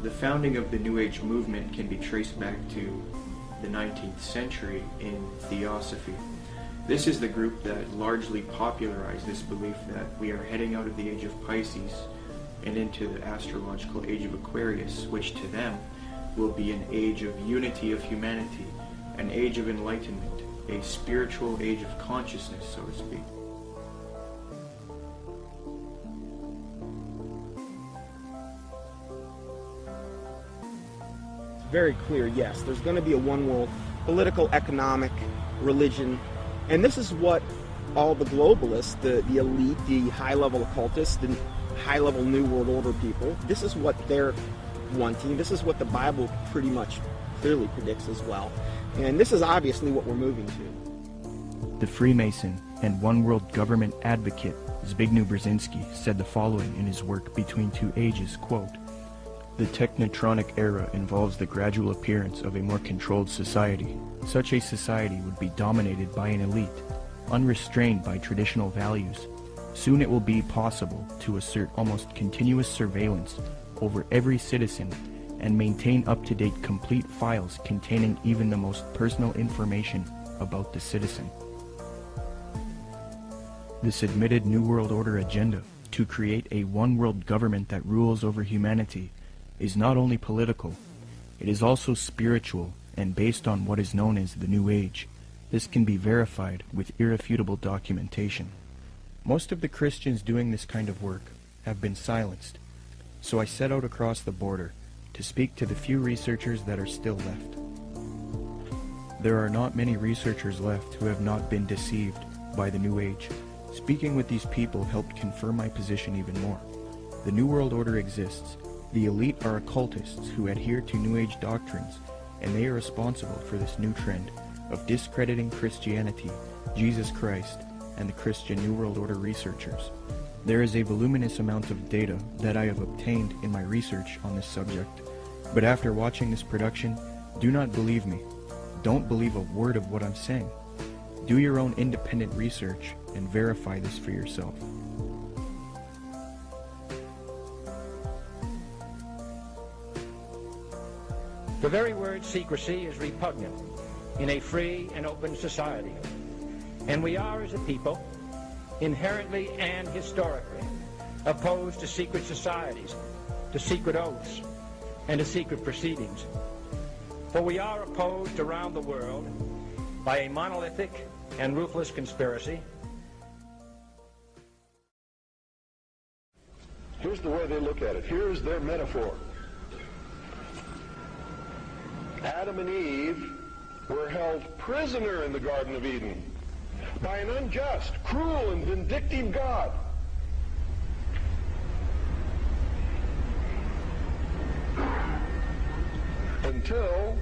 The founding of the New Age movement can be traced back to the 19th century in Theosophy. This is the group that largely popularized this belief that we are heading out of the age of Pisces and into the astrological age of Aquarius, which to them will be an age of unity of humanity, an age of enlightenment, a spiritual age of consciousness, so to speak. Very clear, yes. There's going to be a one world, political, economic, religion, and this is what all the globalists, the elite, the high-level occultists, the high-level New World Order people, this is what they're wanting. This is what the Bible pretty much clearly predicts as well. And this is obviously what we're moving to. The Freemason and One World Government advocate Zbigniew Brzezinski said the following in his work Between Two Ages, quote, "The technotronic era involves the gradual appearance of a more controlled society. Such a society would be dominated by an elite, unrestrained by traditional values. Soon it will be possible to assert almost continuous surveillance over every citizen and maintain up-to-date complete files containing even the most personal information about the citizen." This admitted New World Order agenda to create a one-world government that rules over humanity is not only political, it is also spiritual and based on what is known as the New Age. This can be verified with irrefutable documentation. Most of the Christians doing this kind of work have been silenced, so I set out across the border to speak to the few researchers that are still left. There are not many researchers left who have not been deceived by the New Age. Speaking with these people helped confirm my position even more. The New World Order exists. The elite are occultists who adhere to New Age doctrines, and they are responsible for this new trend of discrediting Christianity, Jesus Christ, and the Christian New World Order researchers. There is a voluminous amount of data that I have obtained in my research on this subject, but after watching this production, do not believe me. Don't believe a word of what I'm saying. Do your own independent research and verify this for yourself. The very word secrecy is repugnant in a free and open society. And we are, as a people, inherently and historically opposed to secret societies, to secret oaths, and to secret proceedings. For we are opposed around the world by a monolithic and ruthless conspiracy. Here's the way they look at it. Here's their metaphor. Adam and Eve were held prisoner in the Garden of Eden by an unjust, cruel, and vindictive God. Until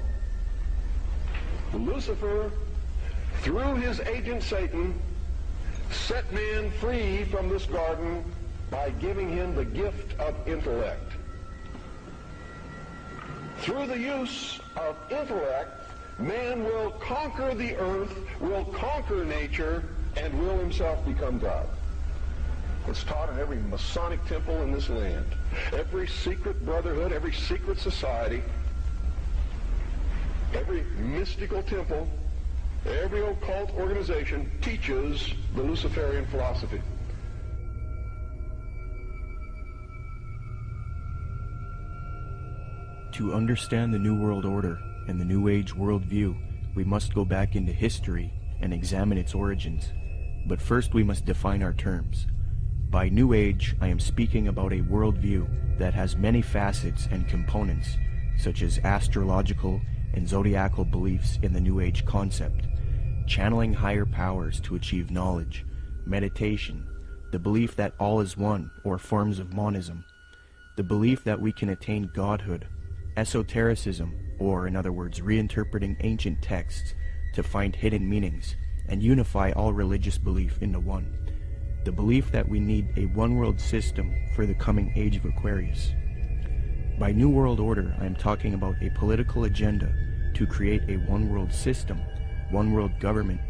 Lucifer, through his agent Satan, set man free from this garden by giving him the gift of intellect. Through the use of intellect, man will conquer the earth, will conquer nature, and will himself become God. It's taught in every Masonic temple in this land, every secret brotherhood, every secret society, every mystical temple, every occult organization teaches the Luciferian philosophy. To understand the New World Order and the New Age worldview, we must go back into history and examine its origins. But first we must define our terms. By New Age, I am speaking about a worldview that has many facets and components, such as astrological and zodiacal beliefs in the New Age concept, channeling higher powers to achieve knowledge, meditation, the belief that all is one or forms of monism, the belief that we can attain godhood, esotericism, or in other words, reinterpreting ancient texts to find hidden meanings and unify all religious belief into one, the belief that we need a one-world system for the coming age of Aquarius. By New World Order, I am talking about a political agenda to create a one-world system, one-world government,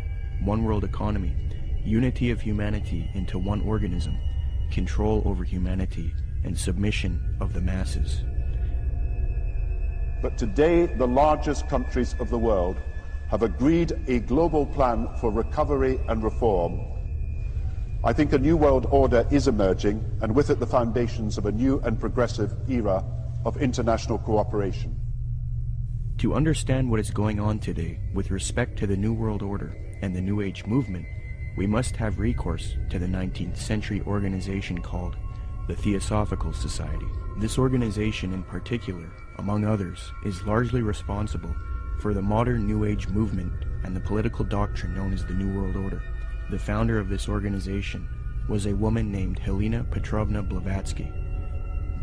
one-world economy, unity of humanity into one organism, control over humanity, and submission of the masses. but today the largest countries of the world have agreed a global plan for recovery and reform, I think a new world order is emerging, and with it the foundations of a new and progressive era of international cooperation. To understand what is going on today with respect to the New World Order and the New Age movement, we must have recourse to the 19th century organization called the Theosophical Society. This organization in particular, among others, is largely responsible for the modern New Age movement and the political doctrine known as the New World Order. The founder of this organization was a woman named Helena Petrovna Blavatsky.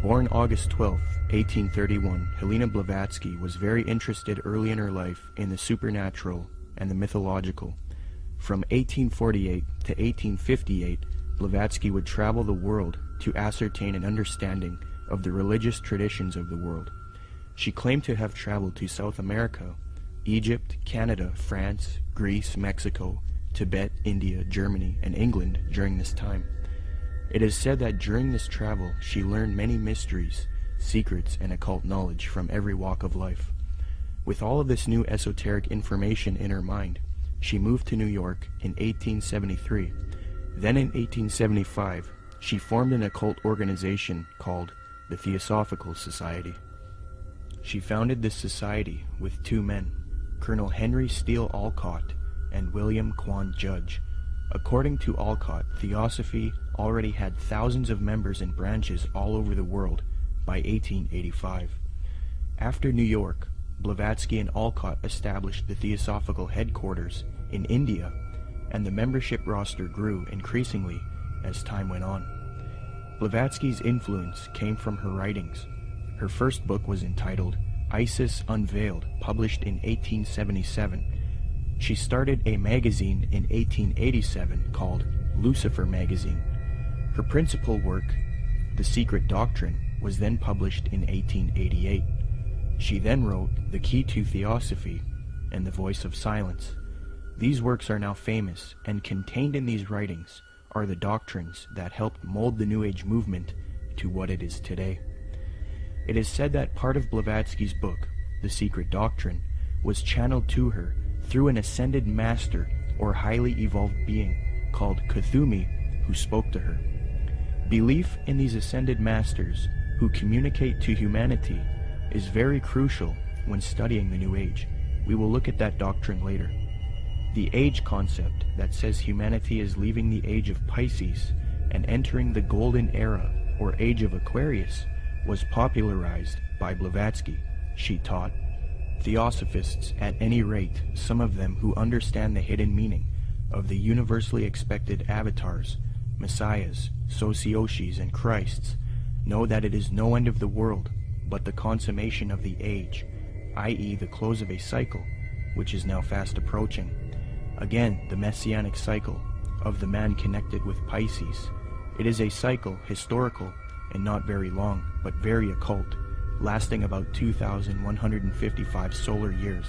Born August 12, 1831, Helena Blavatsky was very interested early in her life in the supernatural and the mythological. From 1848 to 1858, Blavatsky would travel the world to ascertain an understanding of the religious traditions of the world. She claimed to have traveled to South America, Egypt, Canada, France, Greece, Mexico, Tibet, India, Germany, and England during this time. It is said that during this travel she learned many mysteries, secrets, and occult knowledge from every walk of life. With all of this new esoteric information in her mind, she moved to New York in 1873. Then in 1875, she formed an occult organization called the Theosophical Society. She founded this society with two men, Colonel Henry Steele Olcott and William Quan Judge. According to Olcott, Theosophy already had thousands of members and branches all over the world by 1885. After New York, Blavatsky and Olcott established the Theosophical headquarters in India, and the membership roster grew increasingly as time went on. Blavatsky's influence came from her writings. Her first book was entitled Isis Unveiled, published in 1877. She started a magazine in 1887 called Lucifer Magazine. Her principal work, The Secret Doctrine, was then published in 1888. She then wrote The Key to Theosophy and The Voice of Silence. These works are now famous, and contained in these writings are the doctrines that helped mold the New Age movement to what it is today. It is said that part of Blavatsky's book, The Secret Doctrine, was channeled to her through an ascended master or highly evolved being called Kuthumi, who spoke to her. Belief in these ascended masters who communicate to humanity is very crucial when studying the New Age. We will look at that doctrine later. The age concept that says humanity is leaving the age of Pisces and entering the golden era or age of Aquarius was popularized by Blavatsky. She taught Theosophists, at any rate, some of them who understand the hidden meaning of the universally expected avatars, messiahs, socioshis, and Christs, know that it is no end of the world, but the consummation of the age, i.e. the close of a cycle, which is now fast approaching. Again, the messianic cycle of the man connected with Pisces. It is a cycle, historical, and not very long, but very occult, lasting about 2,155 solar years.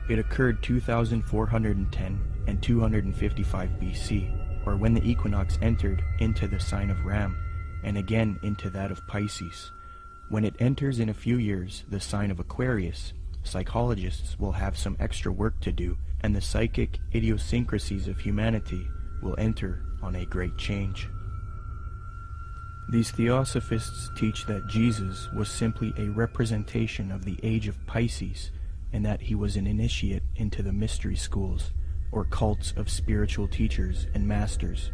It occurred 2,410 and 255 BC, or when the equinox entered into the sign of Ram, and again into that of Pisces. When it enters in a few years the sign of Aquarius, psychologists will have some extra work to do, and the psychic idiosyncrasies of humanity will enter on a great change. These Theosophists teach that Jesus was simply a representation of the age of Pisces, and that he was an initiate into the mystery schools, or cults of spiritual teachers and masters.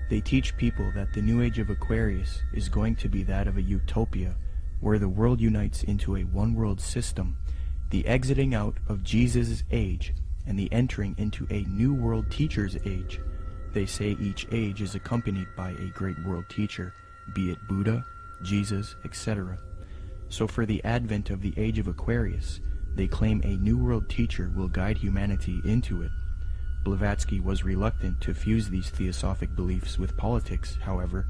They teach people that the new age of Aquarius is going to be that of a utopia, where the world unites into a one-world system, the exiting out of Jesus' age, and the entering into a new world teacher's age. They say each age is accompanied by a great world teacher, be it Buddha, Jesus, etc. So for the advent of the age of Aquarius, they claim a new world teacher will guide humanity into it. Blavatsky was reluctant to fuse these theosophic beliefs with politics, however.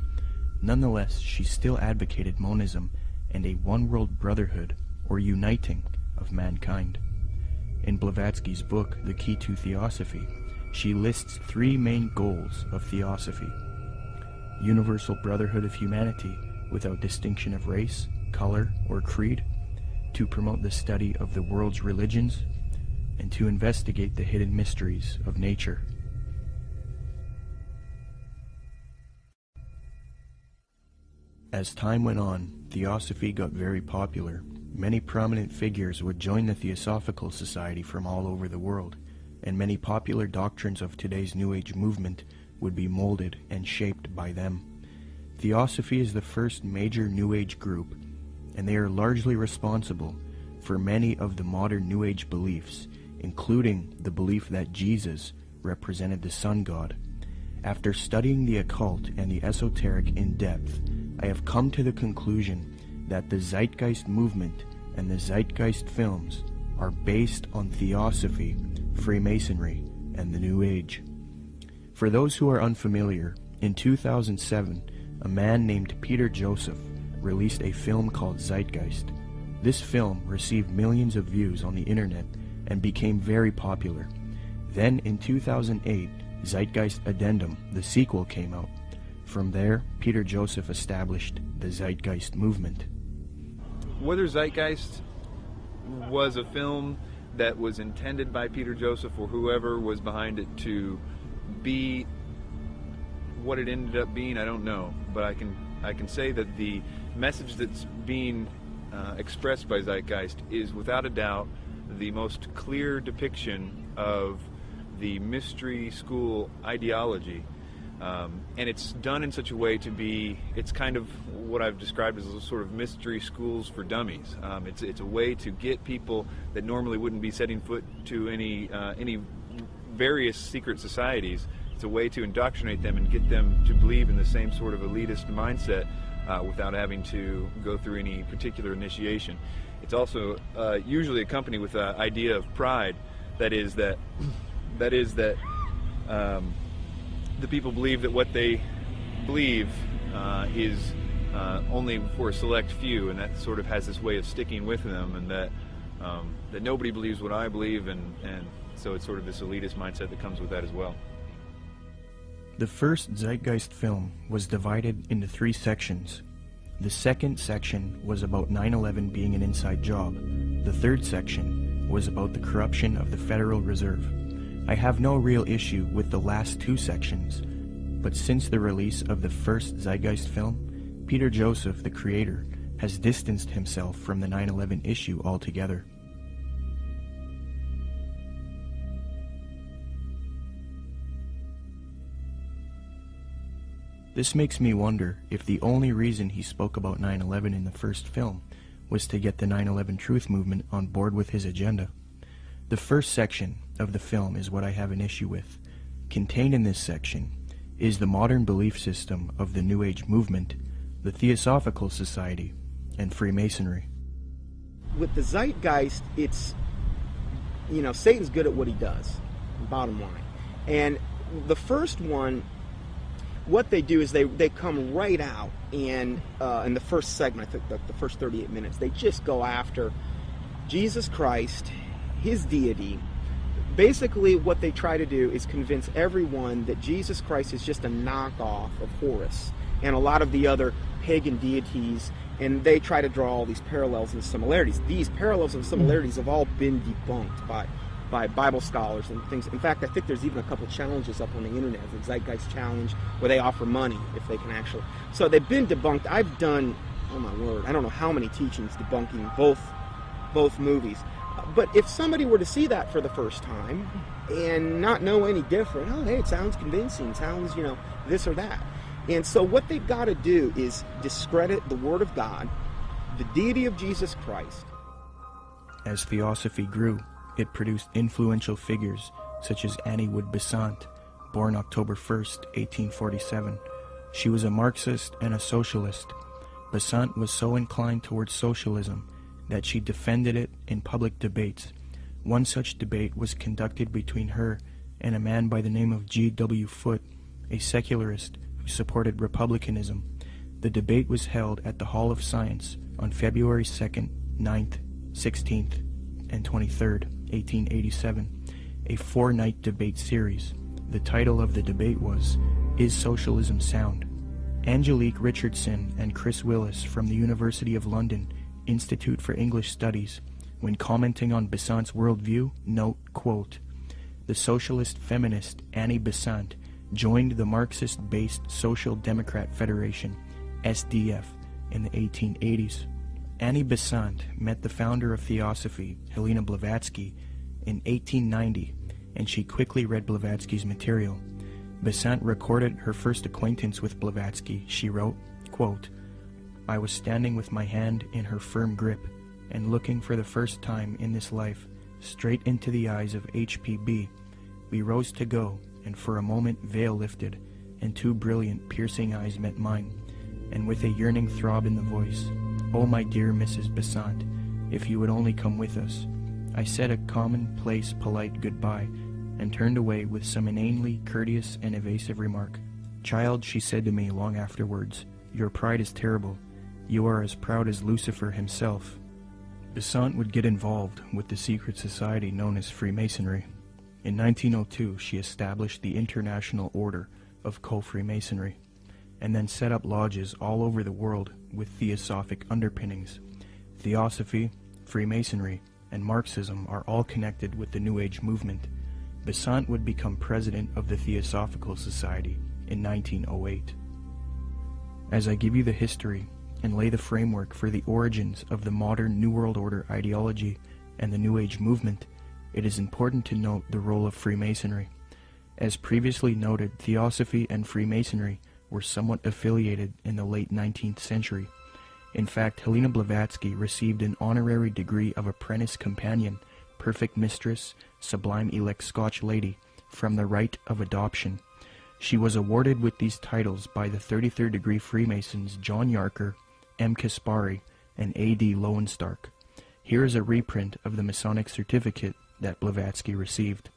Nonetheless, she still advocated monism and a one-world brotherhood, or uniting, of mankind. In Blavatsky's book, The Key to Theosophy, she lists three main goals of theosophy: universal brotherhood of humanity without distinction of race, color, or creed; to promote the study of the world's religions and to investigate the hidden mysteries of nature. As time went on, Theosophy got very popular. Many prominent figures would join the Theosophical Society from all over the world, and many popular doctrines of today's New Age movement would be molded and shaped by them. Theosophy is the first major New Age group, and they are largely responsible for many of the modern New Age beliefs, including the belief that Jesus represented the sun god. After studying the occult and the esoteric in depth, I have come to the conclusion that the Zeitgeist movement and the Zeitgeist films are based on Theosophy, Freemasonry, and the New Age. For those who are unfamiliar, in 2007, a man named Peter Joseph released a film called Zeitgeist. This film received millions of views on the internet and became very popular. Then in 2008, Zeitgeist Addendum, the sequel, came out. From there, Peter Joseph established the Zeitgeist movement. Whether Zeitgeist was a film that was intended by Peter Joseph or whoever was behind it to be what it ended up being, I don't know. But I can say that the message that's being expressed by Zeitgeist is without a doubt the most clear depiction of the mystery school ideology. And it's done in such a way to be, it's kind of what I've described as a sort of mystery schools for dummies. It's a way to get people that normally wouldn't be setting foot to any various secret societies. It's a way to indoctrinate them and get them to believe in the same sort of elitist mindset without having to go through any particular initiation. It's also usually accompanied with an idea of pride. That is that the people believe that what they believe is only for a select few, and that sort of has this way of sticking with them, and that nobody believes what I believe, and so it's sort of this elitist mindset that comes with that as well. The first Zeitgeist film was divided into 3 sections. The second section was about 9/11 being an inside job. The third section was about the corruption of the Federal Reserve. I have no real issue with the last 2 sections, but since the release of the first Zeitgeist film, Peter Joseph, the creator, has distanced himself from the 9/11 issue altogether. This makes me wonder if the only reason he spoke about 9/11 in the first film was to get the 9/11 Truth movement on board with his agenda. The first section of the film is what I have an issue with. Contained in this section is the modern belief system of the New Age movement, the Theosophical Society, and Freemasonry. With the Zeitgeist, it's, Satan's good at what he does, bottom line. And the first one, what they do is they come right out, and in the first segment, I think the first 38 minutes, they just go after Jesus Christ, his deity. Basically, what they try to do is convince everyone that Jesus Christ is just a knockoff of Horus and a lot of the other pagan deities, and they try to draw all these parallels and similarities. These parallels and similarities have all been debunked by Bible scholars and things. In fact, I think there's even a couple challenges up on the internet, the Zeitgeist Challenge, where they offer money if they can actually. So they've been debunked. I've done, oh my word, I don't know how many teachings debunking both movies. But if somebody were to see that for the first time and not know any different, oh, hey, it sounds convincing, sounds, this or that. And so what they've got to do is discredit the Word of God, the deity of Jesus Christ. As Theosophy grew, it produced influential figures such as Annie Wood Besant, born October 1st, 1847. She was a Marxist and a socialist. Besant was so inclined towards socialism that she defended it in public debates. One such debate was conducted between her and a man by the name of G.W. Foote, a secularist who supported republicanism. The debate was held at the Hall of Science on February 2nd, 9th, 16th, and 23rd, 1887, a 4-night debate series. The title of the debate was, "Is Socialism Sound?" Angelique Richardson and Chris Willis from the University of London Institute for English Studies, when commenting on Besant's worldview, note, quote, "The socialist feminist Annie Besant joined the Marxist-based Social Democrat Federation, SDF, in the 1880s. Annie Besant met the founder of Theosophy, Helena Blavatsky, in 1890, and she quickly read Blavatsky's material. Besant recorded her first acquaintance with Blavatsky. She wrote, quote, "I was standing with my hand in her firm grip and looking for the first time in this life straight into the eyes of HPB. We rose to go, and for a moment veil lifted, and two brilliant, piercing eyes met mine, and with a yearning throb in the voice, 'Oh, my dear Mrs. Besant, if you would only come with us.' I said a commonplace, polite goodbye, and turned away with some inanely courteous and evasive remark. 'Child,' she said to me long afterwards, 'your pride is terrible. You are as proud as Lucifer himself.'" Besant would get involved with the secret society known as Freemasonry. In 1902, she established the International Order of Co-Freemasonry, and then set up lodges all over the world with theosophic underpinnings. Theosophy, Freemasonry, and Marxism are all connected with the New Age movement. Besant would become president of the Theosophical Society in 1908. As I give you the history and lay the framework for the origins of the modern New World Order ideology and the New Age movement, it is important to note the role of Freemasonry. As previously noted, Theosophy and Freemasonry were somewhat affiliated in the late 19th century. In fact, Helena Blavatsky received an honorary degree of Apprentice Companion, Perfect Mistress, Sublime Elect Scotch Lady, from the Rite of Adoption. She was awarded with these titles by the 33rd degree Freemasons John Yarker, M. Kaspari, and A.D. Lowenstock. Here is a reprint of the Masonic certificate that Blavatsky received.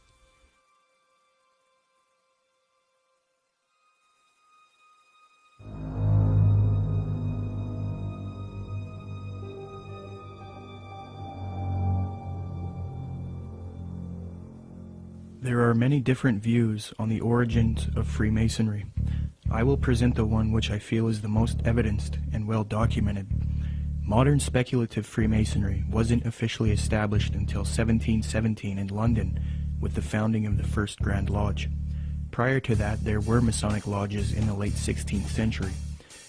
There are many different views on the origins of Freemasonry. I will present the one which I feel is the most evidenced and well documented. Modern speculative Freemasonry wasn't officially established until 1717 in London with the founding of the First Grand Lodge. Prior to that, there were Masonic lodges in the late 16th century.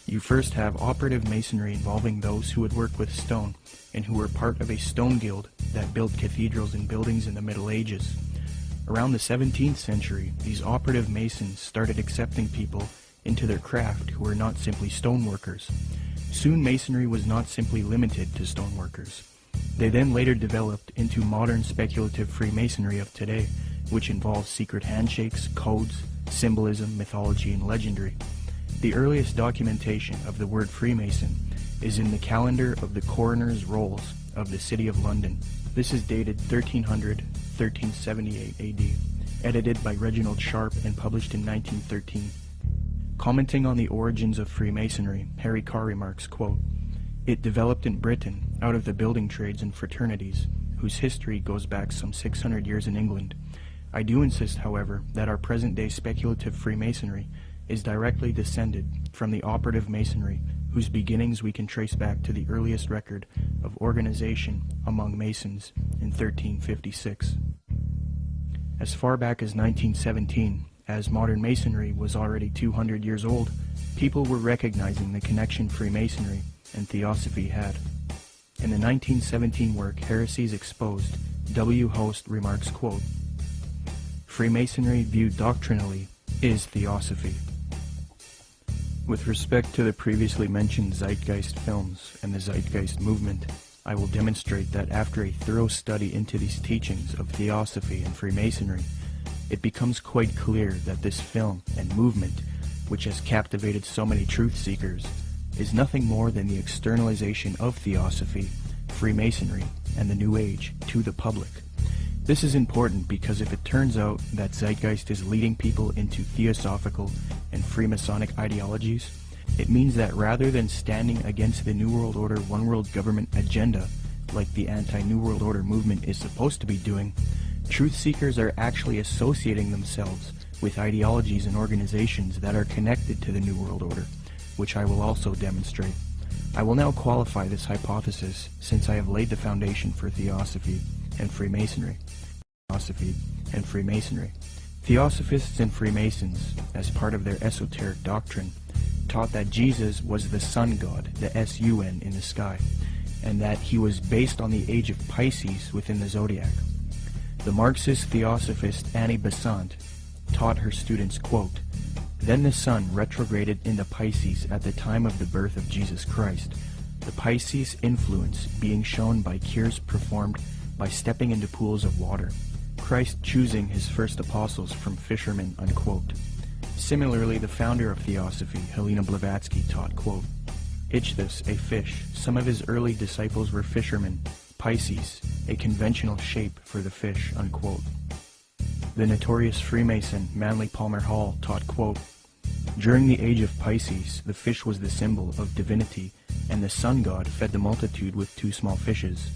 You first have operative Masonry involving those who would work with stone and who were part of a stone guild that built cathedrals and buildings in the Middle Ages. Around the 17th century, these operative Masons started accepting people into their craft who were not simply stoneworkers. Soon Masonry was not simply limited to stoneworkers. They then later developed into modern speculative Freemasonry of today, which involves secret handshakes, codes, symbolism, mythology, and legendary. The earliest documentation of the word Freemason is in the calendar of the coroner's rolls of the City of London. This is dated 1378 AD, edited by Reginald Sharp and published in 1913. Commenting on the origins of Freemasonry, Harry Carr remarks, quote, "It developed in Britain out of the building trades and fraternities, whose history goes back some 600 years in England. I do insist, however, that our present-day speculative Freemasonry is directly descended from the operative Masonry, whose beginnings we can trace back to the earliest record of organization among Masons in 1356. As far back as 1917, as modern Masonry was already 200 years old, people were recognizing the connection Freemasonry and Theosophy had. In the 1917 work Heresies Exposed, W. Host remarks, quote, "Freemasonry viewed doctrinally is Theosophy." With respect to the previously mentioned Zeitgeist films and the Zeitgeist movement, I will demonstrate that after a thorough study into these teachings of Theosophy and Freemasonry, it becomes quite clear that this film and movement, which has captivated so many truth seekers, is nothing more than the externalization of Theosophy, Freemasonry, and the New Age to the public. This is important because if it turns out that Zeitgeist is leading people into Theosophical and Freemasonic ideologies, it means that rather than standing against the New World Order One World Government agenda, like the anti-New World Order movement is supposed to be doing, truth seekers are actually associating themselves with ideologies and organizations that are connected to the New World Order, which I will also demonstrate. I will now qualify this hypothesis since I have laid the foundation for Theosophy and Freemasonry. Theosophists and Freemasons, as part of their esoteric doctrine, taught that Jesus was the sun god, the S-U-N, in the sky, and that he was based on the age of Pisces within the zodiac. The Marxist Theosophist Annie Besant taught her students, quote, "Then the sun retrograded into Pisces at the time of the birth of Jesus Christ, the Pisces influence being shown by cures performed by stepping into pools of water, Christ choosing his first apostles from fishermen," unquote. Similarly, the founder of Theosophy, Helena Blavatsky, taught, quote, "Ichthus, a fish. Some of his early disciples were fishermen. Pisces, a conventional shape for the fish," unquote. The notorious Freemason Manly Palmer Hall taught, quote, "During the age of Pisces, the fish was the symbol of divinity, and the sun god fed the multitude with 2 small fishes."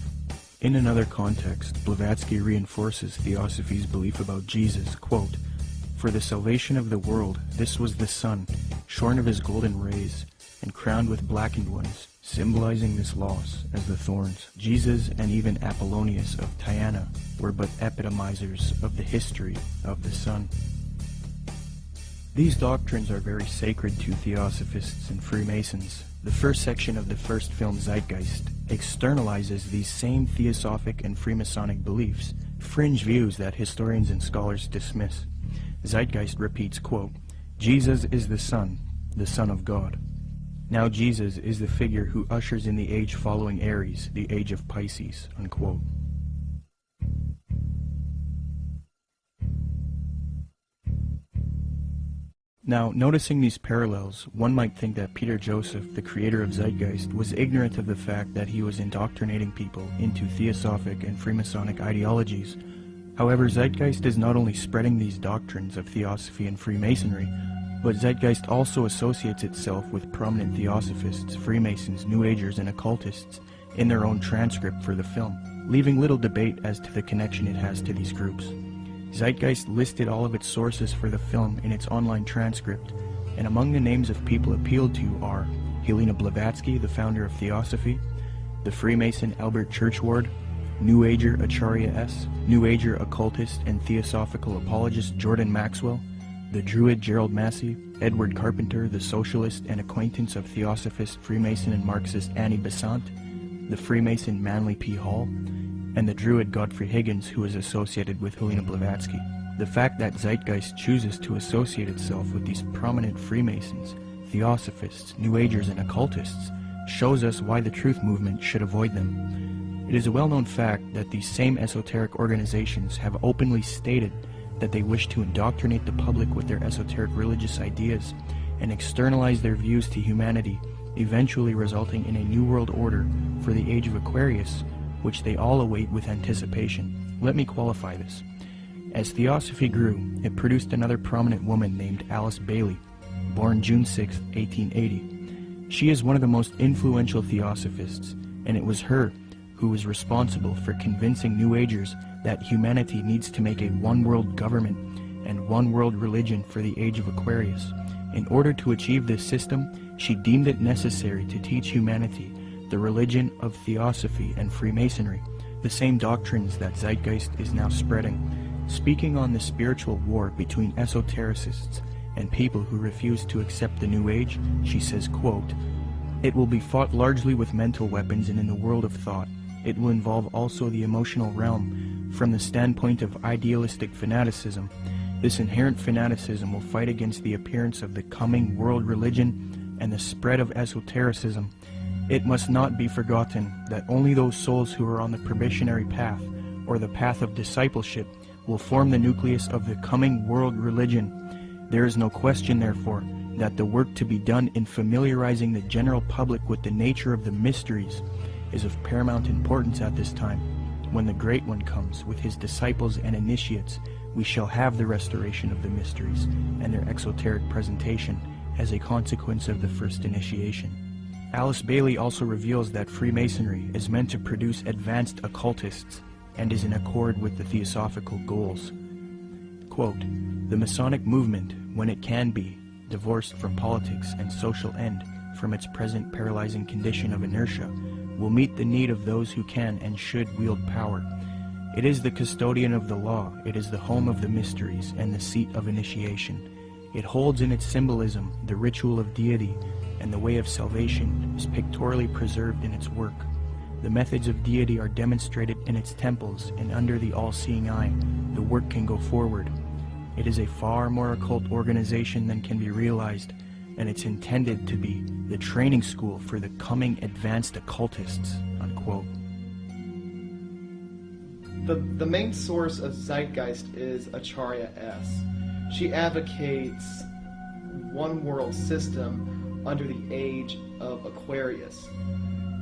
In another context, Blavatsky reinforces Theosophy's belief about Jesus, quote, "For the salvation of the world, this was the sun, shorn of his golden rays, and crowned with blackened ones, symbolizing this loss as the thorns. Jesus and even Apollonius of Tyana were but epitomizers of the history of the sun." These doctrines are very sacred to Theosophists and Freemasons. The first section of the first film, Zeitgeist, externalizes these same Theosophic and Freemasonic beliefs, fringe views that historians and scholars dismiss. Zeitgeist repeats, quote, "Jesus is the Son of God. Now Jesus is the figure who ushers in the age following Aries, the age of Pisces," unquote. Now, noticing these parallels, one might think that Peter Joseph, the creator of Zeitgeist, was ignorant of the fact that he was indoctrinating people into Theosophic and Freemasonic ideologies. However, Zeitgeist is not only spreading these doctrines of Theosophy and Freemasonry, but Zeitgeist also associates itself with prominent Theosophists, Freemasons, New Agers, and occultists in their own transcript for the film, leaving little debate as to the connection it has to these groups. Zeitgeist listed all of its sources for the film in its online transcript, and among the names of people appealed to are Helena Blavatsky, the founder of Theosophy, the Freemason Albert Churchward, New Ager Acharya S., New Ager occultist and theosophical apologist Jordan Maxwell, the Druid Gerald Massey, Edward Carpenter, the socialist and acquaintance of Theosophist, Freemason, and Marxist Annie Besant, the Freemason Manly P. Hall, and the Druid Godfrey Higgins, who is associated with Helena Blavatsky. The fact that Zeitgeist chooses to associate itself with these prominent Freemasons, Theosophists, New Agers, and occultists shows us why the truth movement should avoid them. It is a well-known fact that these same esoteric organizations have openly stated that they wish to indoctrinate the public with their esoteric religious ideas and externalize their views to humanity, eventually resulting in a new world order for the age of Aquarius, which they all await with anticipation. Let me qualify this. As Theosophy grew, it produced another prominent woman named Alice Bailey, born June 6, 1880. She is one of the most influential Theosophists, and it was her who was responsible for convincing New Agers that humanity needs to make a one-world government and one-world religion for the age of Aquarius. In order to achieve this system, she deemed it necessary to teach humanity the religion of Theosophy and Freemasonry, the same doctrines that Zeitgeist is now spreading. Speaking on the spiritual war between esotericists and people who refuse to accept the New Age, she says, quote, "It will be fought largely with mental weapons and in the world of thought. It will involve also the emotional realm. From the standpoint of idealistic fanaticism, this inherent fanaticism will fight against the appearance of the coming world religion and the spread of esotericism. It must not be forgotten that only those souls who are on the probationary path, or the path of discipleship, will form the nucleus of the coming world religion. There is no question, therefore, that the work to be done in familiarizing the general public with the nature of the mysteries is of paramount importance at this time. When the Great One comes with his disciples and initiates, we shall have the restoration of the mysteries and their exoteric presentation as a consequence of the first initiation." Alice Bailey also reveals that Freemasonry is meant to produce advanced occultists and is in accord with the theosophical goals. Quote, "The Masonic movement, when it can be, divorced from politics and social end, from its present paralyzing condition of inertia, will meet the need of those who can and should wield power. It is the custodian of the law, it is the home of the mysteries, and the seat of initiation. It holds in its symbolism the ritual of deity, and the way of salvation is pictorially preserved in its work. The methods of deity are demonstrated in its temples, and under the all-seeing eye, the work can go forward. It is a far more occult organization than can be realized, and it's intended to be the training school for the coming advanced occultists, unquote. The main source of Zeitgeist is Acharya S. She advocates one world system under the age of Aquarius.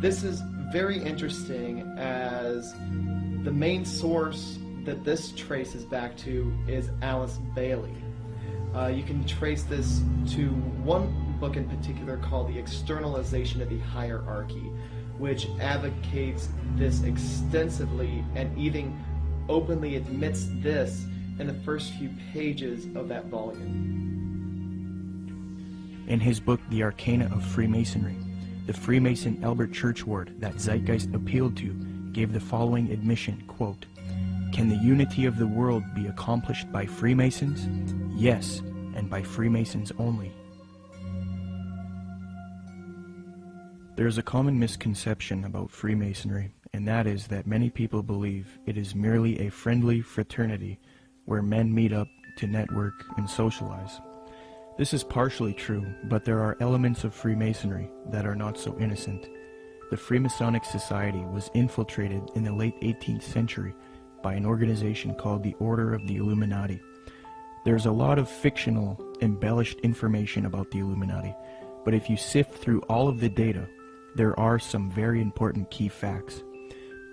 This is very interesting as the main source that this traces back to is Alice Bailey. You can trace this to one book in particular called The Externalization of the Hierarchy, which advocates this extensively and even openly admits this in the first few pages of that volume. In his book The Arcana of Freemasonry, the Freemason Albert Churchward that Zeitgeist appealed to gave the following admission, quote, "Can the unity of the world be accomplished by Freemasons? Yes, and by Freemasons only." There is a common misconception about Freemasonry, and that is that many people believe it is merely a friendly fraternity where men meet up to network and socialize. This is partially true, but there are elements of Freemasonry that are not so innocent. The Freemasonic Society was infiltrated in the late 18th century by an organization called the Order of the Illuminati. There's a lot of fictional, embellished information about the Illuminati, but if you sift through all of the data, there are some very important key facts.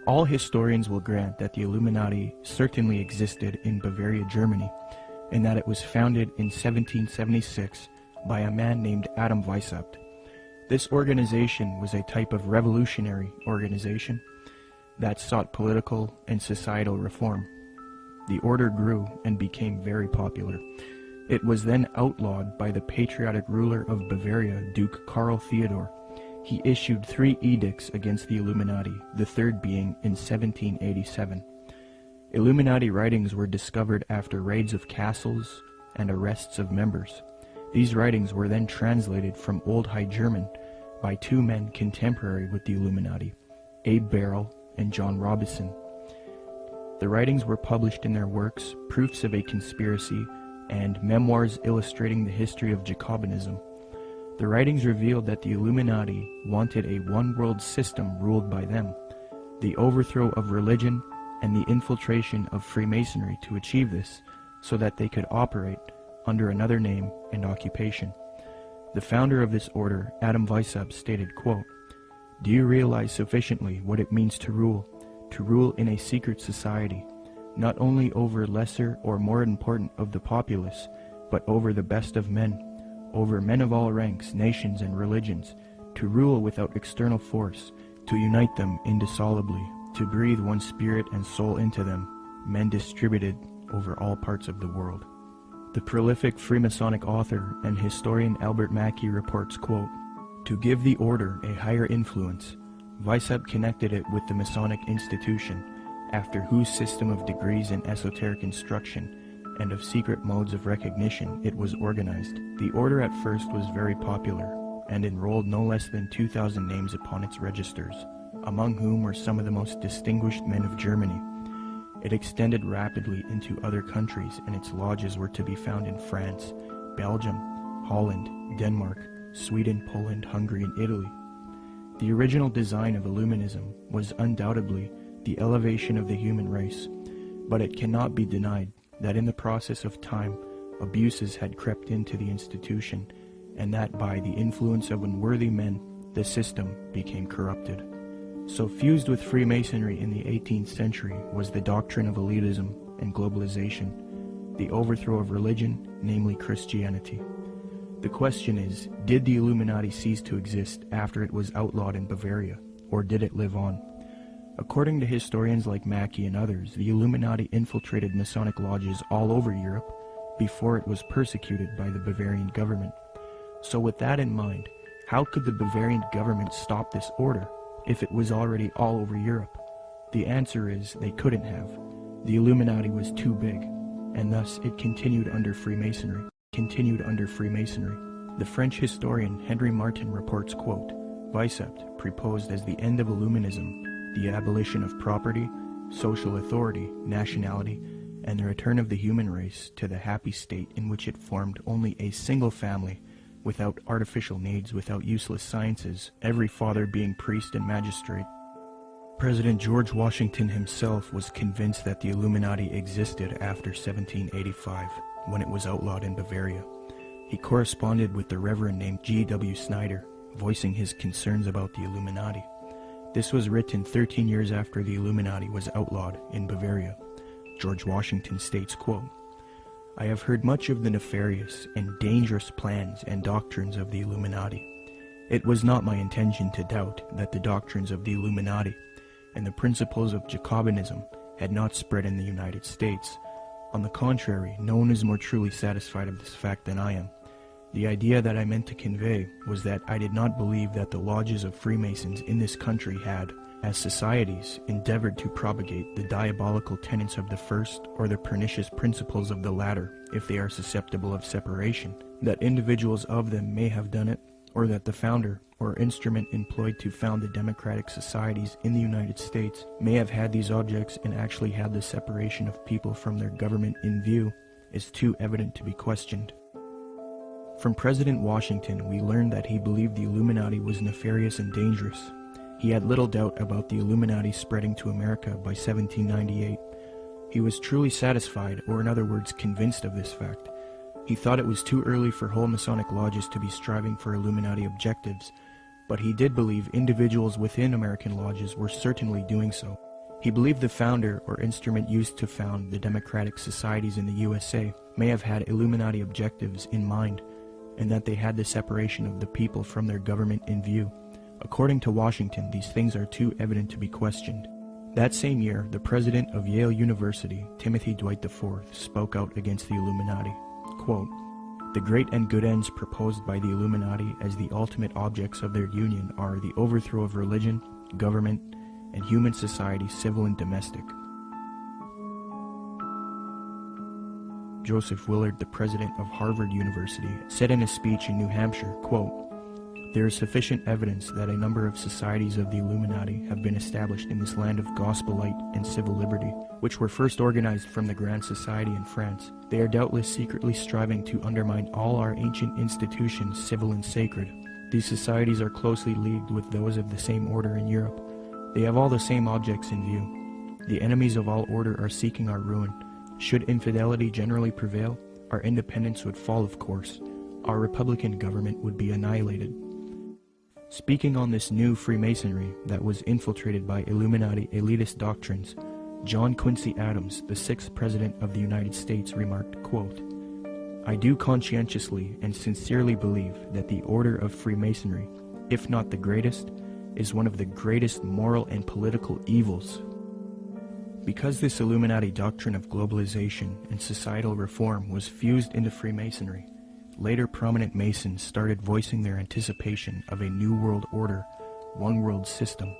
All historians will grant that the Illuminati certainly existed in Bavaria, Germany, and that it was founded in 1776 by a man named Adam Weishaupt. This organization was a type of revolutionary organization that sought political and societal reform. The order grew and became very popular. It was then outlawed by the patriotic ruler of Bavaria, Duke Karl Theodor. He issued 3 edicts against the Illuminati, the third being in 1787. Illuminati writings were discovered after raids of castles and arrests of members. These writings were then translated from Old High German by 2 men contemporary with the Illuminati, Abe Barrel and John Robison. The writings were published in their works, Proofs of a Conspiracy and Memoirs Illustrating the History of Jacobinism. The writings revealed that the Illuminati wanted a one-world system ruled by them, the overthrow of religion, and the infiltration of Freemasonry to achieve this, so that they could operate under another name and occupation. The founder of this order, Adam Weishaupt, stated, quote, "Do you realize sufficiently what it means to rule in a secret society, not only over lesser or more important of the populace, but over the best of men, over men of all ranks, nations, and religions, to rule without external force, to unite them indissolubly, to breathe one spirit and soul into them, men distributed over all parts of the world." The prolific Freemasonic author and historian Albert Mackey reports, quote, "To give the order a higher influence, Weishaupt connected it with the Masonic institution, after whose system of degrees in esoteric instruction and of secret modes of recognition it was organized. The order at first was very popular, and enrolled no less than 2,000 names upon its registers, among whom were some of the most distinguished men of Germany. It extended rapidly into other countries, and its lodges were to be found in France, Belgium, Holland, Denmark, Sweden, Poland, Hungary, and Italy. The original design of Illuminism was undoubtedly the elevation of the human race, but it cannot be denied that in the process of time, abuses had crept into the institution, and that by the influence of unworthy men, the system became corrupted. So fused with Freemasonry in the 18th century was the doctrine of elitism and globalization, the overthrow of religion, namely Christianity. The question is, did the Illuminati cease to exist after it was outlawed in Bavaria, or did it live on? According to historians like Mackey and others, the Illuminati infiltrated Masonic lodges all over Europe before it was persecuted by the Bavarian government. So with that in mind, How could the Bavarian government stop this order if it was already all over Europe? The answer is they couldn't have. The Illuminati was too big, and thus it continued under Freemasonry. The French historian Henry Martin reports, quote, Vicept proposed as the end of Illuminism the abolition of property, social authority, nationality, and the return of the human race to the happy state in which it formed only a single family, without artificial needs, without useless sciences, every father being priest and magistrate. President George Washington himself was convinced that the Illuminati existed after 1785, when it was outlawed in Bavaria. He corresponded with the Reverend named G.W. Snyder, voicing his concerns about the Illuminati. This was written 13 years after the Illuminati was outlawed in Bavaria. George Washington states, quote, I have heard much of the nefarious and dangerous plans and doctrines of the Illuminati. It was not my intention to doubt that the doctrines of the Illuminati and the principles of Jacobinism had not spread in the United States. On the contrary, no one is more truly satisfied of this fact than I am. The idea that I meant to convey was that I did not believe that the lodges of Freemasons in this country had, as societies, endeavored to propagate the diabolical tenets of the first or the pernicious principles of the latter, if they are susceptible of separation, that individuals of them may have done it, or that the founder or instrument employed to found the democratic societies in the United States may have had these objects and actually had the separation of people from their government in view, is too evident to be questioned. From President Washington, we learned that he believed the Illuminati was nefarious and dangerous. He had little doubt about the Illuminati spreading to America by 1798. He was truly satisfied, or in other words, convinced of this fact. He thought it was too early for whole Masonic lodges to be striving for Illuminati objectives, but he did believe individuals within American lodges were certainly doing so. He believed the founder or instrument used to found the democratic societies in the USA may have had Illuminati objectives in mind, and that they had the separation of the people from their government in view. According to Washington, these things are too evident to be questioned. That same year, the president of Yale University, Timothy Dwight IV, spoke out against the Illuminati. Quote, the great and good ends proposed by the Illuminati as the ultimate objects of their union are the overthrow of religion, government, and human society, civil and domestic. Joseph Willard, the president of Harvard University, said in a speech in New Hampshire, quote, there is sufficient evidence that a number of societies of the Illuminati have been established in this land of gospel light and civil liberty, which were first organized from the Grand Society in France. They are doubtless secretly striving to undermine all our ancient institutions, civil and sacred. These societies are closely leagued with those of the same order in Europe. They have all the same objects in view. The enemies of all order are seeking our ruin. Should infidelity generally prevail, our independence would fall, of course. Our republican government would be annihilated. Speaking on this new Freemasonry that was infiltrated by Illuminati elitist doctrines, John Quincy Adams, the 6th President of the United States, remarked, quote, I do conscientiously and sincerely believe that the order of Freemasonry, if not the greatest, is one of the greatest moral and political evils. Because this Illuminati doctrine of globalization and societal reform was fused into Freemasonry, later prominent Masons started voicing their anticipation of a new world order, one world system.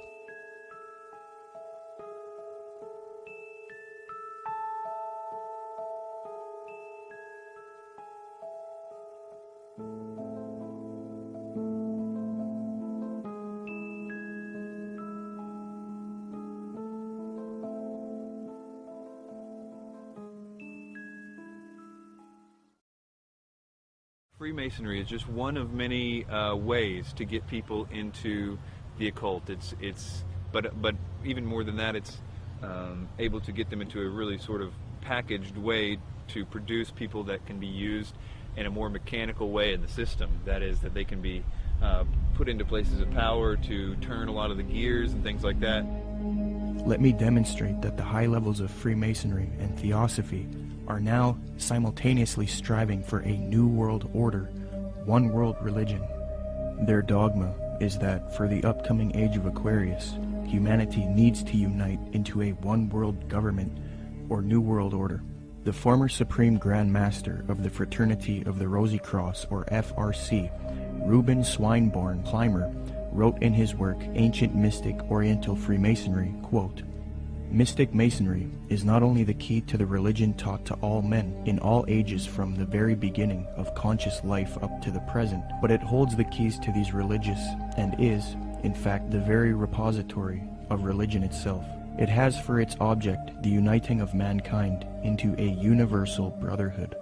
Freemasonry is just one of many ways to get people into the occult. But even more than that, it's able to get them into a really sort of packaged way to produce people that can be used in a more mechanical way in the system. That is, that they can be put into places of power to turn a lot of the gears and things like that. Let me demonstrate that the high levels of Freemasonry and Theosophy are now simultaneously striving for a new world order, one world religion. Their dogma is that for the upcoming age of Aquarius, humanity needs to unite into a one world government or new world order. The former Supreme Grand Master of the Fraternity of the Rosy Cross, or FRC, Reuben Swinburne Clymer, wrote in his work Ancient Mystic Oriental Freemasonry, quote, "Mystic Masonry is not only the key to the religion taught to all men in all ages from the very beginning of conscious life up to the present, but it holds the keys to these religious and is, in fact, the very repository of religion itself. It has for its object the uniting of mankind into a universal brotherhood."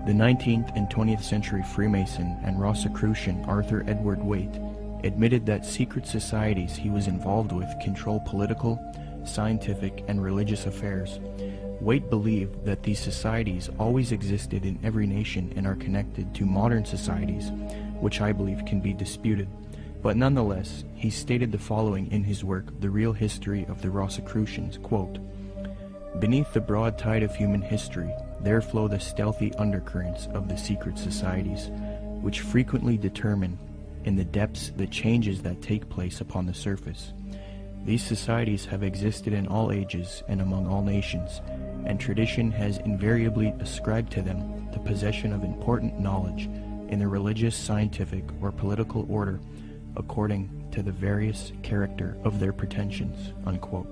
The 19th and 20th century Freemason and Rosicrucian Arthur Edward Waite admitted that secret societies he was involved with control political, scientific, and religious affairs. Waite believed that these societies always existed in every nation and are connected to modern societies, which I believe can be disputed. But nonetheless, he stated the following in his work, The Real History of the Rosicrucians, quote, "Beneath the broad tide of human history, there flow the stealthy undercurrents of the secret societies, which frequently determine in the depths the changes that take place upon the surface. These societies have existed in all ages and among all nations, and tradition has invariably ascribed to them the possession of important knowledge in the religious, scientific, or political order according to the various character of their pretensions," unquote.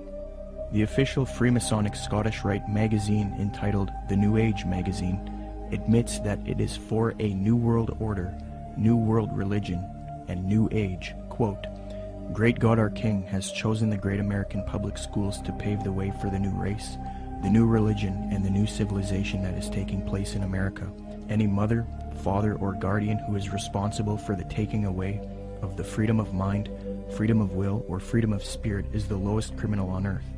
The official Freemasonic Scottish Rite magazine, entitled The New Age Magazine, admits that it is for a New World Order, New World Religion, and New Age. Quote, "Great God our King has chosen the great American public schools to pave the way for the new race, the new religion, and the new civilization that is taking place in America. Any mother, father, or guardian who is responsible for the taking away of the freedom of mind, freedom of will, or freedom of spirit is the lowest criminal on earth,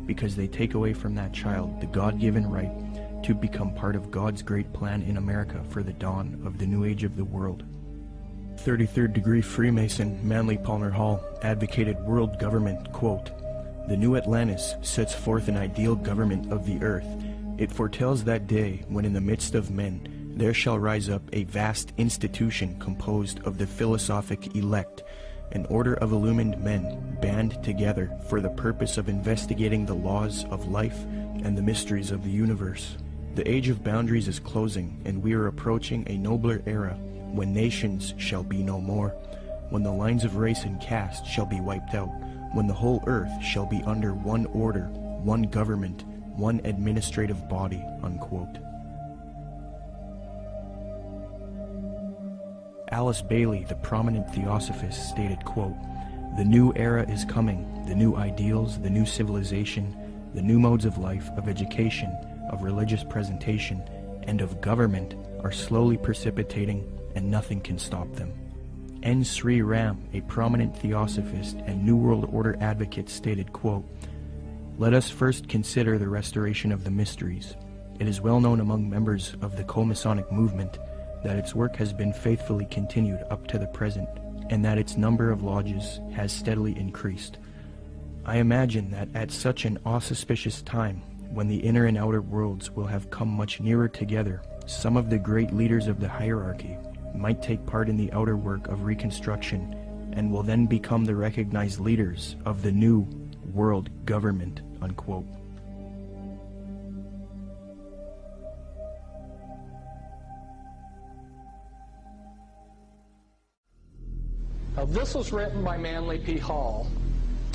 because they take away from that child the God-given right to become part of God's great plan in America for the dawn of the new age of the world." 33rd degree Freemason Manly Palmer Hall advocated world government, quote, "The new Atlantis sets forth an ideal government of the earth. It foretells that day when in the midst of men there shall rise up a vast institution composed of the philosophic elect, an order of illumined men band together for the purpose of investigating the laws of life and the mysteries of the universe. The age of boundaries is closing, and we are approaching a nobler era when nations shall be no more, when the lines of race and caste shall be wiped out, when the whole earth shall be under one order, one government, one administrative body," unquote. Alice Bailey, the prominent theosophist, stated, quote, "The new era is coming, the new ideals, the new civilization, the new modes of life, of education, of religious presentation, and of government are slowly precipitating, and nothing can stop them." N. Sri Ram, a prominent theosophist and New World Order advocate, stated, quote, "Let us first consider the restoration of the mysteries. It is well known among members of the co-Masonic movement that its work has been faithfully continued up to the present, and that its number of lodges has steadily increased. I imagine that at such an auspicious time, when the inner and outer worlds will have come much nearer together, some of the great leaders of the hierarchy might take part in the outer work of reconstruction, and will then become the recognized leaders of the new world government," unquote. Now, this was written by Manly P. Hall.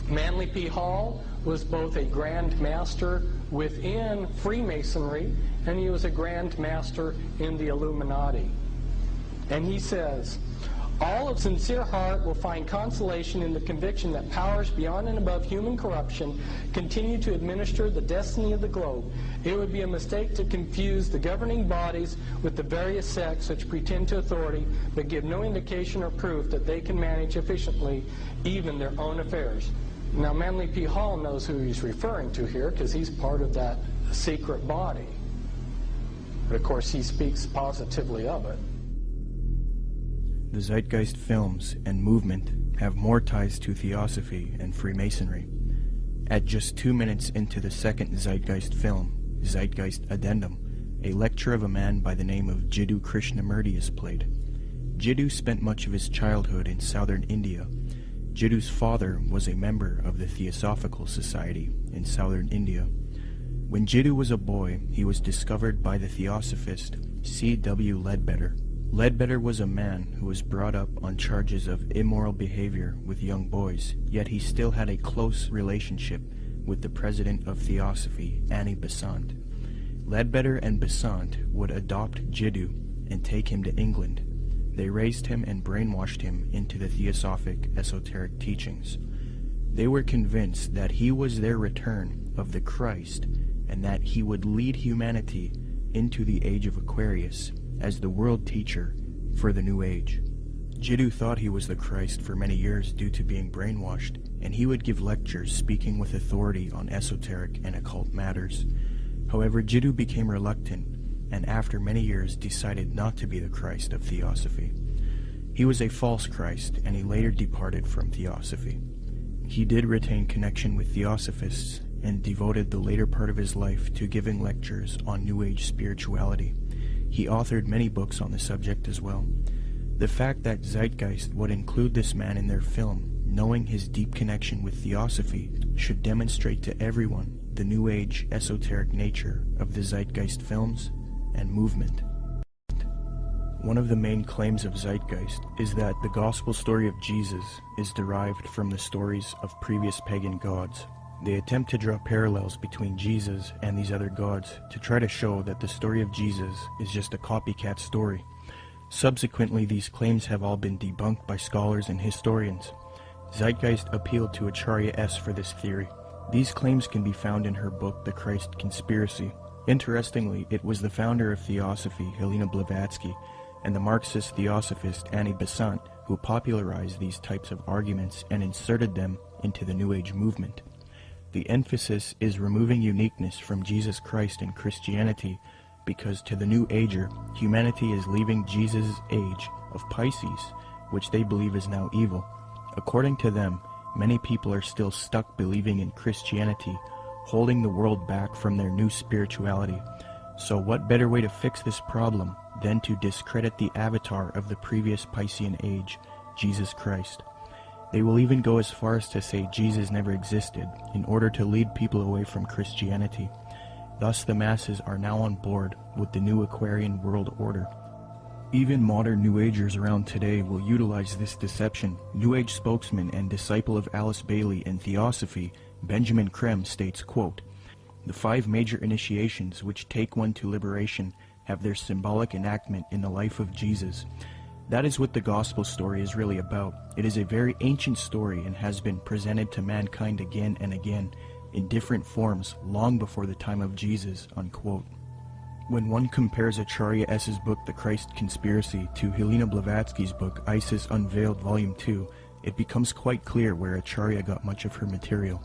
Manly P. Hall was both a Grand Master within Freemasonry, and he was a Grand Master in the Illuminati. And he says, "All of sincere heart will find consolation in the conviction that powers beyond and above human corruption continue to administer the destiny of the globe. It would be a mistake to confuse the governing bodies with the various sects which pretend to authority but give no indication or proof that they can manage efficiently even their own affairs." Now, Manly P. Hall knows who he's referring to here because he's part of that secret body. But of course, he speaks positively of it. The Zeitgeist films and movement have more ties to Theosophy and Freemasonry. At just 2 minutes into the second Zeitgeist film, Zeitgeist Addendum, a lecture of a man by the name of Jiddu Krishnamurti is played. Jiddu spent much of his childhood in southern India. Jiddu's father was a member of the Theosophical Society in southern India. When Jiddu was a boy, he was discovered by the theosophist C.W. Ledbetter. Ledbetter was a man who was brought up on charges of immoral behavior with young boys, yet he still had a close relationship with the president of Theosophy, Annie Besant. Ledbetter and Besant would adopt Jiddu and take him to England. They raised him and brainwashed him into the theosophic esoteric teachings. They were convinced that he was their return of the Christ and that he would lead humanity into the age of Aquarius as the world teacher for the New Age. Jiddu thought he was the Christ for many years due to being brainwashed, and he would give lectures speaking with authority on esoteric and occult matters. However, Jiddu became reluctant, and after many years decided not to be the Christ of Theosophy. He was a false Christ, and he later departed from Theosophy. He did retain connection with Theosophists, and devoted the later part of his life to giving lectures on New Age spirituality. He authored many books on the subject as well. The fact that Zeitgeist would include this man in their film, knowing his deep connection with Theosophy, should demonstrate to everyone the New Age esoteric nature of the Zeitgeist films and movement. One of the main claims of Zeitgeist is that the gospel story of Jesus is derived from the stories of previous pagan gods. They attempt to draw parallels between Jesus and these other gods to try to show that the story of Jesus is just a copycat story. Subsequently, these claims have all been debunked by scholars and historians. Zeitgeist appealed to Acharya S. for this theory. These claims can be found in her book, The Christ Conspiracy. Interestingly, it was the founder of Theosophy, Helena Blavatsky, and the Marxist theosophist Annie Besant who popularized these types of arguments and inserted them into the New Age movement. The emphasis is removing uniqueness from Jesus Christ and Christianity, because to the New Ager, humanity is leaving Jesus' age of Pisces, which they believe is now evil. According to them, many people are still stuck believing in Christianity, holding the world back from their new spirituality. So what better way to fix this problem than to discredit the avatar of the previous Piscean age, Jesus Christ? They will even go as far as to say Jesus never existed in order to lead people away from Christianity. Thus the masses are now on board with the new Aquarian world order. Even modern New Agers around today will utilize this deception. New Age spokesman and disciple of Alice Bailey in Theosophy, Benjamin Creme, states, quote, "The 5 major initiations which take one to liberation have their symbolic enactment in the life of Jesus. That is what the gospel story is really about. It is a very ancient story and has been presented to mankind again and again in different forms long before the time of Jesus," unquote. When one compares Acharya S.'s book The Christ Conspiracy to Helena Blavatsky's book Isis Unveiled Volume 2, it becomes quite clear where Acharya got much of her material.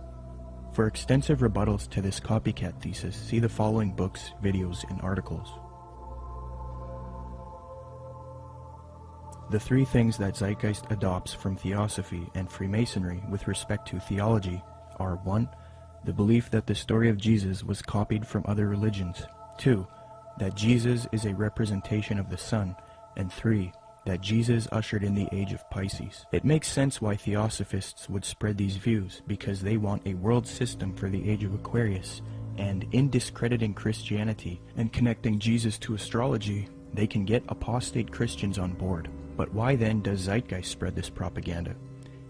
For extensive rebuttals to this copycat thesis, see the following books, videos, and articles. The 3 things that Zeitgeist adopts from Theosophy and Freemasonry with respect to theology are 1. The belief that the story of Jesus was copied from other religions. 2. That Jesus is a representation of the sun. And 3. That Jesus ushered in the age of Pisces. It makes sense why Theosophists would spread these views, because they want a world system for the age of Aquarius, and in discrediting Christianity and connecting Jesus to astrology, they can get apostate Christians on board. But why then does Zeitgeist spread this propaganda?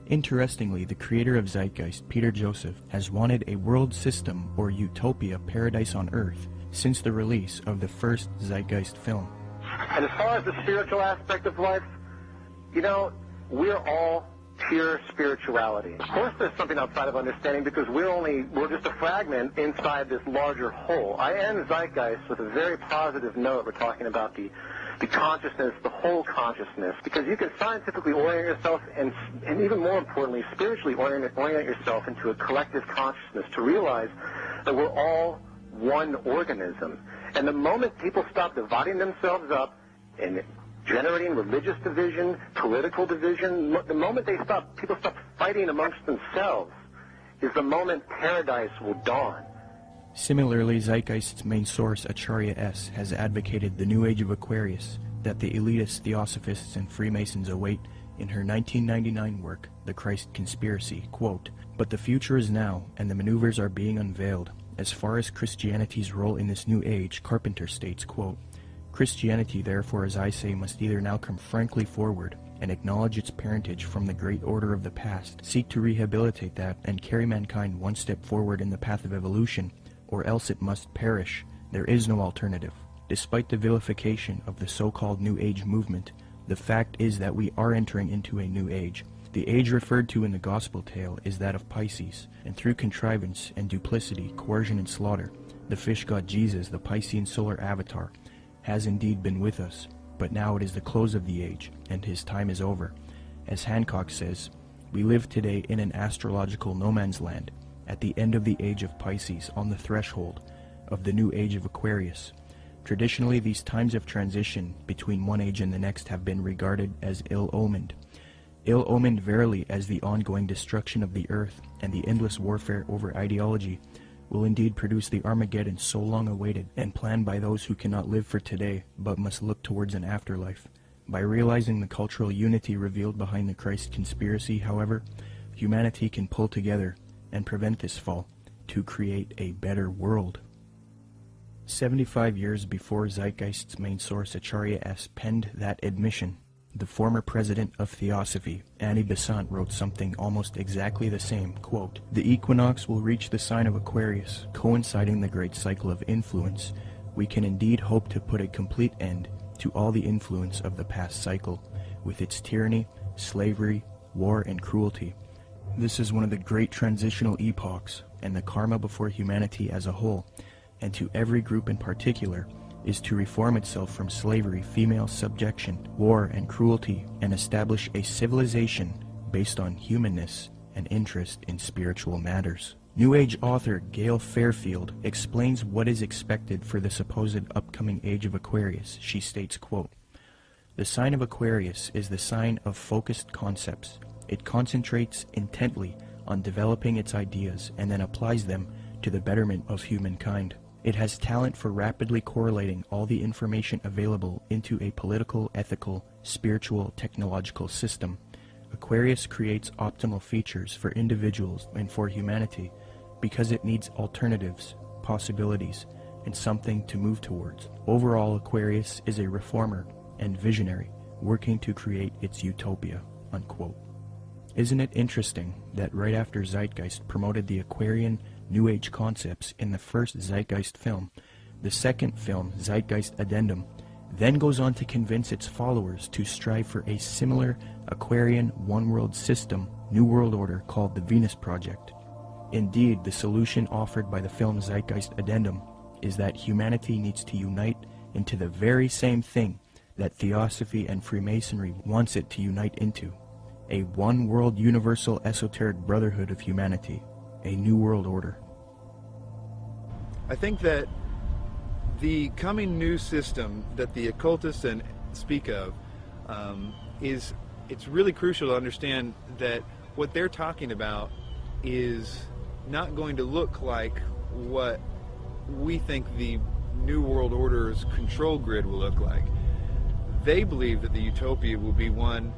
Interestingly, the creator of Zeitgeist, Peter Joseph, has wanted a world system or utopia paradise on earth since the release of the first Zeitgeist film. And as far as the spiritual aspect of life, we're all pure spirituality. Of course there's something outside of understanding, because we're just a fragment inside this larger whole. I end Zeitgeist with a very positive note. We're talking about the consciousness, the whole consciousness, because you can scientifically orient yourself and even more importantly, spiritually orient yourself into a collective consciousness to realize that we're all one organism. And the moment people stop dividing themselves up and generating religious division, political division, the moment people stop fighting amongst themselves is the moment paradise will dawn. Similarly, Zeitgeist's main source, Acharya S., has advocated the New Age of Aquarius that the elitist Theosophists and Freemasons await in her 1999 work, The Christ Conspiracy, quote, "But the future is now, and the maneuvers are being unveiled. As far as Christianity's role in this new age, Carpenter states, quote, "Christianity, therefore, as I say, must either now come frankly forward and acknowledge its parentage from the great order of the past, seek to rehabilitate that, and carry mankind one step forward in the path of evolution, or else it must perish. There is no alternative." Despite the vilification of the so-called New Age movement, the fact is that we are entering into a new age. The age referred to in the gospel tale is that of Pisces, and through contrivance and duplicity, coercion and slaughter, the fish god Jesus, the Piscean solar avatar, has indeed been with us, but now it is the close of the age, and his time is over. As Hancock says, we live today in an astrological no man's land, at the end of the age of Pisces, on the threshold of the new age of Aquarius. Traditionally, these times of transition between one age and the next have been regarded as ill-omened. Ill-omened verily, as the ongoing destruction of the earth and the endless warfare over ideology will indeed produce the Armageddon so long awaited and planned by those who cannot live for today but must look towards an afterlife. By realizing the cultural unity revealed behind the Christ conspiracy, however, humanity can pull together and prevent this fall to create a better world. 75 years before Zeitgeist's main source Acharya S. penned that admission, the former president of Theosophy, Annie Besant, wrote something almost exactly the same, quote, "The equinox will reach the sign of Aquarius, coinciding the great cycle of influence. We can indeed hope to put a complete end to all the influence of the past cycle, with its tyranny, slavery, war, and cruelty. This is one of the great transitional epochs, and the karma before humanity as a whole, and to every group in particular, is to reform itself from slavery, female subjection, war, and cruelty, and establish a civilization based on humanness and interest in spiritual matters." New Age author Gail Fairfield explains what is expected for the supposed upcoming age of Aquarius. She states, quote, "The sign of Aquarius is the sign of focused concepts. It concentrates intently on developing its ideas and then applies them to the betterment of humankind. It has talent for rapidly correlating all the information available into a political, ethical, spiritual, technological system. Aquarius creates optimal features for individuals and for humanity because it needs alternatives, possibilities, and something to move towards. Overall, Aquarius is a reformer and visionary working to create its utopia." Unquote. Isn't it interesting that right after Zeitgeist promoted the Aquarian New Age concepts in the first Zeitgeist film, the second film, Zeitgeist Addendum, then goes on to convince its followers to strive for a similar Aquarian one-world system, New World Order, called the Venus Project. Indeed, the solution offered by the film Zeitgeist Addendum is that humanity needs to unite into the very same thing that Theosophy and Freemasonry wants it to unite into: a one-world universal esoteric brotherhood of humanity, a New World Order. I think that the coming new system that the occultists speak of it's really crucial to understand that what they're talking about is not going to look like what we think the New World Order's control grid will look like. They believe that the utopia will be one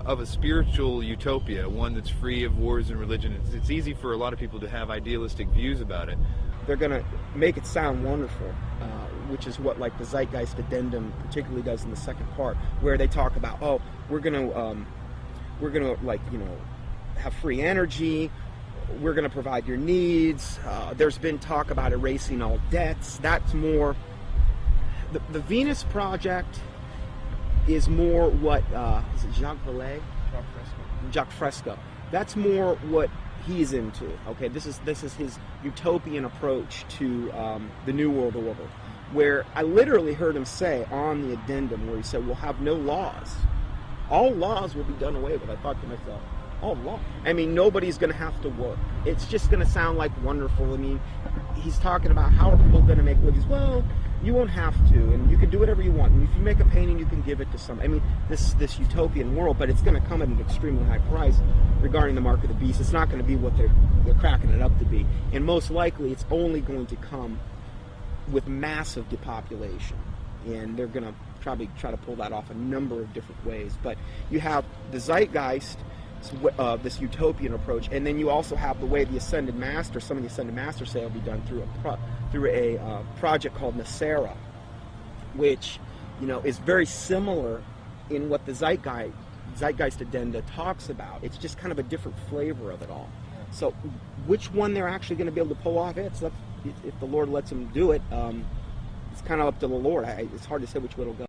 of a spiritual utopia, one that's free of wars and religion. It's easy for a lot of people to have idealistic views about it. They're going to make it sound wonderful, which is what like the Zeitgeist Addendum particularly does in the second part, where they talk about, oh, we're going to like, you know, have free energy, we're going to provide your needs. There's been talk about erasing all debts. That's more the Venus Project is more what is it Jacques Vallée? Jacques Fresco. That's more what he's into. Okay, this is his utopian approach to the New World Order, where I literally heard him say on the addendum, where he said, "We'll have no laws. All laws will be done away with." I thought to myself, "Oh, law? I mean, nobody's going to have to work. It's just going to sound like wonderful." I mean, he's talking about how are people going to make livings? Well, you won't have to, and you can do whatever you want. And if you make a painting, you can give it to some. I mean, this utopian world, but it's going to come at an extremely high price regarding the mark of the beast. It's not going to be what they're cracking it up to be, and most likely, it's only going to come with massive depopulation, and they're going to probably try to pull that off a number of different ways. But you have the Zeitgeist this utopian approach, and then you also have the way the Ascended Master, some of the Ascended Masters say, will be done through a project called Nasera, which, you know, is very similar in what the Zeitgeist Addenda talks about. It's just kind of a different flavor of it all. So, which one they're actually going to be able to pull off? If the Lord lets them do it, it's kind of up to the Lord. It's hard to say which way it'll go.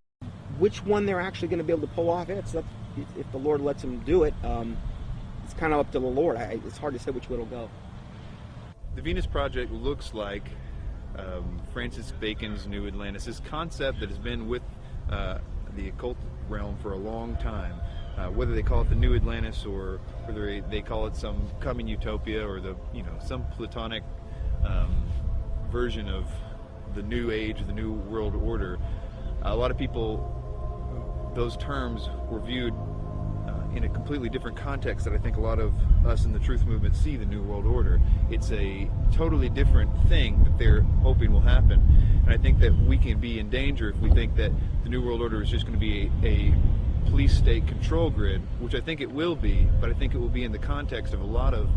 Which one they're actually going to be able to pull off? If the Lord lets them do it, it's kind of up to the Lord. It's hard to say which way it'll go. The Venus Project looks like Francis Bacon's New Atlantis, this concept that has been with the occult realm for a long time. Whether they call it the New Atlantis or whether they call it some coming utopia or some Platonic version of the New Age, the New World Order, a lot of people, those terms were viewed in a completely different context that I think a lot of us in the truth movement see the New World Order. It's a totally different thing that they're hoping will happen. And I think that we can be in danger if we think that the New World Order is just going to be a police state control grid, which I think it will be, but I think it will be in the context of a lot of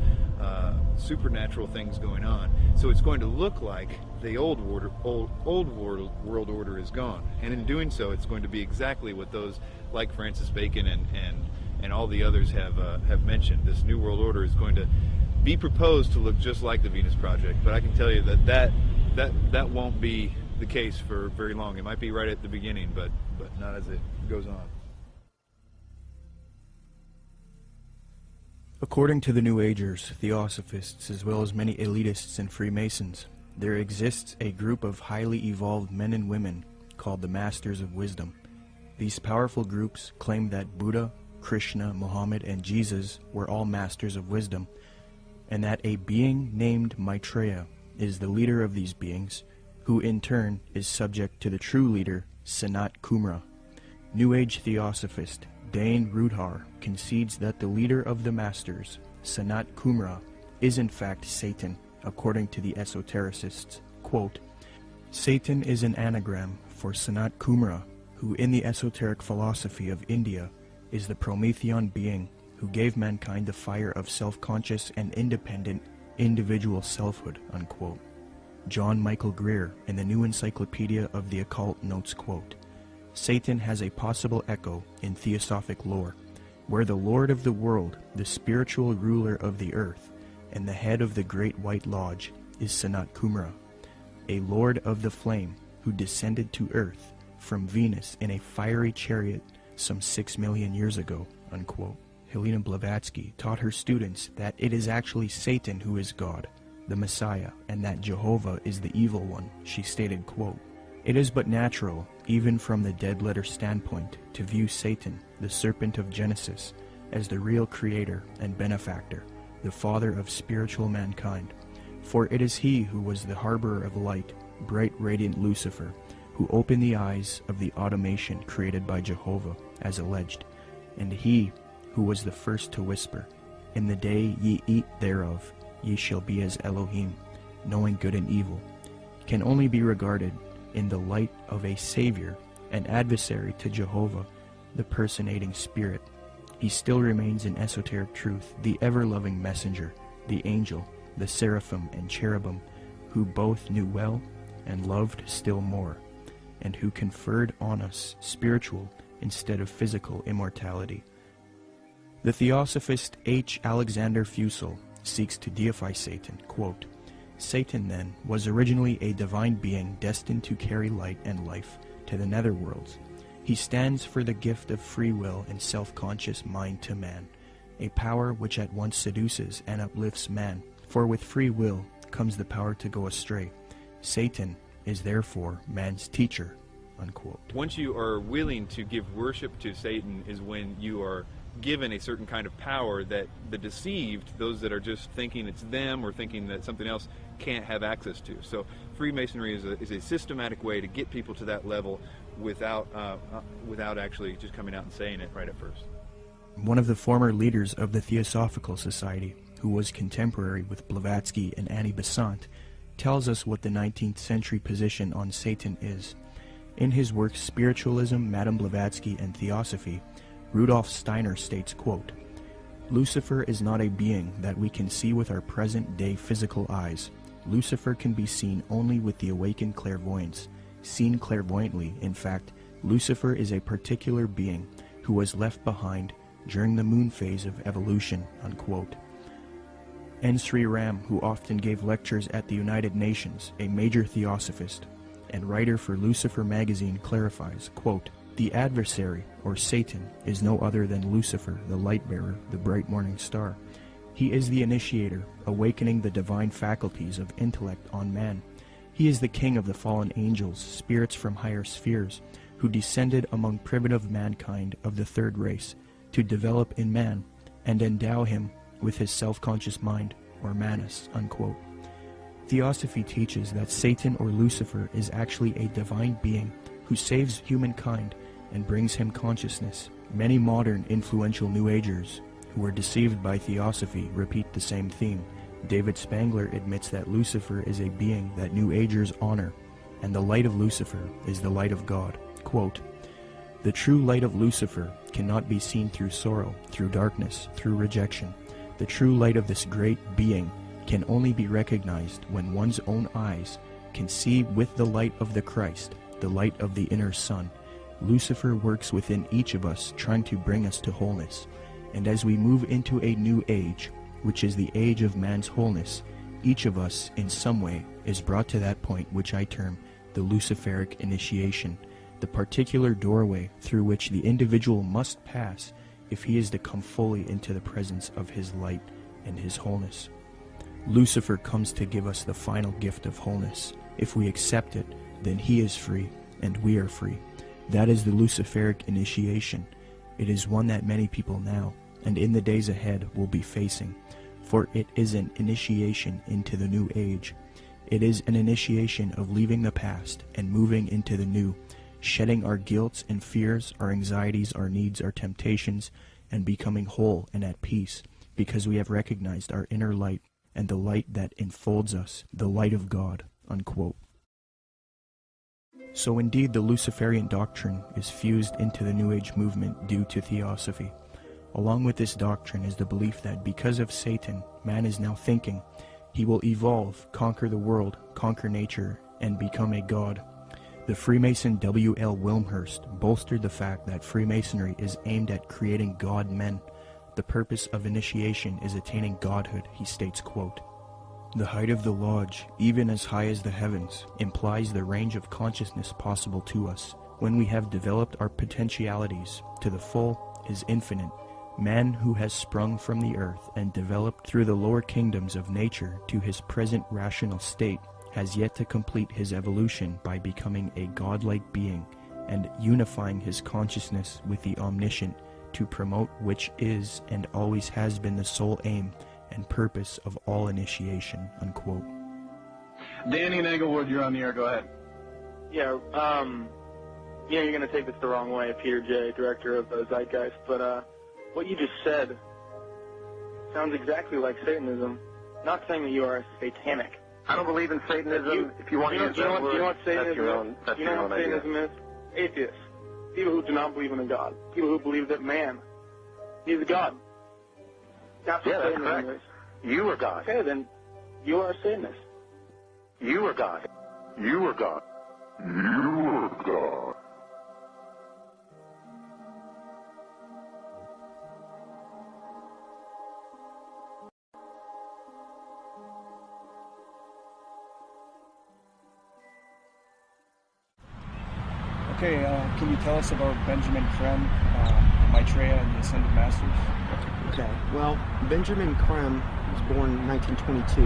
supernatural things going on. So it's going to look like the old world order is gone, and in doing so, it's going to be exactly what those like Francis Bacon and all the others have mentioned. This new world order is going to be proposed to look just like the Venus Project, but I can tell you that won't be the case for very long. It might be right at the beginning, but not as it goes on. According to the New Agers, Theosophists, as well as many elitists and Freemasons, there exists a group of highly evolved men and women called the Masters of Wisdom. These powerful groups claim that Buddha, Krishna, Muhammad, and Jesus were all masters of wisdom, and that a being named Maitreya is the leader of these beings, who in turn is subject to the true leader, Sanat Kumara. New Age Theosophist Dane Rudhar concedes that the leader of the Masters, Sanat Kumara, is in fact Satan, according to the esotericists. Quote, Satan is an anagram for Sanat Kumara, who in the esoteric philosophy of India is the Promethean being who gave mankind the fire of self-conscious and independent individual selfhood, unquote. John Michael Greer in the New Encyclopedia of the Occult notes, quote, Satan has a possible echo in theosophic lore, where the Lord of the world, the spiritual ruler of the earth, and the head of the Great White Lodge is Sanat Kumara, a lord of the flame who descended to earth from Venus in a fiery chariot some 6 million years ago, unquote. Helena Blavatsky taught her students that it is actually Satan who is God, the Messiah, and that Jehovah is the evil one. She stated, quote, It is but natural, even from the dead letter standpoint, to view Satan, the serpent of Genesis, as the real creator and benefactor, the father of spiritual mankind. For it is he who was the harborer of light, bright radiant Lucifer, who opened the eyes of the automation created by Jehovah, as alleged, and he who was the first to whisper, In the day ye eat thereof, ye shall be as Elohim, knowing good and evil, can only be regarded in the light of a savior, an adversary to Jehovah, the personating spirit. He still remains in esoteric truth, the ever-loving messenger, the angel, the seraphim and cherubim, who both knew well and loved still more, and who conferred on us spiritual instead of physical immortality. The Theosophist H. Alexander Fusel seeks to deify Satan, quote, Satan, then, was originally a divine being destined to carry light and life to the netherworlds. He stands for the gift of free will and self-conscious mind to man, a power which at once seduces and uplifts man, for with free will comes the power to go astray. Satan is therefore man's teacher, unquote. Once you are willing to give worship to Satan is when you are given a certain kind of power that the deceived, those that are just thinking it's them or thinking that something else, can't have access to. So Freemasonry is a systematic way to get people to that level without actually just coming out and saying it right at first. One of the former leaders of the Theosophical Society, who was contemporary with Blavatsky and Annie Besant, tells us what the 19th century position on Satan is. In his work Spiritualism, Madame Blavatsky, and Theosophy, Rudolf Steiner states, quote, Lucifer is not a being that we can see with our present-day physical eyes. Lucifer can be seen only with the awakened clairvoyance. Seen clairvoyantly, in fact, Lucifer is a particular being who was left behind during the moon phase of evolution, unquote. N. Sri Ram, who often gave lectures at the United Nations, a major theosophist and writer for Lucifer magazine, clarifies, quote, "The adversary, or Satan, is no other than Lucifer, the light-bearer, the bright morning star. He is the initiator, awakening the divine faculties of intellect on man. He is the king of the fallen angels, spirits from higher spheres, who descended among primitive mankind of the third race, to develop in man and endow him with his self-conscious mind, or manas," unquote. Theosophy teaches that Satan or Lucifer is actually a divine being who saves humankind and brings him consciousness. Many modern influential New Agers who are deceived by Theosophy repeat the same theme. David Spangler admits that Lucifer is a being that New Agers honor, and the light of Lucifer is the light of God. Quote, "The true light of Lucifer cannot be seen through sorrow, through darkness, through rejection. The true light of this great being can only be recognized when one's own eyes can see with the light of the Christ, the light of the inner sun. Lucifer works within each of us, trying to bring us to wholeness. And as we move into a new age, which is the age of man's wholeness, each of us, in some way, is brought to that point which I term the Luciferic initiation, the particular doorway through which the individual must pass if he is to come fully into the presence of his light and his wholeness. Lucifer comes to give us the final gift of wholeness. If we accept it, then he is free, and we are free. That is the Luciferic initiation. It is one that many people now, and in the days ahead, will be facing, for it is an initiation into the new age. It is an initiation of leaving the past and moving into the new, shedding our guilts and fears, our anxieties, our needs, our temptations, and becoming whole and at peace, because we have recognized our inner light and the light that enfolds us, the light of God," unquote. So indeed the Luciferian doctrine is fused into the New Age movement due to Theosophy. Along with this doctrine is the belief that because of Satan, man is now thinking he will evolve, conquer the world, conquer nature, and become a god. The Freemason W.L. Wilmhurst bolstered the fact that Freemasonry is aimed at creating God-men. The purpose of initiation is attaining godhood, he states, quote, "The height of the lodge, even as high as the heavens, implies the range of consciousness possible to us. When we have developed our potentialities to the full is infinite. Man who has sprung from the earth and developed through the lower kingdoms of nature to his present rational state has yet to complete his evolution by becoming a godlike being and unifying his consciousness with the omniscient, to promote which is and always has been the sole aim and purpose of all initiation," unquote. Danny and Englewood, you're on the air. Go ahead. Yeah, you're going to take this the wrong way, Peter J., director of Zeitgeist, but what you just said sounds exactly like Satanism. Not saying that you are satanic. I don't believe in Satanism. If you want to use that word, you know what Satanism is? That's you know your what own idea. Satanism is? Atheists. People who do not believe in a God. People who believe that man is a God. That's what that's Satanism correct. is. You are God. Okay, then you are a Satanist. You are God. You are God. You are God. Okay, can you tell us about Benjamin Creme, Maitreya, and the Ascended Masters? Okay, well, Benjamin Creme was born in 1922,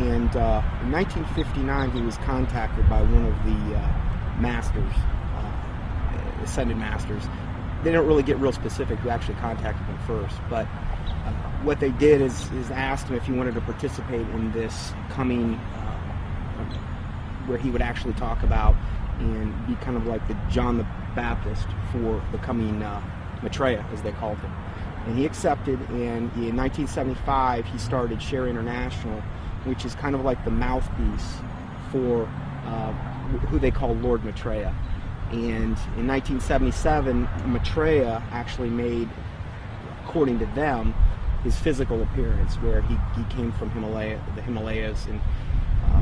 and in 1959 he was contacted by one of the masters, Ascended Masters. They don't really get real specific who actually contacted him first, but what they did is asked him if he wanted to participate in this coming, where he would actually talk about and be kind of like the John the Baptist for the coming Maitreya, as they called him. And he accepted, and in 1975 he started Share International, which is kind of like the mouthpiece for who they call Lord Maitreya. And in 1977, Maitreya actually made, according to them, his physical appearance, where he came from the Himalayas, and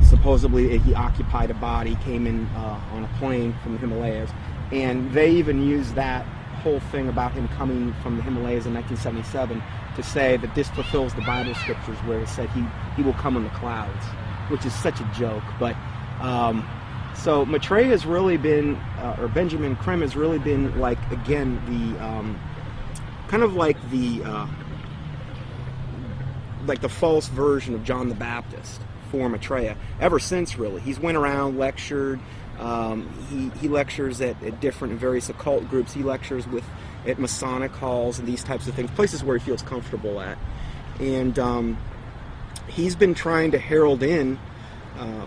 supposedly he occupied a body, came in on a plane from the Himalayas, and they even used that whole thing about him coming from the Himalayas in 1977 to say that this fulfills the Bible scriptures where it said he will come in the clouds, which is such a joke. But so Maitreya has really been, or Benjamin Creme has really been, like, again, the kind of like the false version of John the Baptist for Maitreya ever since, really. He's went around, lectured. He lectures at different and various occult groups. He lectures at Masonic halls and these types of things, places where he feels comfortable at. And he's been trying to herald in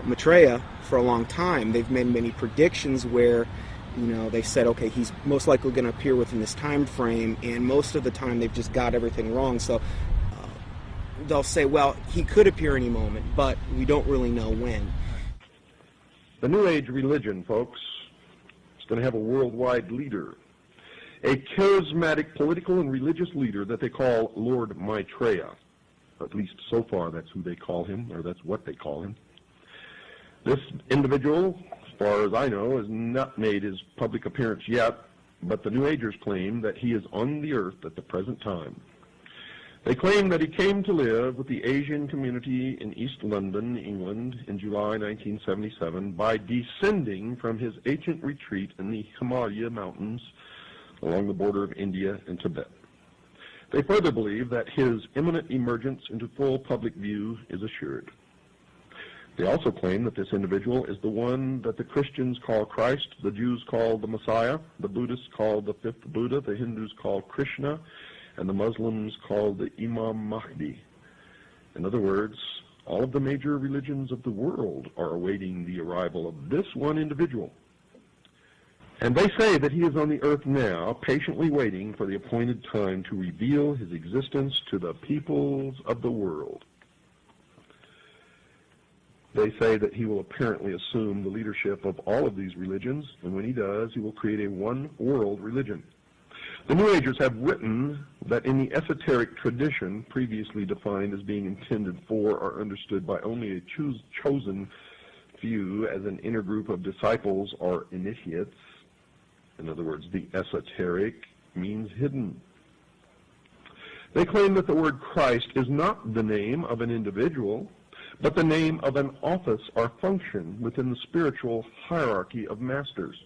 Maitreya for a long time. They've made many predictions where, they said, okay, he's most likely going to appear within this time frame, and most of the time they've just got everything wrong. So they'll say, well, he could appear any moment, but we don't really know when. The New Age religion, folks, is going to have a worldwide leader, a charismatic political and religious leader that they call Lord Maitreya. At least so far that's who they call him, or that's what they call him. This individual, as far as I know, has not made his public appearance yet, but the New Agers claim that he is on the earth at the present time. They claim that he came to live with the Asian community in East London, England, in July 1977 by descending from his ancient retreat in the Himalaya mountains along the border of India and Tibet. They further believe that his imminent emergence into full public view is assured. They also claim that this individual is the one that the Christians call Christ, the Jews call the Messiah, the Buddhists call the fifth Buddha, the Hindus call Krishna, and the Muslims call the Imam Mahdi. In other words, all of the major religions of the world are awaiting the arrival of this one individual. And they say that he is on the earth now, patiently waiting for the appointed time to reveal his existence to the peoples of the world. They say that he will apparently assume the leadership of all of these religions, and when he does, he will create a one-world religion. The New Agers have written that in the esoteric tradition, previously defined as being intended for or understood by only a chosen few as an inner group of disciples or initiates, in other words, the esoteric means hidden. They claim that the word Christ is not the name of an individual, but the name of an office or function within the spiritual hierarchy of masters.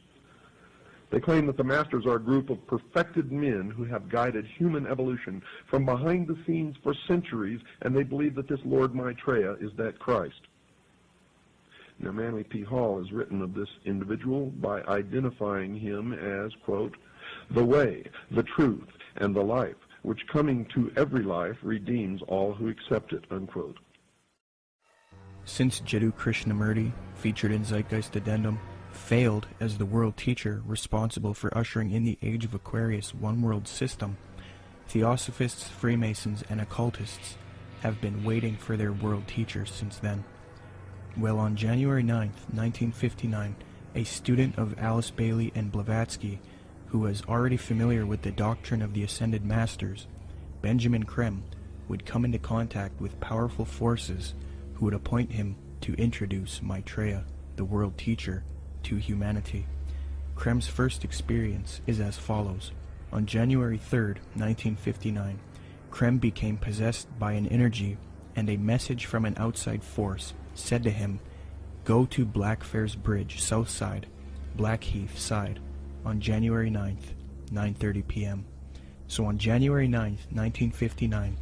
They claim that the masters are a group of perfected men who have guided human evolution from behind the scenes for centuries, and they believe that this Lord Maitreya is that Christ. Now, Manly P. Hall has written of this individual by identifying him as, quote, the way, the truth, and the life, which coming to every life redeems all who accept it, unquote. Since Jiddu Krishnamurti, featured in Zeitgeist Addendum, failed as the world teacher responsible for ushering in the Age of Aquarius one-world system, Theosophists, Freemasons, and occultists have been waiting for their world teacher since then. Well, on January 9th, 1959, a student of Alice Bailey and Blavatsky, who was already familiar with the doctrine of the Ascended Masters, Benjamin Creme, would come into contact with powerful forces who would appoint him to introduce Maitreya, the world teacher, to humanity. Creme's first experience is as follows. On January 3rd, 1959, Creme became possessed by an energy, and a message from an outside force said to him, "Go to Blackfriars Bridge, south side, Blackheath side, on January 9th, 9:30 p.m. So on January 9th, 1959,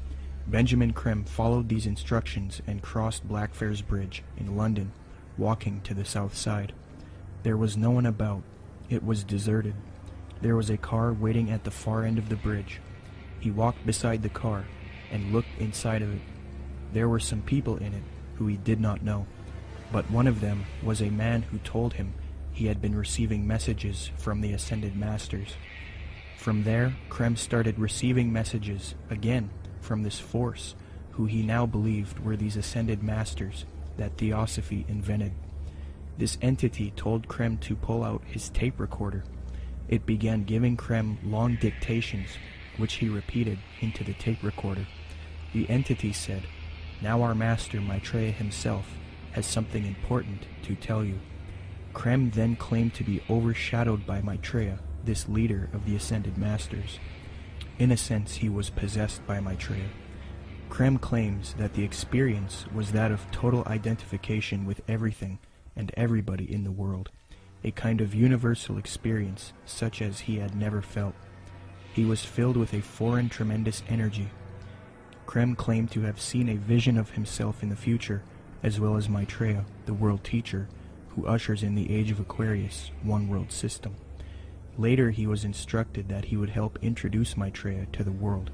Benjamin Creme followed these instructions and crossed Blackfriars Bridge in London, walking to the south side. There was no one about. It was deserted. There was a car waiting at the far end of the bridge. He walked beside the car and looked inside of it. There were some people in it who he did not know, but one of them was a man who told him he had been receiving messages from the Ascended Masters. From there, Creme started receiving messages again from this force, who he now believed were these Ascended Masters that Theosophy invented. This entity told Creme to pull out his tape recorder. It began giving Creme long dictations, which he repeated into the tape recorder. The entity said, "Now our master Maitreya himself has something important to tell you." Krem then claimed to be overshadowed by Maitreya, this leader of the Ascended Masters. In a sense, he was possessed by Maitreya. Krem claims that the experience was that of total identification with everything and everybody in the world, a kind of universal experience such as he had never felt. He was filled with a foreign tremendous energy. Krem claimed to have seen a vision of himself in the future, as well as Maitreya, the world teacher, who ushers in the age of Aquarius, one world system. Later he was instructed that he would help introduce Maitreya to the world.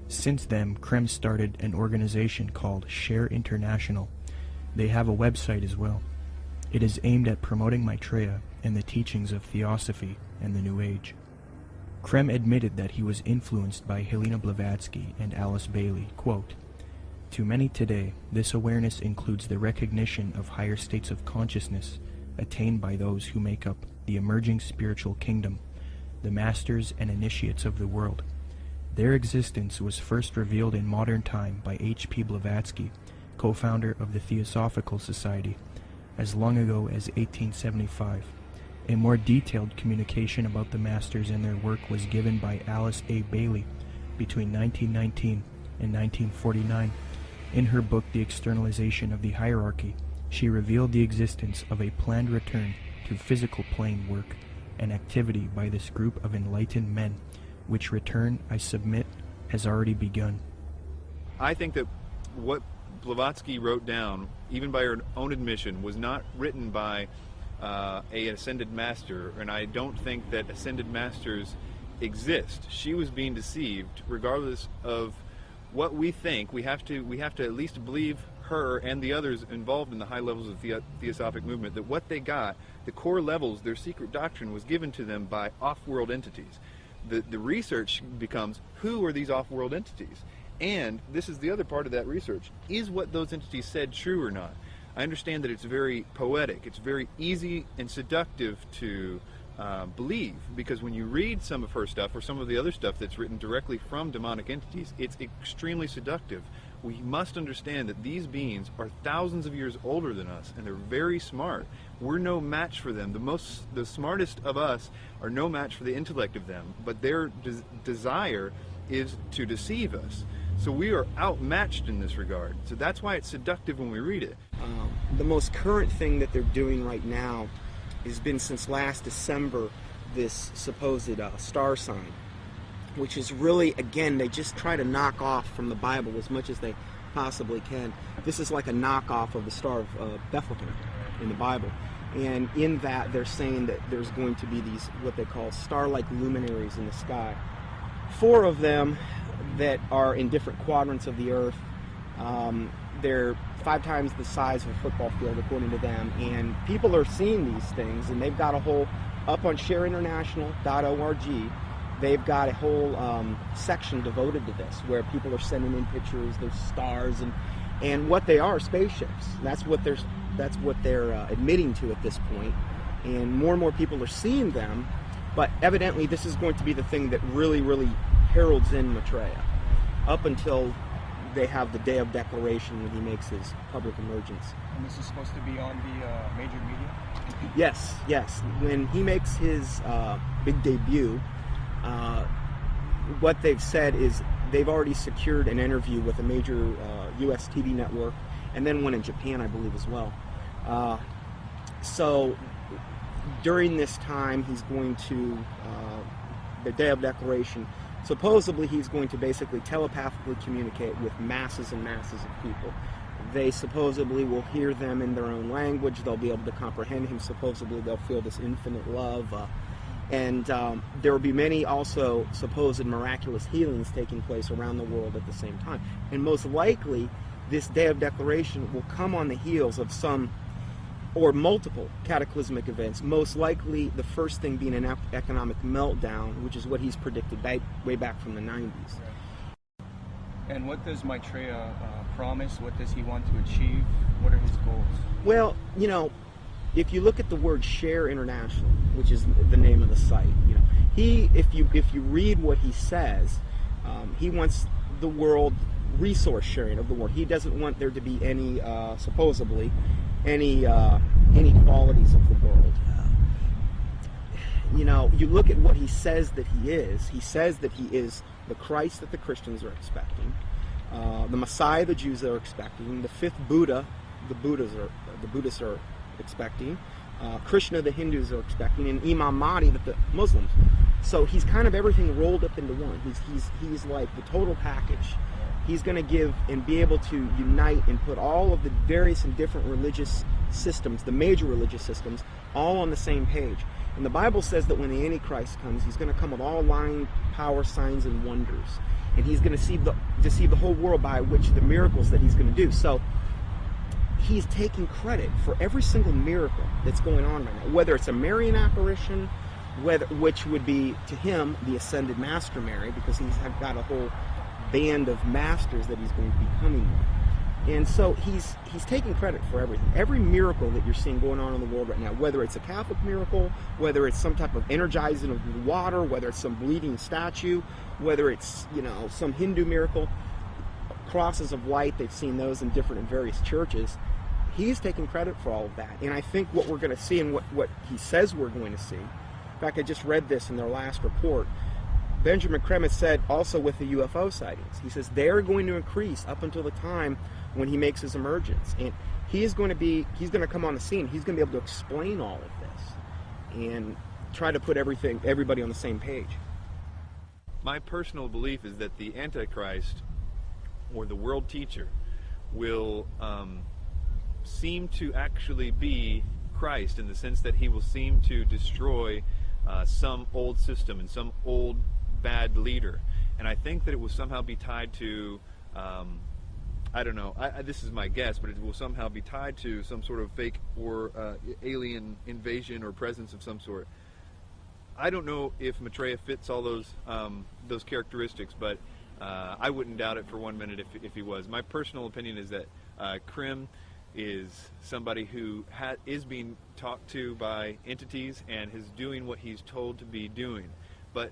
Since then, Krem started an organization called Share International. They have a website as well. It is aimed at promoting Maitreya and the teachings of Theosophy and the New Age. Krem admitted that he was influenced by Helena Blavatsky and Alice Bailey. Quote, "To many today, this awareness includes the recognition of higher states of consciousness attained by those who make up the emerging spiritual kingdom, the masters and initiates of the world. Their existence was first revealed in modern time by H.P. Blavatsky, co-founder of the Theosophical Society, as long ago as 1875. A more detailed communication about the masters and their work was given by Alice A. Bailey between 1919 and 1949. In her book The Externalization of the Hierarchy, she revealed the existence of a planned return to physical plane work and activity by this group of enlightened men, which return, I submit, has already begun." I think that what Blavatsky wrote down, even by her own admission, was not written by a ascended master, and I don't think that ascended masters exist. She was being deceived. Regardless of what we think, we have to at least believe her and the others involved in the high levels of the Theosophic movement, that what they got, the core levels, their secret doctrine, was given to them by off-world entities. The research becomes, who are these off-world entities? And this is the other part of that research. Is what those entities said true or not? I understand that it's very poetic. It's very easy and seductive to believe, because when you read some of her stuff or some of the other stuff that's written directly from demonic entities, it's extremely seductive. We must understand that these beings are thousands of years older than us, and they're very smart. We're no match for them. The smartest of us are no match for the intellect of them, but their desire is to deceive us. So we are outmatched in this regard. So that's why it's seductive when we read it. The most current thing that they're doing right now has been since last December, this supposed star sign, which is really, again, they just try to knock off from the Bible as much as they possibly can. This is like a knockoff of the Star of Bethlehem in the Bible. And in that, they're saying that there's going to be these, what they call star-like luminaries in the sky. 4 of them that are in different quadrants of the earth. They're 5 times the size of a football field, according to them. And people are seeing these things, and they've got a whole, up on shareinternational.org, they've got a whole section devoted to this, where people are sending in pictures, there's stars, and what they are, spaceships. That's what they're admitting to at this point. And more people are seeing them, but evidently this is going to be the thing that really, really heralds in Maitreya, up until they have the day of declaration when he makes his public emergence. And this is supposed to be on the major media? Yes. When he makes his big debut, what they've said is they've already secured an interview with a major U.S. TV network, and then one in Japan, I believe, as well. So during this time, he's going to, the day of declaration, supposedly he's going to basically telepathically communicate with masses and masses of people. They supposedly will hear them in their own language. They'll be able to comprehend him. Supposedly they'll feel this infinite love. And there will be many also supposed miraculous healings taking place around the world at the same time. And most likely, this day of declaration will come on the heels of some or multiple cataclysmic events, most likely the first thing being an economic meltdown, which is what he's predicted way back from the 90s. And what does Maitreya promise? What does he want to achieve? What are his goals? Well, you know, if you look at the word Share International, which is the name of the site, you know, if you read what he says, he wants the world resource sharing of the world. He doesn't want there to be any, supposedly, any inequalities of the world. You know, you look at what he says that he is. He says that he is the Christ that the Christians are expecting, the Messiah the Jews are expecting, the fifth Buddha the Buddhists are expecting, Krishna the Hindus are expecting, and Imam Mahdi that the Muslims. So he's kind of everything rolled up into one. He's like the total package. He's going to give and be able to unite and put all of the various and different religious systems, the major religious systems, all on the same page. And the Bible says that when the Antichrist comes, he's going to come with all lying power, signs, and wonders. And he's going to deceive the whole world by which the miracles that he's going to do. So he's taking credit for every single miracle that's going on right now, whether it's a Marian apparition, which would be to him the ascended Master Mary, because he's got a whole band of masters that he's going to be coming with. And so he's taking credit for everything. Every miracle that you're seeing going on in the world right now, whether it's a Catholic miracle, whether it's some type of energizing of the water, whether it's some bleeding statue, whether it's, you know, some Hindu miracle, crosses of light, they've seen those in different and various churches. He's taking credit for all of that. And I think what we're going to see and what he says we're going to see, in fact, I just read this in their last report, Benjamin Krem said also with the UFO sightings, he says they're going to increase up until the time when he makes his emergence. And he's going to come on the scene. He's going to be able to explain all of this and try to put everybody on the same page. My personal belief is that the Antichrist, or the world teacher, will seem to actually be Christ, in the sense that he will seem to destroy some old system and some old bad leader. And I think that it will somehow be tied to, I don't know, this is my guess, but it will somehow be tied to some sort of fake or alien invasion or presence of some sort. I don't know if Maitreya fits all those characteristics, but I wouldn't doubt it for 1 minute if he was. My personal opinion is that Krem is somebody who is being talked to by entities and is doing what he's told to be doing. But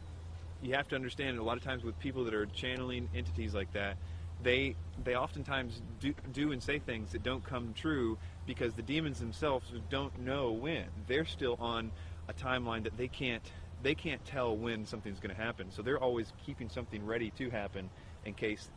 you have to understand, a lot of times with people that are channeling entities like that, they oftentimes do and say things that don't come true, because the demons themselves don't know when. They're still on a timeline that they can't tell when something's going to happen. So they're always keeping something ready to happen in case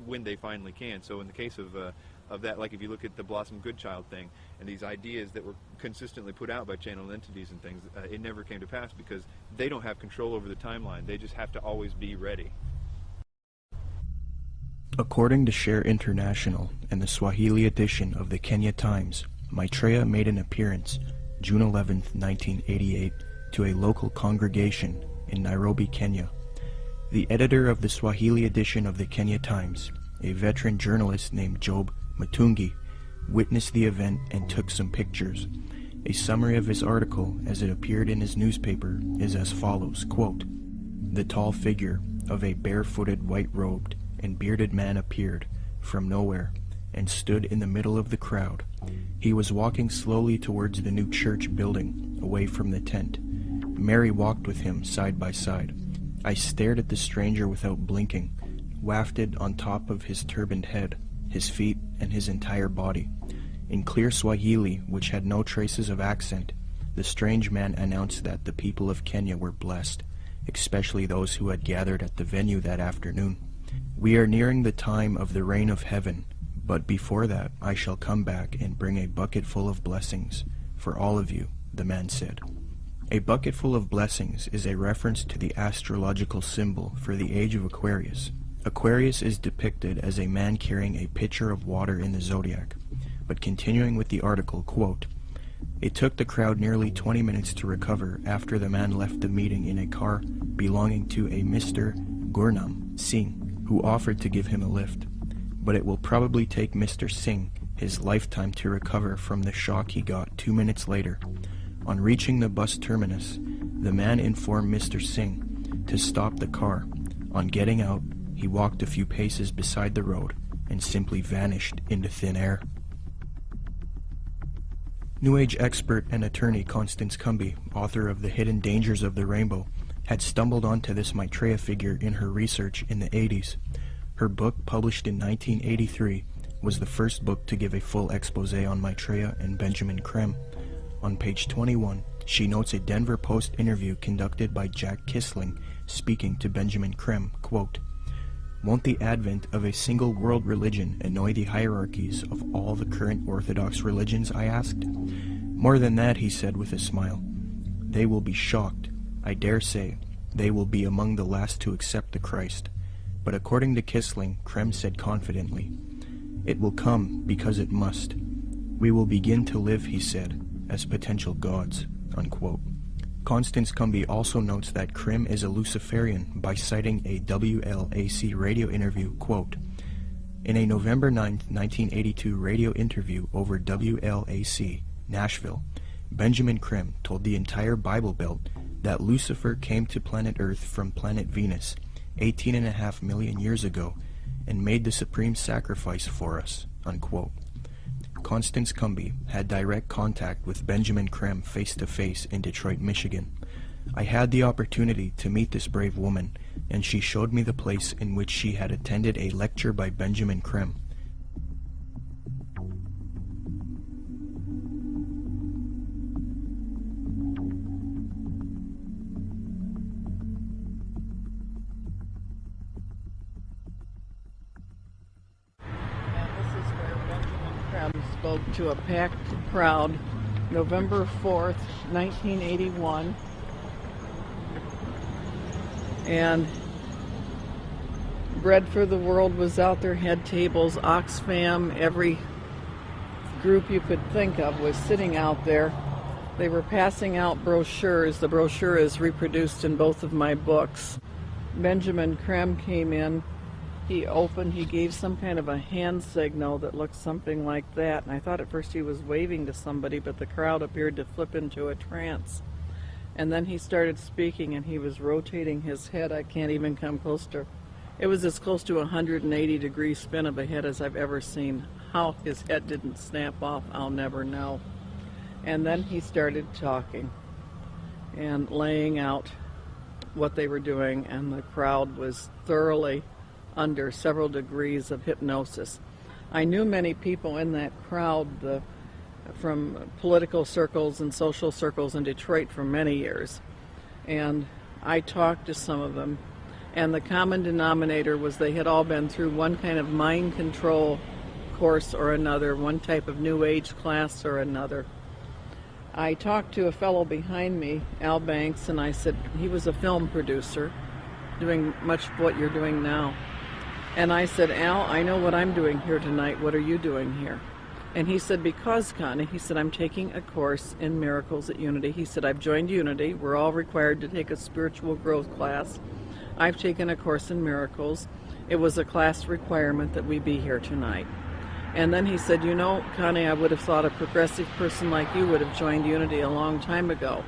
when they finally can. So in the case of that, like if you look at the Blossom Goodchild thing and these ideas that were consistently put out by channel entities and things, it never came to pass because they don't have control over the timeline. They just have to always be ready. According to Share International and the Swahili edition of the Kenya Times, Maitreya made an appearance June 11, 1988, to a local congregation in Nairobi, Kenya. The editor of the Swahili edition of the Kenya Times, a veteran journalist named Job Matungi, witnessed the event and took some pictures. A summary of his article as it appeared in his newspaper is as follows, quote, "The tall figure of a barefooted, white-robed and bearded man appeared from nowhere and stood in the middle of the crowd. He was walking slowly towards the new church building, away from the tent. Mary walked with him side by side. I stared at the stranger without blinking, wafted on top of his turbaned head, his feet, and his entire body. In clear Swahili, which had no traces of accent, the strange man announced that the people of Kenya were blessed, especially those who had gathered at the venue that afternoon. We are nearing the time of the reign of heaven, but before that I shall come back and bring a bucket full of blessings for all of you," the man said. A bucket full of blessings is a reference to the astrological symbol for the age of Aquarius. Aquarius is depicted as a man carrying a pitcher of water in the zodiac. But continuing with the article, quote, "It took the crowd nearly 20 minutes to recover after the man left the meeting in a car belonging to a Mr. Gurnam Singh, who offered to give him a lift. But it will probably take Mr. Singh his lifetime to recover from the shock he got 2 minutes later. On reaching the bus terminus, the man informed Mr. Singh to stop the car. On getting out, he walked a few paces beside the road and simply vanished into thin air." New Age expert and attorney Constance Cumby, author of The Hidden Dangers of the Rainbow, had stumbled onto this Maitreya figure in her research in the 80s. Her book, published in 1983, was the first book to give a full expose on Maitreya and Benjamin Creme. On page 21, she notes a Denver Post interview conducted by Jack Kissling speaking to Benjamin Creme, quote, "Won't the advent of a single world religion annoy the hierarchies of all the current Orthodox religions?" I asked. "More than that," he said with a smile. "They will be shocked. I dare say they will be among the last to accept the Christ." But according to Kissling, Creme said confidently, "It will come because it must. We will begin to live," he said, "as potential gods," unquote. Constance Cumby also notes that Creme is a Luciferian by citing a WLAC radio interview, quote, "In a November 9, 1982 radio interview over WLAC, Nashville, Benjamin Creme told the entire Bible Belt that Lucifer came to planet Earth from planet Venus 18.5 million years ago and made the supreme sacrifice for us," unquote. Constance Cumby had direct contact with Benjamin Creme face-to-face in Detroit, Michigan. I had the opportunity to meet this brave woman, and she showed me the place in which she had attended a lecture by Benjamin Creme. Spoke to a packed crowd November 4th, 1981, and Bread for the World was out there, had tables, Oxfam, every group you could think of was sitting out there. They were passing out brochures. The brochure is reproduced in both of my books. Benjamin Creme came in. He opened, he gave some kind of a hand signal that looked something like that, and I thought at first he was waving to somebody, but the crowd appeared to flip into a trance. And then he started speaking, and he was rotating his head. I can't even come close to, it was as close to a 180-degree spin of a head as I've ever seen. How his head didn't snap off, I'll never know. And then he started talking and laying out what they were doing, and the crowd was thoroughly under several degrees of hypnosis. I knew many people in that crowd from political circles and social circles in Detroit for many years, and I talked to some of them, and the common denominator was they had all been through one kind of mind control course or another, one type of New Age class or another. I talked to a fellow behind me, Al Banks, and I said, he was a film producer doing much of what you're doing now. And I said, "Al, I know what I'm doing here tonight. What are you doing here?" And he said, "Because, Connie," he said, "I'm taking a course in miracles at Unity." He said, "I've joined Unity. We're all required to take a spiritual growth class. I've taken a course in miracles. It was a class requirement that we be here tonight." And then he said, "You know, Connie, I would have thought a progressive person like you would have joined Unity a long time ago."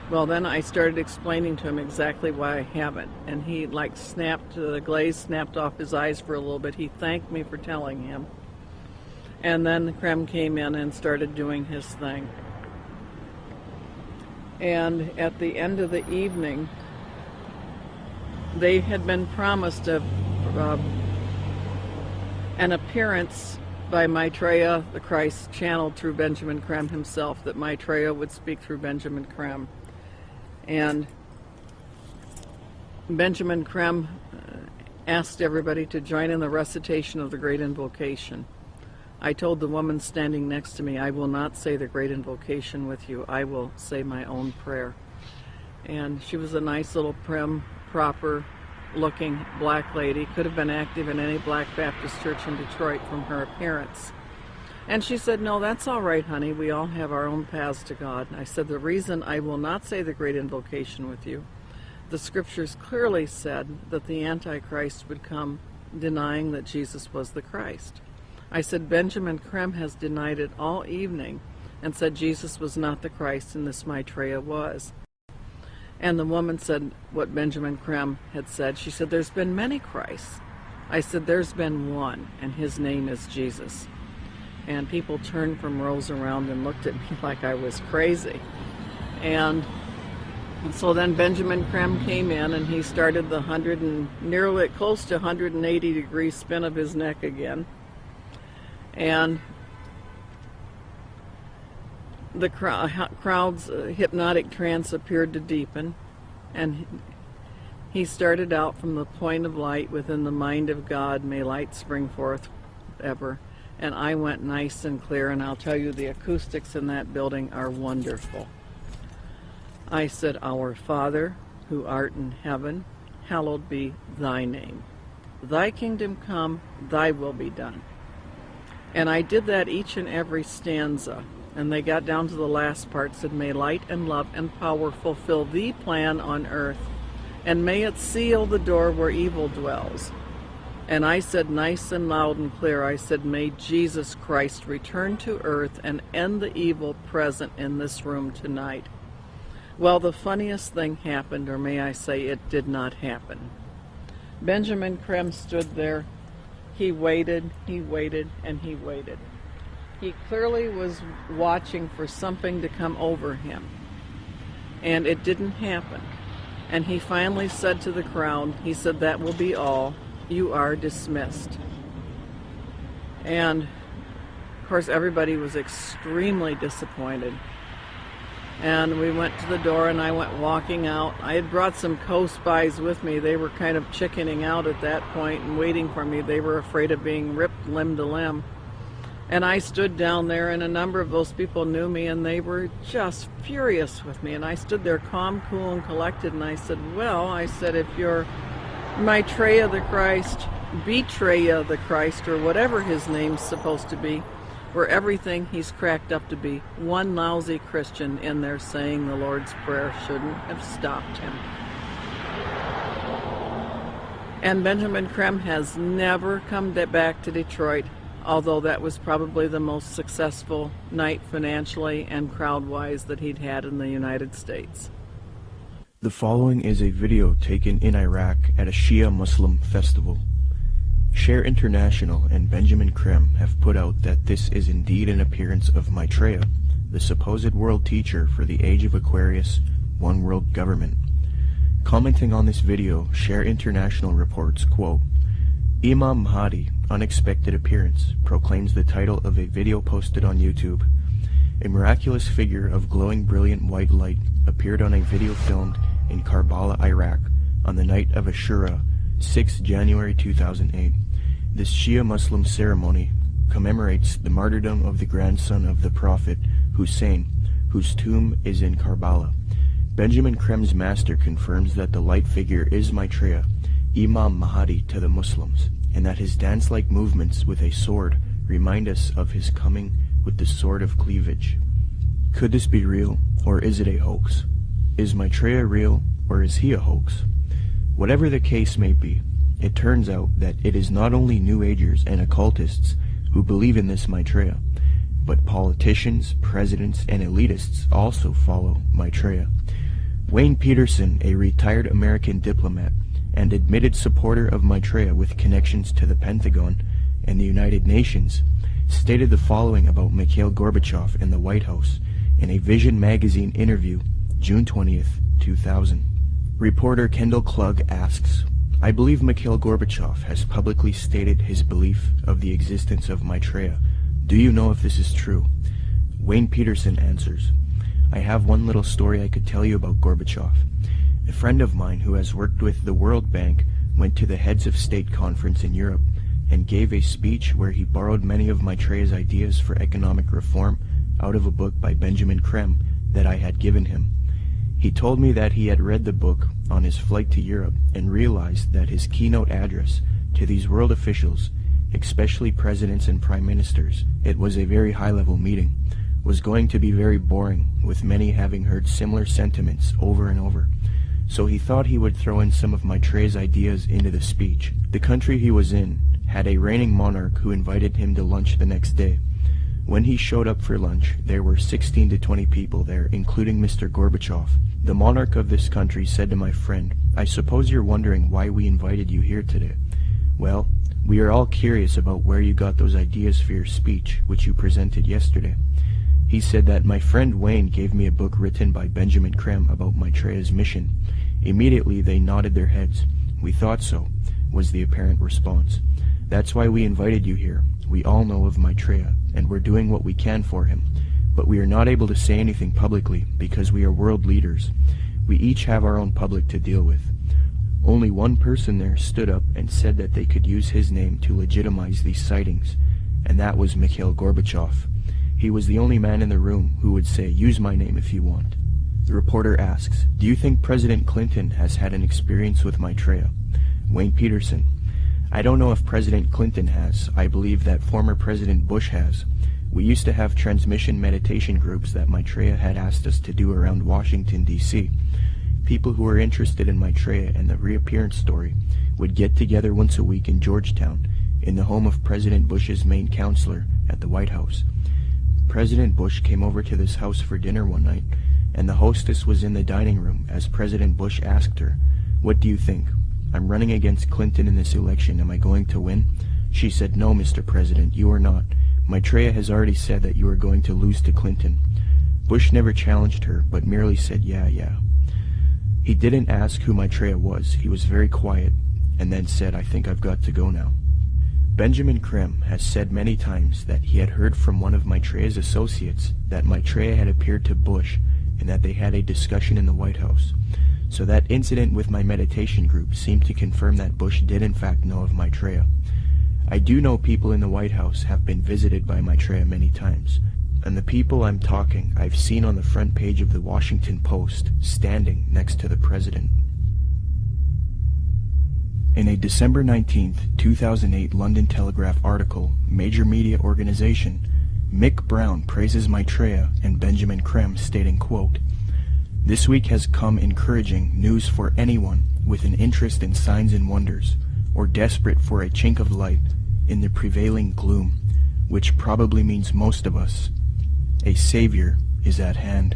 Well, then I started explaining to him exactly why I haven't, and he snapped, the glaze snapped off his eyes for a little bit. He thanked me for telling him. And then Creme came in and started doing his thing. And at the end of the evening, they had been promised an appearance by Maitreya, the Christ, channeled through Benjamin Creme himself, that Maitreya would speak through Benjamin Creme. And Benjamin Creme asked everybody to join in the recitation of the Great Invocation. I told the woman standing next to me, "I will not say the Great Invocation with you. I will say my own prayer." And she was a nice little prim, proper-looking black lady. Could have been active in any Black Baptist church in Detroit from her appearance. And she said, "No, that's all right, honey. We all have our own paths to God." And I said, "The reason I will not say the Great Invocation with you, the scriptures clearly said that the Antichrist would come denying that Jesus was the Christ." I said, "Benjamin Creme has denied it all evening and said Jesus was not the Christ and this Maitreya was." And the woman said what Benjamin Creme had said. She said, "There's been many Christs." I said, "There's been one, and his name is Jesus." And people turned from rows around and looked at me like I was crazy. And So then Benjamin Krem came in and he started the nearly close to 180 degree spin of his neck again. And the crowd's hypnotic trance appeared to deepen, and he started out from the point of light within the mind of God, may light spring forth ever. And I went nice and clear, and I'll tell you, the acoustics in that building are wonderful. I said, Our Father, who art in heaven, hallowed be thy name. Thy kingdom come, thy will be done. And I did that each and every stanza. And they got down to the last part, said, May light and love and power fulfill thee plan on earth, and may it seal the door where evil dwells. And I said nice and loud and clear, I said, May Jesus Christ return to earth and end the evil present in this room tonight. Well, the funniest thing happened, or may I say it did not happen. Benjamin Krem stood there. He waited, and he waited. He clearly was watching for something to come over him, and it didn't happen. And he finally said to the crowd, he said, That will be all. You are dismissed. And, of course, everybody was extremely disappointed. And we went to the door, and I went walking out. I had brought some co-spies with me. They were kind of chickening out at that point and waiting for me. They were afraid of being ripped limb to limb. And I stood down there, and a number of those people knew me, and they were just furious with me. And I stood there calm, cool, and collected, and I said, well, I said, if you're Maitreya the Christ, Betreya the Christ, or whatever his name's supposed to be, for everything he's cracked up to be, one lousy Christian in there saying the Lord's Prayer shouldn't have stopped him. And Benjamin Krem has never come back to Detroit, although that was probably the most successful night financially and crowd-wise that he'd had in the United States. The following is a video taken in Iraq at a Shia Muslim festival. Share International and Benjamin Krem have put out that this is indeed an appearance of Maitreya, the supposed world teacher for the age of Aquarius, one world government. Commenting on this video, Share International reports, quote, Imam Mahdi, unexpected appearance, proclaims the title of a video posted on YouTube. A miraculous figure of glowing brilliant white light appeared on a video filmed in Karbala, Iraq, on the night of Ashura, 6 January 2008. This Shia Muslim ceremony commemorates the martyrdom of the grandson of the Prophet, Hussein, whose tomb is in Karbala. Benjamin Krem's master confirms that the light figure is Maitreya, Imam Mahdi to the Muslims, and that his dance-like movements with a sword remind us of his coming with the sword of cleavage. Could this be real, or is it a hoax? Is Maitreya real, or is he a hoax? Whatever the case may be, it turns out that it is not only New Agers and occultists who believe in this Maitreya, but politicians, presidents, and elitists also follow Maitreya. Wayne Peterson, a retired American diplomat and admitted supporter of Maitreya with connections to the Pentagon and the United Nations, stated the following about Mikhail Gorbachev and the White House in a Vision magazine interview, June 20th, 2000. Reporter Kendall Klug asks, I believe Mikhail Gorbachev has publicly stated his belief of the existence of Maitreya. Do you know if this is true? Wayne Peterson answers, I have one little story I could tell you about Gorbachev. A friend of mine who has worked with the World Bank went to the Heads of State Conference in Europe and gave a speech where he borrowed many of Maitreya's ideas for economic reform out of a book by Benjamin Krem that I had given him. He told me that he had read the book on his flight to Europe and realized that his keynote address to these world officials, especially presidents and prime ministers, it was a very high-level meeting, was going to be very boring, with many having heard similar sentiments over and over. So he thought he would throw in some of Maitreya's ideas into the speech. The country he was in had a reigning monarch who invited him to lunch the next day. When he showed up for lunch, there were 16 to 20 people there, including Mr. Gorbachev. The monarch of this country said to my friend, I suppose you're wondering why we invited you here today. Well, we are all curious about where you got those ideas for your speech, which you presented yesterday. He said that my friend Wayne gave me a book written by Benjamin Creme about Maitreya's mission. Immediately they nodded their heads. We thought so, was the apparent response. That's why we invited you here. We all know of Maitreya, and we're doing what we can for him. But we are not able to say anything publicly because we are world leaders. We each have our own public to deal with. Only one person there stood up and said that they could use his name to legitimize these sightings, and that was Mikhail Gorbachev. He was the only man in the room who would say, "Use my name if you want." The reporter asks, "Do you think President Clinton has had an experience with Maitreya?" Wayne Peterson: "I don't know if President Clinton has. I believe that former President Bush has. We used to have transmission meditation groups that Maitreya had asked us to do around Washington, D.C. People who were interested in Maitreya and the reappearance story would get together once a week in Georgetown, in the home of President Bush's main counselor at the White House. President Bush came over to this house for dinner one night, and the hostess was in the dining room as President Bush asked her, "What do you think? I'm running against Clinton in this election. Am I going to win?" She said, "No, Mr. President, you are not. Maitreya has already said that you are going to lose to Clinton." Bush never challenged her, but merely said, yeah. He didn't ask who Maitreya was. He was very quiet, and then said, "I think I've got to go now." Benjamin Creme has said many times that he had heard from one of Maitreya's associates that Maitreya had appeared to Bush and that they had a discussion in the White House. So that incident with my meditation group seemed to confirm that Bush did in fact know of Maitreya. I do know people in the White House have been visited by Maitreya many times, and the people I'm talking I've seen on the front page of the Washington Post, standing next to the president. In a December 19, 2008 London Telegraph article, major media organization, Mick Brown praises Maitreya and Benjamin Creme, stating, quote, "This week has come encouraging news for anyone with an interest in signs and wonders, or desperate for a chink of light in the prevailing gloom, which probably means most of us. A savior is at hand."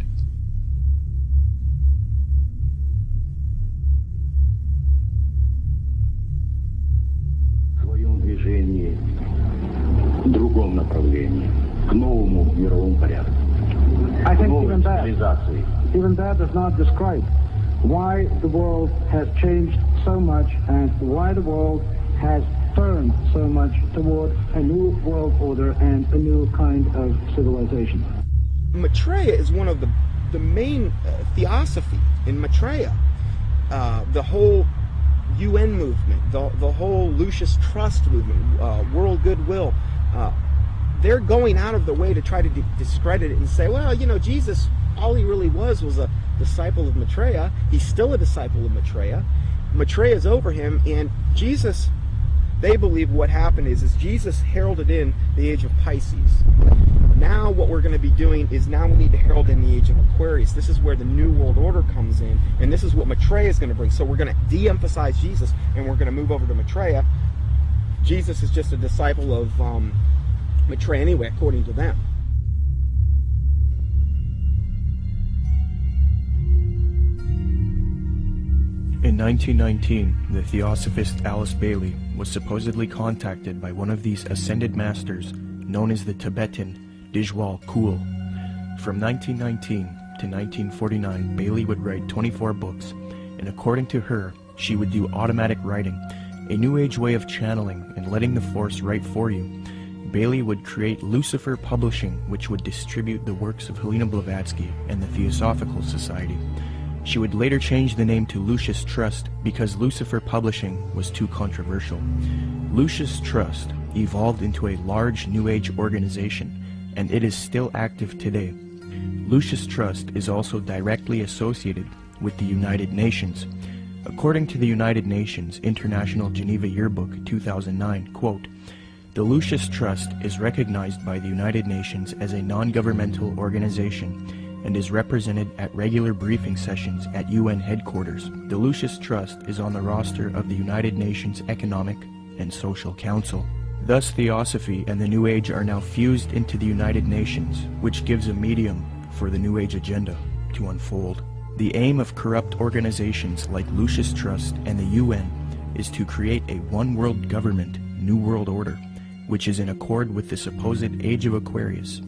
Другом направлении, к новому мировому порядку. I think even that does not describe why the world has changed so much and why the world has turned so much toward a new world order and a new kind of civilization. Maitreya is one of the main theosophy in Maitreya. The whole UN movement, the whole Lucius Trust movement, world goodwill, they're going out of the way to try to discredit it and say, well, you know, Jesus, all he really was a disciple of Maitreya. He's still a disciple of Maitreya. Maitreya is over him, and Jesus, they believe what happened is Jesus heralded in the age of Pisces. Now what we're going to be doing is now we need to herald in the age of Aquarius. This is where the New World Order comes in, and this is what Maitreya is going to bring. So we're going to de-emphasize Jesus, and we're going to move over to Maitreya. Jesus is just a disciple of Maitreya anyway, according to them. In 1919, the theosophist Alice Bailey was supposedly contacted by one of these ascended masters known as the Tibetan Dijwal Kul. From 1919 to 1949, Bailey would write 24 books, and according to her, she would do automatic writing, a new age way of channeling and letting the force write for you. Bailey would create Lucifer Publishing, which would distribute the works of Helena Blavatsky and the Theosophical Society. She would later change the name to Lucius Trust because Lucifer Publishing was too controversial. Lucius Trust evolved into a large New Age organization, and it is still active today. Lucius Trust is also directly associated with the United Nations. According to the United Nations International Geneva Yearbook 2009, quote, "The Lucius Trust is recognized by the United Nations as a non-governmental organization and is represented at regular briefing sessions at UN headquarters. The Lucius Trust is on the roster of the United Nations Economic and Social Council." Thus, Theosophy and the New Age are now fused into the United Nations, which gives a medium for the New Age agenda to unfold. The aim of corrupt organizations like Lucius Trust and the UN is to create a one-world government, New World Order, which is in accord with the supposed Age of Aquarius.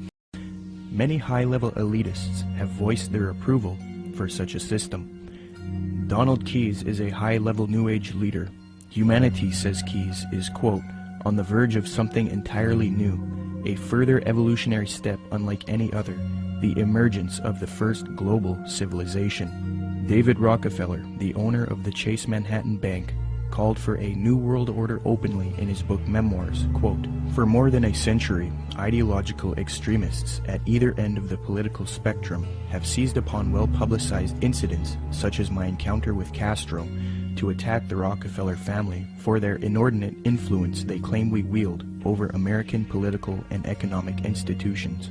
Many high-level elitists have voiced their approval for such a system. Donald Keyes is a high-level New Age leader. Humanity, says Keyes, is, quote, on the verge of something entirely new, a further evolutionary step unlike any other, the emergence of the first global civilization. David Rockefeller, the owner of the Chase Manhattan Bank, called for a New World Order openly in his book Memoirs, quote, for more than a century, ideological extremists at either end of the political spectrum have seized upon well-publicized incidents, such as my encounter with Castro, to attack the Rockefeller family for their inordinate influence they claim we wield over American political and economic institutions.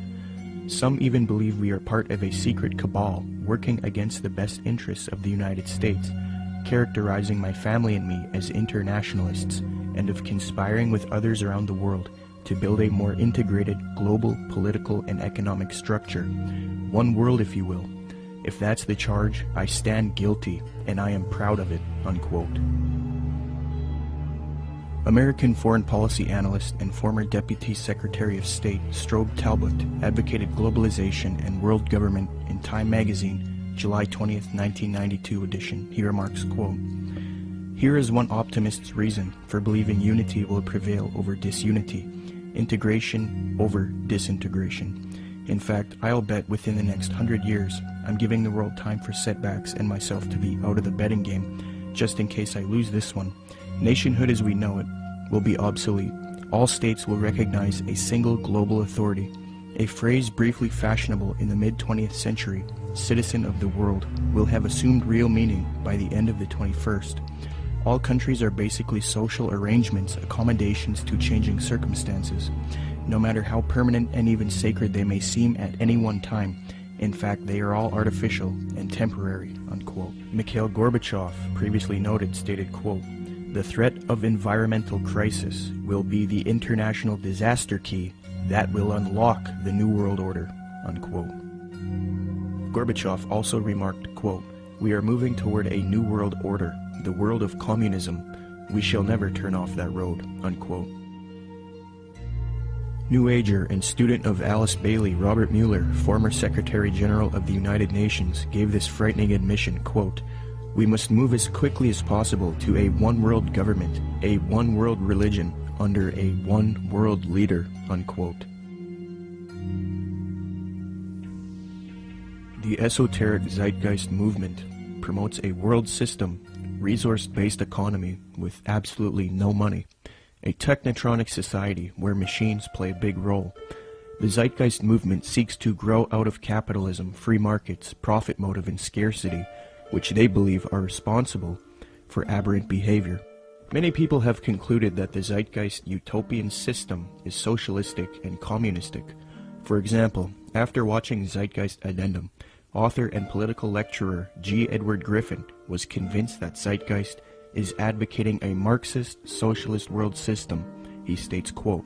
Some even believe we are part of a secret cabal working against the best interests of the United States, characterizing my family and me as internationalists, and of conspiring with others around the world to build a more integrated global political and economic structure. One world, if you will. If that's the charge, I stand guilty, and I am proud of it, unquote. American foreign policy analyst and former Deputy Secretary of State Strobe Talbot advocated globalization and world government in Time magazine, July 20th, 1992 edition. He remarks, quote, here is one optimist's reason for believing unity will prevail over disunity, integration over disintegration. In fact, I'll bet within the next 100 years, I'm giving the world time for setbacks and myself to be out of the betting game, just in case I lose this one. Nationhood as we know it will be obsolete. All states will recognize a single global authority, a phrase briefly fashionable in the mid-20th century, citizen of the world, will have assumed real meaning by the end of the 21st. All countries are basically social arrangements, accommodations to changing circumstances, no matter how permanent and even sacred they may seem at any one time. In fact, they are all artificial and temporary, unquote. Mikhail Gorbachev, previously noted, stated, quote, the threat of environmental crisis will be the international disaster key that will unlock the New World Order, unquote. Gorbachev also remarked, quote, we are moving toward a new world order, the world of communism. We shall never turn off that road, unquote. New Ager and student of Alice Bailey, Robert Mueller, former Secretary General of the United Nations, gave this frightening admission, quote, we must move as quickly as possible to a one-world government, a one-world religion, under a one-world leader, unquote. The esoteric zeitgeist movement promotes a world system, resource-based economy with absolutely no money, a technotronic society where machines play a big role. The zeitgeist movement seeks to grow out of capitalism, free markets, profit motive, and scarcity, which they believe are responsible for aberrant behavior. Many people have concluded that the zeitgeist utopian system is socialistic and communistic. For example, after watching Zeitgeist Addendum, author and political lecturer G. Edward Griffin was convinced that Zeitgeist is advocating a Marxist socialist world system. He states, quote,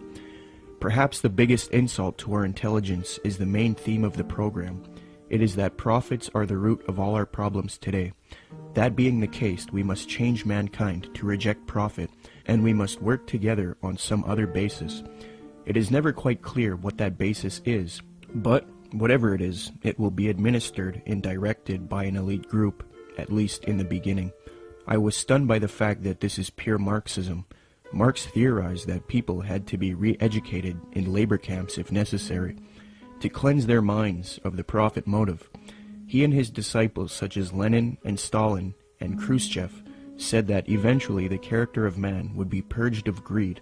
perhaps the biggest insult to our intelligence is the main theme of the program. It is that profits are the root of all our problems today. That being the case, we must change mankind to reject profit, and we must work together on some other basis. It is never quite clear what that basis is, but whatever it is, it will be administered and directed by an elite group, at least in the beginning. I was stunned by the fact that this is pure Marxism. Marx theorized that people had to be re-educated in labor camps if necessary, to cleanse their minds of the profit motive. He and his disciples, such as Lenin and Stalin and Khrushchev, said that eventually the character of man would be purged of greed,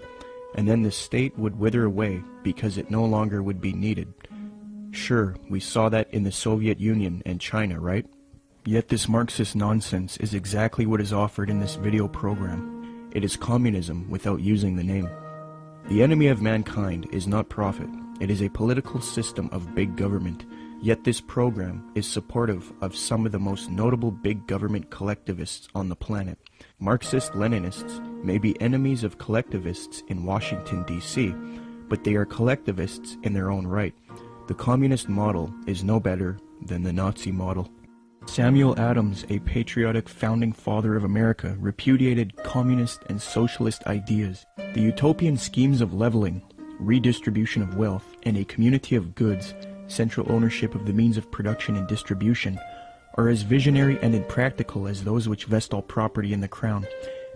and then the state would wither away because it no longer would be needed. Sure, we saw that in the Soviet Union and China, right? Yet this Marxist nonsense is exactly what is offered in this video program. It is communism without using the name. The enemy of mankind is not profit. It is a political system of big government. Yet this program is supportive of some of the most notable big government collectivists on the planet. Marxist-Leninists may be enemies of collectivists in Washington, D.C., but they are collectivists in their own right. The communist model is no better than the Nazi model. Samuel Adams, a patriotic founding father of America, repudiated communist and socialist ideas. The utopian schemes of leveling, redistribution of wealth, and a community of goods central ownership of the means of production and distribution, are as visionary and impractical as those which vest all property in the crown.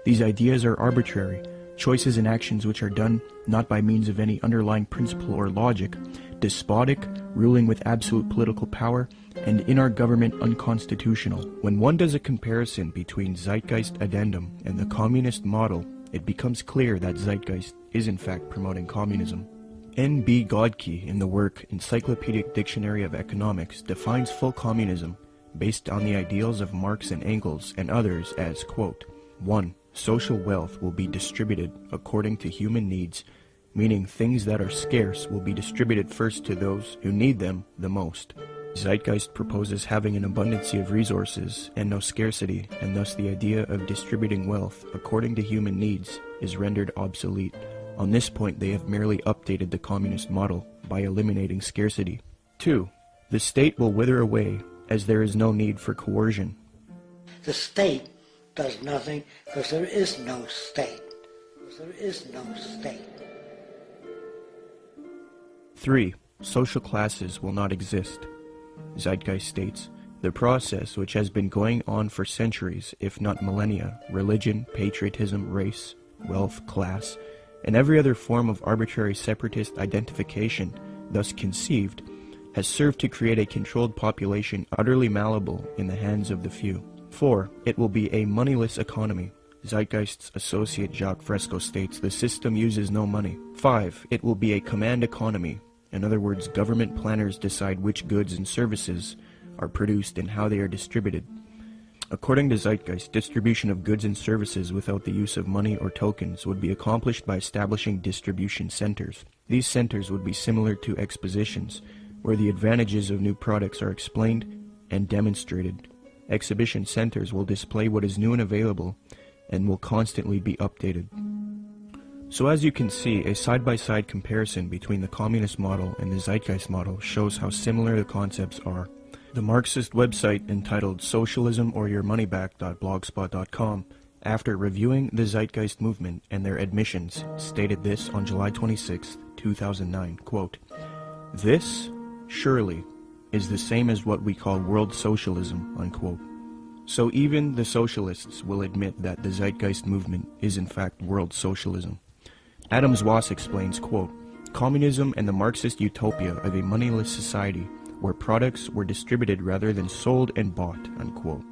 These ideas are arbitrary, choices and actions which are done not by means of any underlying principle or logic, despotic, ruling with absolute political power, and in our government unconstitutional. When one does a comparison between Zeitgeist Addendum and the communist model, it becomes clear that Zeitgeist is in fact promoting communism. N.B. Godke, in the work Encyclopedic Dictionary of Economics, defines full communism based on the ideals of Marx and Engels and others as, quote, 1. Social wealth will be distributed according to human needs, meaning things that are scarce will be distributed first to those who need them the most. Zeitgeist proposes having an abundance of resources and no scarcity, and thus the idea of distributing wealth according to human needs is rendered obsolete. On this point, they have merely updated the communist model by eliminating scarcity. 2. The state will wither away as there is no need for coercion. The state does nothing because there is no state. Because there is no state. 3. Social classes will not exist. Zeitgeist states, the process which has been going on for centuries, if not millennia, religion, patriotism, race, wealth, class, and every other form of arbitrary separatist identification, thus conceived, has served to create a controlled population utterly malleable in the hands of the few. 4. It will be a moneyless economy. Zeitgeist's associate Jacques Fresco states the system uses no money. 5. It will be a command economy. In other words, government planners decide which goods and services are produced and how they are distributed. According to Zeitgeist, distribution of goods and services without the use of money or tokens would be accomplished by establishing distribution centers. These centers would be similar to expositions, where the advantages of new products are explained and demonstrated. Exhibition centers will display what is new and available and will constantly be updated. So as you can see, a side-by-side comparison between the communist model and the Zeitgeist model shows how similar the concepts are. The Marxist website entitled socialismoryourmoneyback.blogspot.com, after reviewing the Zeitgeist movement and their admissions, stated this on July 26, 2009, quote, "This, surely, is the same as what we call world socialism," unquote. So even the socialists will admit that the Zeitgeist movement is in fact world socialism. Adams Wass explains, quote, "Communism and the Marxist utopia of a moneyless society where products were distributed rather than sold and bought," unquote.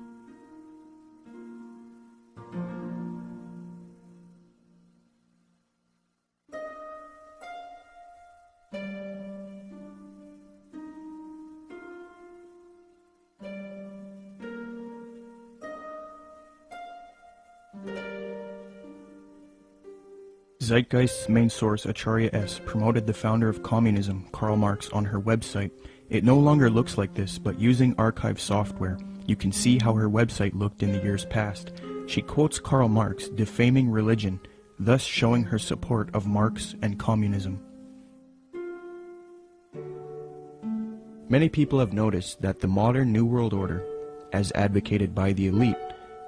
Zeitgeist's main source, Acharya S., promoted the founder of communism, Karl Marx, on her website. It no longer looks like this, but using archive software, you can see how her website looked in the years past. She quotes Karl Marx, defaming religion, thus showing her support of Marx and communism. Many people have noticed that the modern New World Order, as advocated by the elite,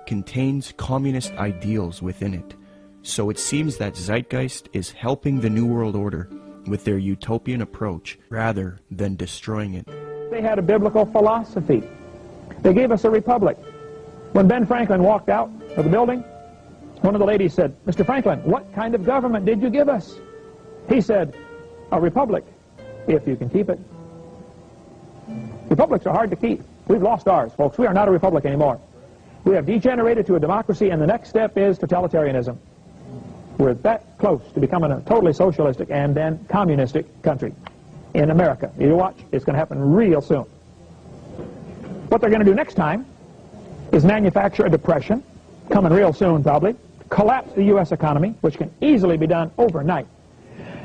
contains communist ideals within it. So it seems that Zeitgeist is helping the New World Order with their utopian approach rather than destroying it. They had a biblical philosophy. They gave us a republic. When Ben Franklin walked out of the building, one of the ladies said, "Mr. Franklin, what kind of government did you give us?" He said, "A republic, if you can keep it." Republics are hard to keep. We've lost ours, folks. We are not a republic anymore. We have degenerated to a democracy, and the next step is totalitarianism. We're that close to becoming a totally socialistic and then communistic country in America. You watch, it's going to happen real soon. What they're going to do next time is manufacture a depression, coming real soon probably, collapse the U.S. economy, which can easily be done overnight.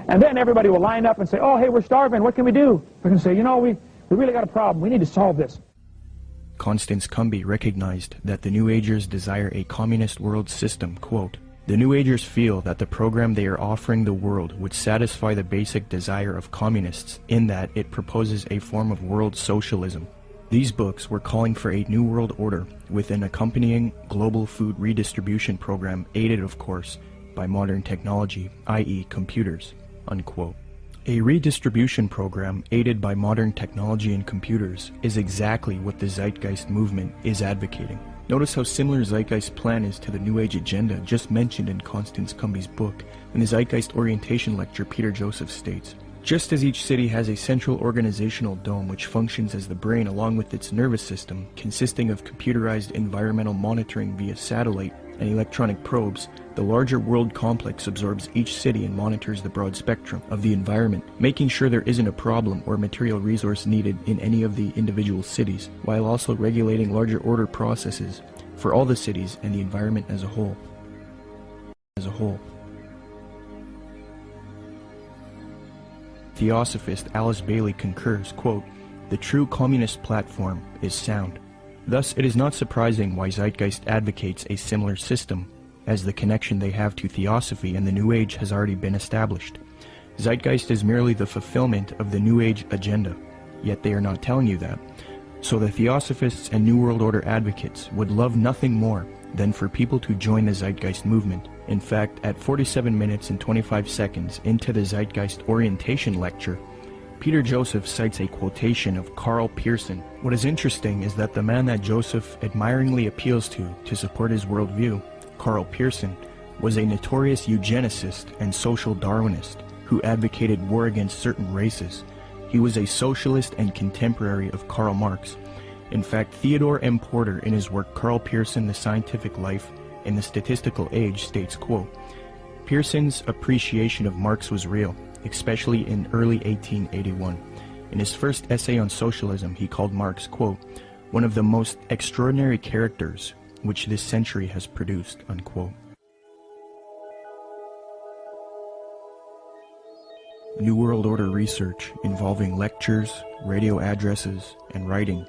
And then everybody will line up and say, "Oh, hey, we're starving. What can we do?" We're going to say, "You know, we really got a problem. We need to solve this." Constance Cumby recognized that the New Agers desire a communist world system, quote, "The New Agers feel that the program they are offering the world would satisfy the basic desire of communists in that it proposes a form of world socialism." These books were calling for a new world order with an accompanying global food redistribution program aided, of course, by modern technology, i.e. computers, unquote. A redistribution program aided by modern technology and computers is exactly what the Zeitgeist movement is advocating. Notice how similar Zeitgeist's plan is to the New Age agenda just mentioned in Constance Cumby's book. In the Zeitgeist orientation lecture, Peter Joseph states, "Just as each city has a central organizational dome which functions as the brain along with its nervous system, consisting of computerized environmental monitoring via satellite and electronic probes, the larger world complex absorbs each city and monitors the broad spectrum of the environment, making sure there isn't a problem or material resource needed in any of the individual cities, while also regulating larger order processes for all the cities and the environment as a whole." Theosophist Alice Bailey concurs, quote, "The true communist platform is sound." Thus, it is not surprising why Zeitgeist advocates a similar system, as the connection they have to Theosophy and the New Age has already been established. Zeitgeist is merely the fulfillment of the New Age agenda, yet they are not telling you that. So the Theosophists and New World Order advocates would love nothing more than for people to join the Zeitgeist movement. In fact, at 47 minutes and 25 seconds into the Zeitgeist orientation lecture, Peter Joseph cites a quotation of Karl Pearson. What is interesting is that the man that Joseph admiringly appeals to support his worldview, Karl Pearson, was a notorious eugenicist and social Darwinist who advocated war against certain races. He was a socialist and contemporary of Karl Marx. In fact, Theodore M. Porter, in his work Karl Pearson, The Scientific Life in the Statistical Age, states, quote, "Pearson's appreciation of Marx was real, especially in early 1881. In his first essay on socialism, he called Marx, quote, one of the most extraordinary characters which this century has produced," unquote. New World Order research involving lectures, radio addresses, and writing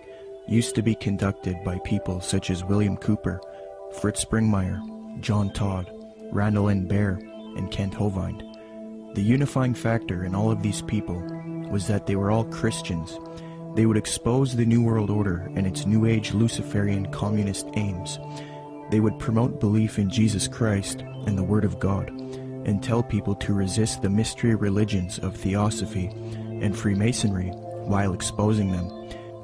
used to be conducted by people such as William Cooper, Fritz Springmeier, John Todd, Randall N. Baer, and Kent Hovind. The unifying factor in all of these people was that they were all Christians. They would expose the New World Order and its New Age Luciferian communist aims. They would promote belief in Jesus Christ and the Word of God, and tell people to resist the mystery religions of Theosophy and Freemasonry while exposing them.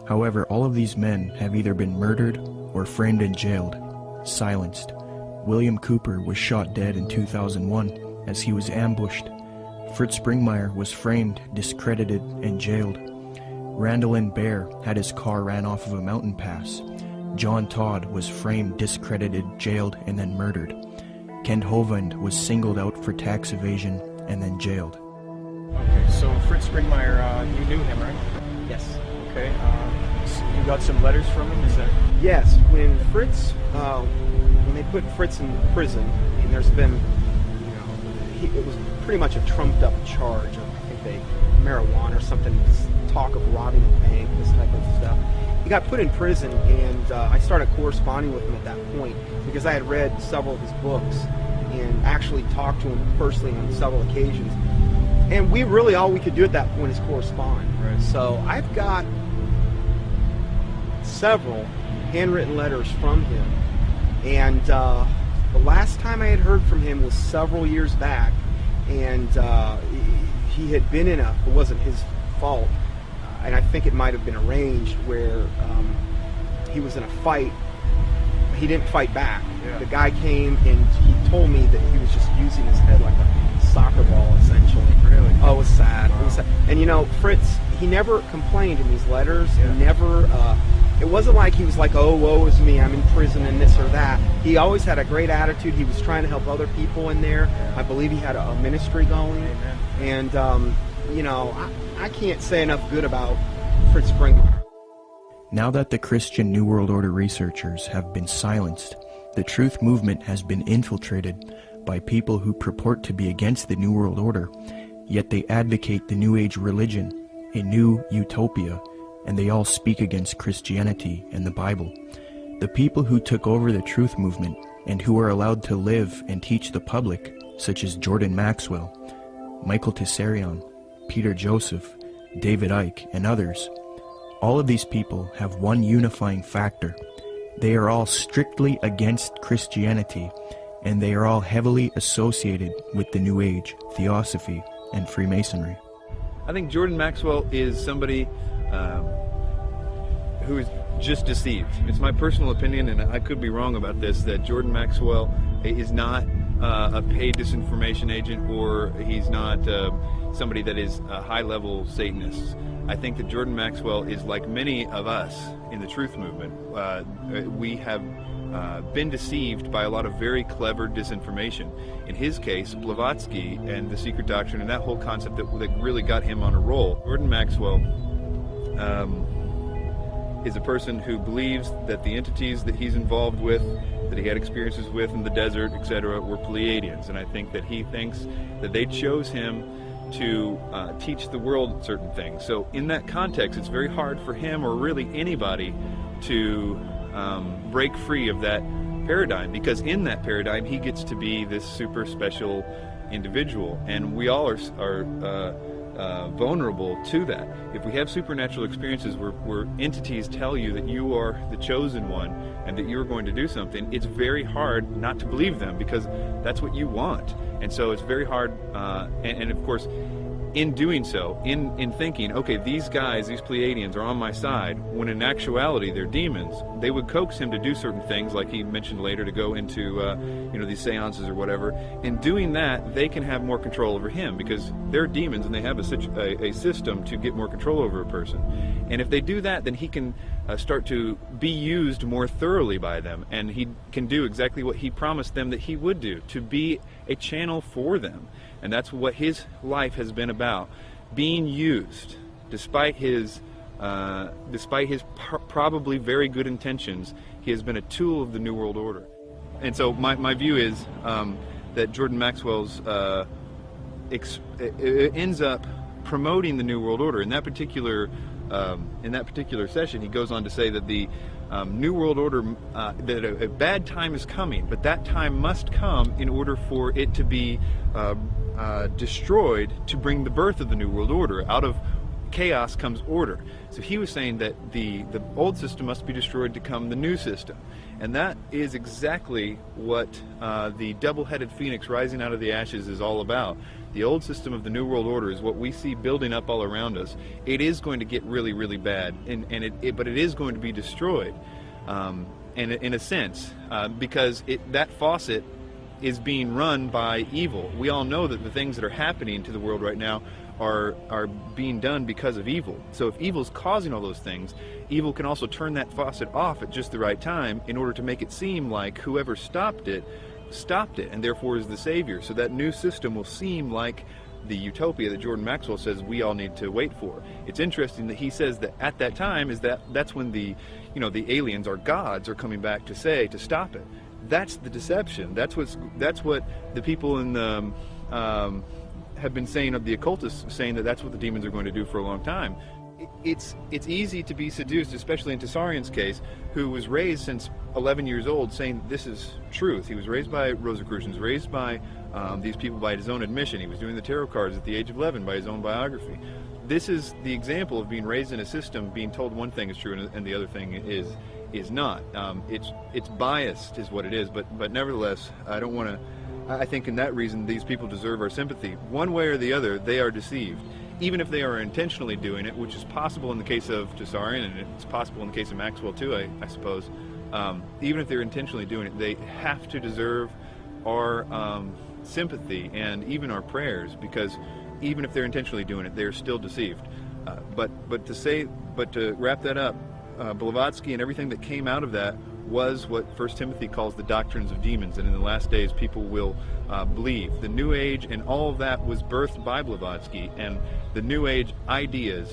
However, all of these men have either been murdered or framed and jailed, silenced. William Cooper was shot dead in 2001 as he was ambushed. Fritz Springmeier was framed, discredited, and jailed. Randall N. Baer had his car ran off of a mountain pass. John Todd was framed, discredited, jailed, and then murdered. Kent Hovind was singled out for tax evasion and then jailed. Okay, so Fritz Springmeier, you knew him, right? Yes. Okay, so you got some letters from him, is that? Yes, when they put Fritz in prison, and there's been, it was pretty much a trumped up charge of, I think marijuana or something, talk of robbing a bank, this type of stuff. He got put in prison, and I started corresponding with him at that point because I had read several of his books and actually talked to him personally on several occasions. And we really, all we could do at that point is correspond. Right. So I've got several handwritten letters from him, and the last time I had heard from him was several years back, and he had been in it wasn't his fault, and I think it might have been arranged where he was in a fight. He didn't fight back. Yeah. The guy came and he told me that he was just using his head like a soccer ball, essentially. Really? Oh, it was sad. Wow. It was sad. And Fritz, he never complained in these letters. Yeah. He never, it wasn't like he was like, oh, woe is me, I'm in prison and this or that. He always had a great attitude. He was trying to help other people in there. I believe he had a ministry going. Amen. And, I can't say enough good about Fritz Springmeier. Now that the Christian New World Order researchers have been silenced, the truth movement has been infiltrated by people who purport to be against the New World Order, yet they advocate the New Age religion, a new utopia, and they all speak against Christianity and the Bible. The people who took over the truth movement and who are allowed to live and teach the public, such as Jordan Maxwell, Michael Tessarion, Peter Joseph, David Icke, and others, all of these people have one unifying factor. They are all strictly against Christianity, and they are all heavily associated with the New Age, Theosophy, and Freemasonry. I think Jordan Maxwell is somebody who is just deceived. It's my personal opinion, and I could be wrong about this, that Jordan Maxwell is not a paid disinformation agent, or he's not somebody that is a high-level Satanist. I think that Jordan Maxwell is like many of us in the truth movement. We have been deceived by a lot of very clever disinformation. In his case, Blavatsky and the secret doctrine and that whole concept that really got him on a roll. Jordan Maxwell is a person who believes that the entities that he's involved with, that he had experiences with in the desert, etc., were Pleiadians. And I think that he thinks that they chose him to teach the world certain things. So in that context, it's very hard for him, or really anybody, to break free of that paradigm, because in that paradigm he gets to be this super special individual, and we all are vulnerable to that. If we have supernatural experiences where entities tell you that you are the chosen one and that you're going to do something, it's very hard not to believe them, because that's what you want. And so it's very hard, and of course, in doing so, in thinking, okay, these guys, these Pleiadians are on my side, when in actuality they're demons, they would coax him to do certain things, like he mentioned later, to go into these seances or whatever. In doing that, they can have more control over him, because they're demons and they have a system to get more control over a person. And if they do that, then he can start to be used more thoroughly by them, and he can do exactly what he promised them that he would do, to be a channel for them. And that's what his life has been about, being used, despite his probably very good intentions. He has been a tool of the New World Order. And so my view is that Jordan Maxwell's ends up promoting the New World Order. In that particular session, he goes on to say that the New World Order, that a bad time is coming, but that time must come in order for it to be destroyed, to bring the birth of the New World Order. Out of chaos comes order. So he was saying that the old system must be destroyed to come the new system. And that is exactly what the double-headed phoenix rising out of the ashes is all about. The old system of the New World Order is what we see building up all around us. It is going to get really, really bad, but it is going to be destroyed, in a sense, because that faucet is being run by evil. We all know that the things that are happening to the world right now are being done because of evil. So if evil's causing all those things, evil can also turn that faucet off at just the right time in order to make it seem like whoever stopped it, and therefore is the savior. So that new system will seem like the utopia that Jordan Maxwell says we all need to wait for. It's interesting that he says that at that time that's when the aliens, our gods, are coming back to stop it. That's the deception. That's what the people in the have been saying, of the occultists, saying that that's what the demons are going to do for a long time. It's easy to be seduced, especially in Tsarion's case, who was raised since 11 years old saying this is truth. He was raised by Rosicrucians, raised by these people by his own admission. He was doing the tarot cards at the age of 11 by his own biography. This is the example of being raised in a system, being told one thing is true and the other thing is not. It's biased is what it is, but nevertheless, I think in that reason these people deserve our sympathy. One way or the other, they are deceived. Even if they are intentionally doing it, which is possible in the case of Tsarion, and it's possible in the case of Maxwell too, I suppose. Even if they're intentionally doing it, they have to deserve our sympathy and even our prayers, because even if they're intentionally doing it, they're still deceived. But to wrap that up, Blavatsky and everything that came out of that was what 1 Timothy calls the doctrines of demons, and in the last days people will believe. The New Age and all of that was birthed by Blavatsky, and the New Age ideas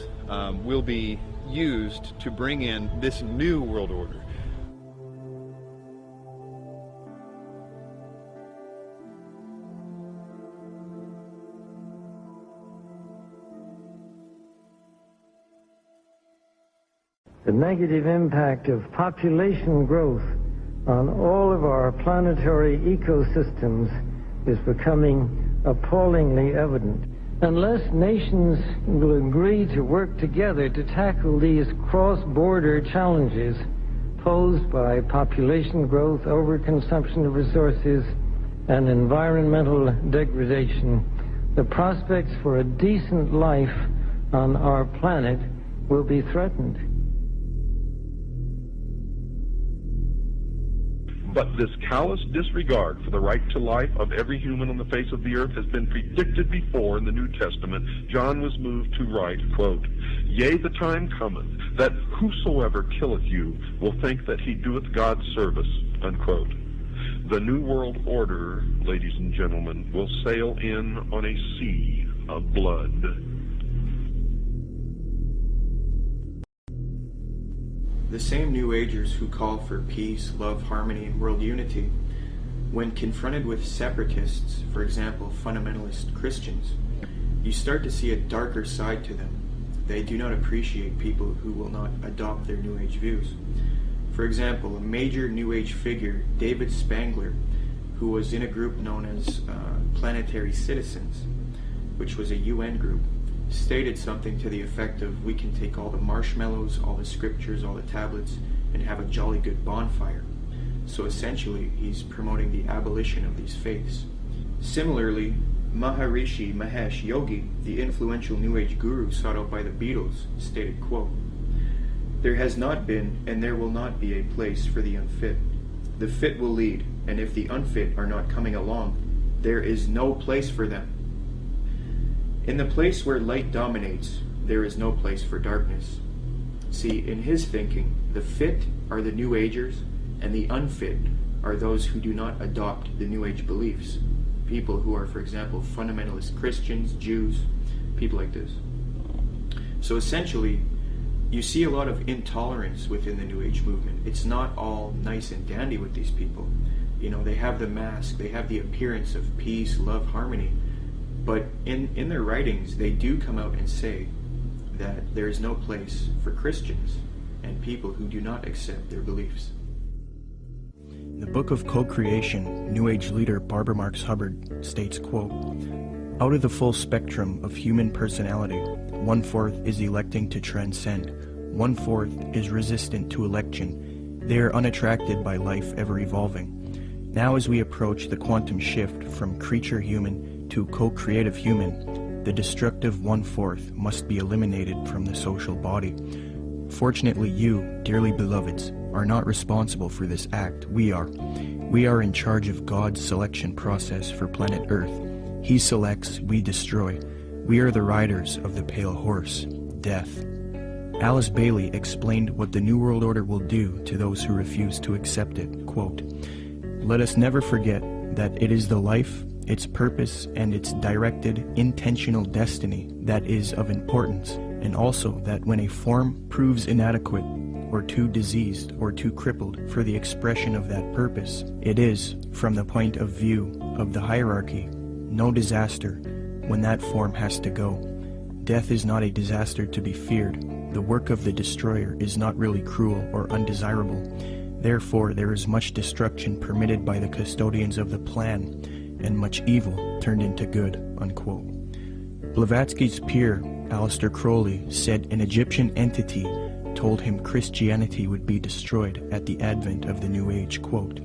will be used to bring in this new world order. The negative impact of population growth on all of our planetary ecosystems is becoming appallingly evident. Unless nations will agree to work together to tackle these cross-border challenges posed by population growth, overconsumption of resources, and environmental degradation, the prospects for a decent life on our planet will be threatened. But this callous disregard for the right to life of every human on the face of the earth has been predicted before in the New Testament. John was moved to write, quote, "Yea, the time cometh, that whosoever killeth you will think that he doeth God's service," unquote. The New World Order, ladies and gentlemen, will sail in on a sea of blood. The same New Agers who call for peace, love, harmony, and world unity, when confronted with separatists, for example, fundamentalist Christians, you start to see a darker side to them. They do not appreciate people who will not adopt their New Age views. For example, a major New Age figure, David Spangler, who was in a group known as Planetary Citizens, which was a UN group, stated something to the effect of, we can take all the marshmallows, all the scriptures, all the tablets, and have a jolly good bonfire. So essentially, he's promoting the abolition of these faiths. Similarly, Maharishi Mahesh Yogi, the influential New Age guru sought out by the Beatles, stated, quote, "There has not been and there will not be a place for the unfit. The fit will lead, and if the unfit are not coming along, there is no place for them. In the place where light dominates, there is no place for darkness." See, in his thinking, the fit are the New Agers, and the unfit are those who do not adopt the New Age beliefs. People who are, for example, fundamentalist Christians, Jews, people like this. So essentially, you see a lot of intolerance within the New Age movement. It's not all nice and dandy with these people. You know, they have the mask, they have the appearance of peace, love, harmony. But in their writings, they do come out and say that there is no place for Christians and people who do not accept their beliefs. In the book of Co-Creation, New Age leader Barbara Marx Hubbard states, quote, "Out of the full spectrum of human personality, 1/4 is electing to transcend, 1/4 is resistant to election. They are unattracted by life ever evolving. Now as we approach the quantum shift from creature human to co-creative human, the destructive 1/4 must be eliminated from the social body. Fortunately, you, dearly beloveds, are not responsible for this act. We are. We are in charge of God's selection process for planet Earth. He selects, we destroy. We are the riders of the pale horse, death." Alice Bailey explained what the New World Order will do to those who refuse to accept it. Quote, "Let us never forget that it is the life, its purpose, and its directed, intentional destiny that is of importance, and also that when a form proves inadequate, or too diseased, or too crippled for the expression of that purpose, it is, from the point of view of the hierarchy, no disaster when that form has to go. Death is not a disaster to be feared. The work of the destroyer is not really cruel or undesirable. Therefore, there is much destruction permitted by the custodians of the plan, and much evil turned into good," unquote. Blavatsky's peer, Aleister Crowley, said an Egyptian entity told him Christianity would be destroyed at the advent of the New Age, quote.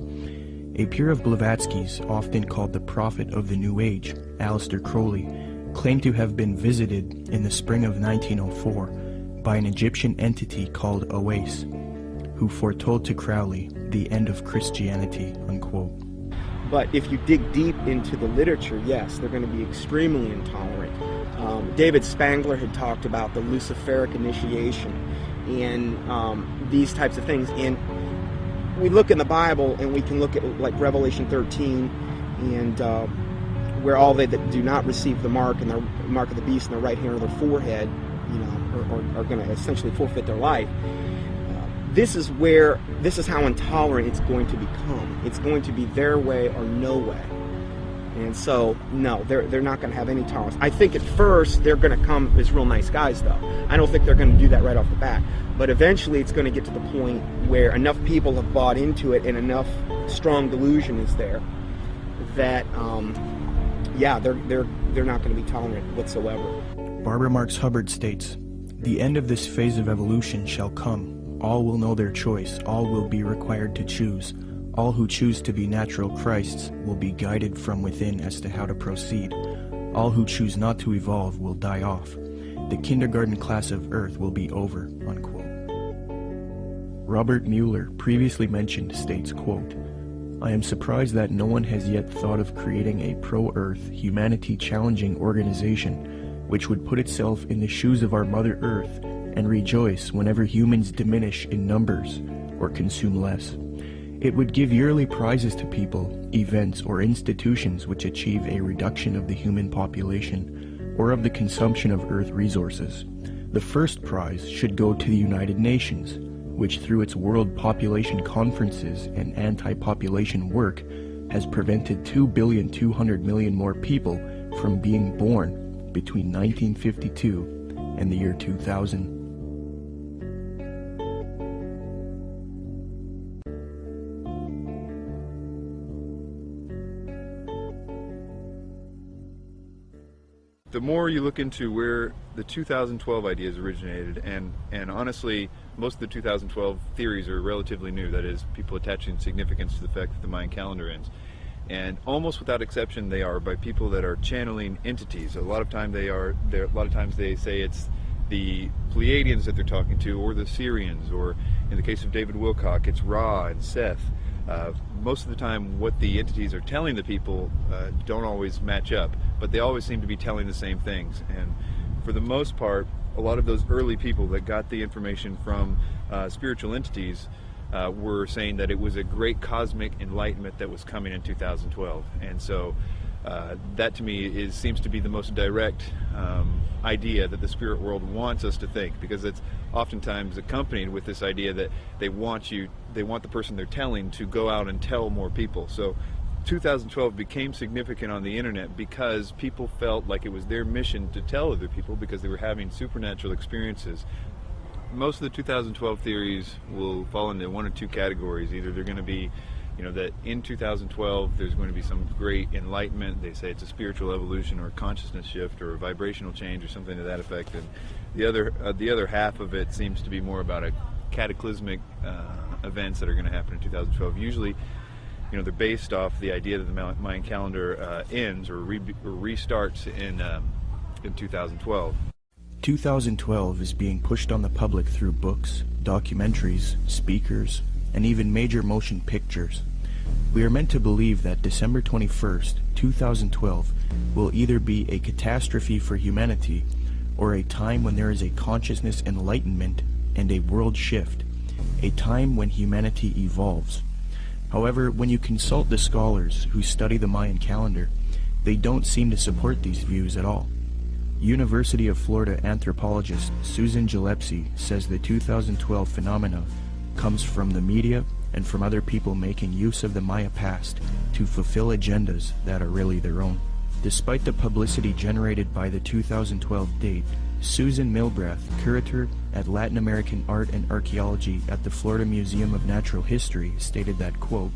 A peer of Blavatsky's, often called the prophet of the New Age, Aleister Crowley, claimed to have been visited in the spring of 1904 by an Egyptian entity called Oase, who foretold to Crowley the end of Christianity, unquote. But if you dig deep into the literature, yes, they're going to be extremely intolerant. David Spangler had talked about the Luciferic initiation and these types of things. And we look in the Bible and we can look at like Revelation 13 and where all they that do not receive the mark and the mark of the beast in their right hand or their forehead, you know, are going to essentially forfeit their life. This is how intolerant it's going to become. It's going to be their way or no way. And so, no, they're not going to have any tolerance. I think at first they're going to come as real nice guys, though. I don't think they're going to do that right off the bat. But eventually it's going to get to the point where enough people have bought into it and enough strong delusion is there that, yeah, they're not going to be tolerant whatsoever. Barbara Marx Hubbard states, "The end of this phase of evolution shall come. All will know their choice. All will be required to choose. All who choose to be natural Christs will be guided from within as to how to proceed. All who choose not to evolve will die off. the kindergarten class of Earth will be over, unquote. Robert Mueller, previously mentioned, states, quote, I am surprised that no one has yet thought of creating a pro-Earth, humanity-challenging organization which would put itself in the shoes of our Mother Earth and rejoice whenever humans diminish in numbers or consume less. It would give yearly prizes to people, events, or institutions which achieve a reduction of the human population or of the consumption of Earth resources. The first prize should go to the United Nations, which through its World Population Conferences and anti-population work has prevented 2,200,000,000 more people from being born between 1952 and the year 2000. The more you look into where the 2012 ideas originated, and honestly, most of the 2012 theories are relatively new, that is, people attaching significance to the fact that the Mayan calendar ends. And almost without exception, they are by people that are channeling entities. A lot of times they say it's the Pleiadians that they're talking to, or the Syrians, or in the case of David Wilcock, it's Ra and Seth. Most of the time what the entities are telling the people don't always match up, but they always seem to be telling the same things. And for the most part, a lot of those early people that got the information from spiritual entities were saying that it was a great cosmic enlightenment that was coming in 2012. And so that to me seems to be the most direct idea that the spirit world wants us to think, because it's oftentimes accompanied with this idea that they want the person they're telling to go out and tell more people. So 2012 became significant on the internet because people felt like it was their mission to tell other people because they were having supernatural experiences. Most of the 2012 theories will fall into one or two categories. Either they're going to be, that in 2012 there's going to be some great enlightenment. They say it's a spiritual evolution or a consciousness shift or a vibrational change or something to that effect. And the other half of it seems to be more about a cataclysmic events that are going to happen in 2012. Usually, they're based off the idea that the Mayan calendar ends or restarts in 2012. 2012 is being pushed on the public through books, documentaries, speakers, and even major motion pictures. We are meant to believe that December 21st, 2012 will either be a catastrophe for humanity or a time when there is a consciousness enlightenment and a world shift, a time when humanity evolves. However, when you consult the scholars who study the Mayan calendar, they don't seem to support these views at all. University of Florida anthropologist Susan Gillespie says the 2012 phenomena comes from the media and from other people making use of the Maya past to fulfill agendas that are really their own. Despite the publicity generated by the 2012 date, Susan Milbrath, curator at Latin American Art and Archaeology at the Florida Museum of Natural History, stated that, quote,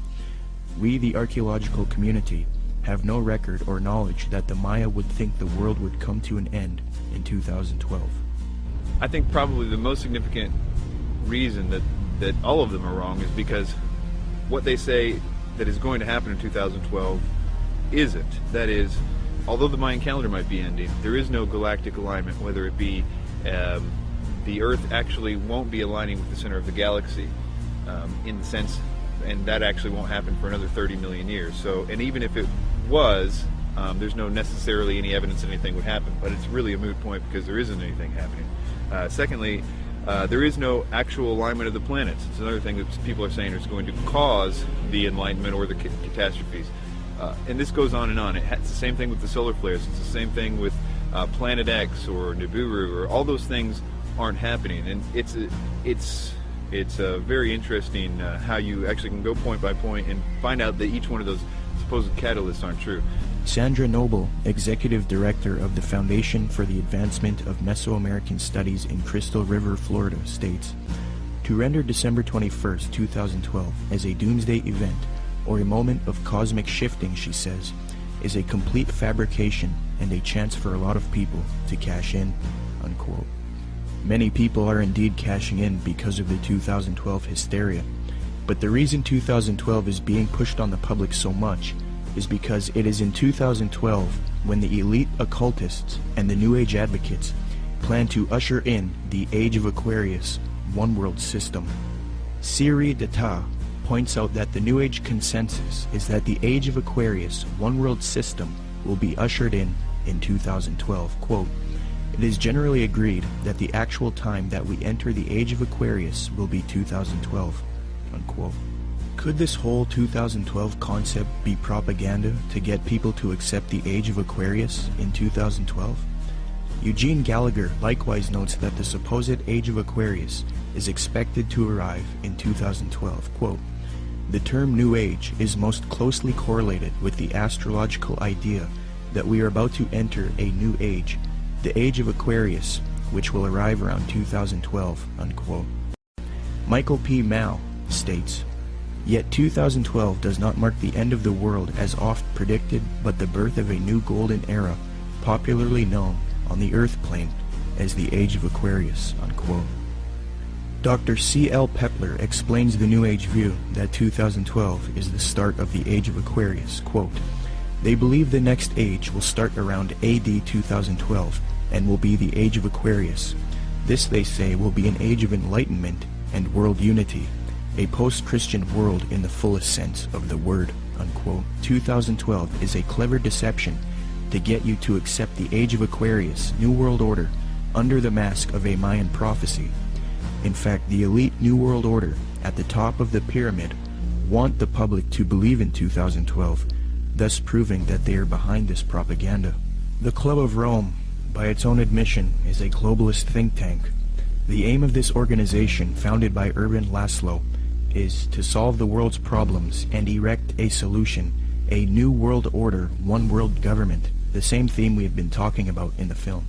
"We, the archaeological community, have no record or knowledge that the Maya would think the world would come to an end in 2012. I think probably the most significant reason that all of them are wrong is because what they say that is going to happen in 2012 isn't. That is, although the Mayan calendar might be ending, there is no galactic alignment, whether it be the Earth actually won't be aligning with the center of the galaxy in the sense, and that actually won't happen for another 30 million years. So, and even if it was, there's no necessarily any evidence that anything would happen, but it's really a moot point because there isn't anything happening. Secondly, there is no actual alignment of the planets. It's another thing that people are saying is going to cause the enlightenment or the catastrophes. And this goes on and on. It's the same thing with the solar flares. It's the same thing with Planet X or Nibiru, or all those things aren't happening. And it's very interesting how you actually can go point by point and find out that each one of those supposed catalysts aren't true. Sandra Noble, Executive Director of the Foundation for the Advancement of Mesoamerican Studies in Crystal River, Florida, states, "To render December 21st, 2012 as a doomsday event or a moment of cosmic shifting," she says, "is a complete fabrication and a chance for a lot of people to cash in," unquote. Many people are indeed cashing in because of the 2012 hysteria, but the reason 2012 is being pushed on the public so much is because it is in 2012 when the elite occultists and the New Age advocates plan to usher in the Age of Aquarius one-world system. Siri Data points out that the New Age consensus is that the Age of Aquarius one-world system will be ushered in 2012. Quote, "It is generally agreed that the actual time that we enter the Age of Aquarius will be 2012. Unquote. Could this whole 2012 concept be propaganda to get people to accept the Age of Aquarius in 2012? Eugene Gallagher likewise notes that the supposed Age of Aquarius is expected to arrive in 2012. Quote, "The term New Age is most closely correlated with the astrological idea that we are about to enter a new age, the Age of Aquarius, which will arrive around 2012. Unquote. Michael P. Mao states, "Yet 2012 does not mark the end of the world as oft predicted, but the birth of a new golden era, popularly known on the Earth plane as the Age of Aquarius." Unquote. Dr. C.L. Pepler explains the New Age view that 2012 is the start of the Age of Aquarius. Quote, "They believe the next age will start around AD 2012 and will be the Age of Aquarius. This, they say, will be an age of enlightenment and world unity, a post-Christian world in the fullest sense of the word." Unquote. 2012 is a clever deception to get you to accept the Age of Aquarius, New World Order, under the mask of a Mayan prophecy. In fact, the elite New World Order at the top of the pyramid want the public to believe in 2012, thus proving that they are behind this propaganda. The Club of Rome, by its own admission, is a globalist think tank. The aim of this organization, founded by Erwin Laszlo, is to solve the world's problems and erect a solution, a new world order, one world government, the same theme we have been talking about in the film.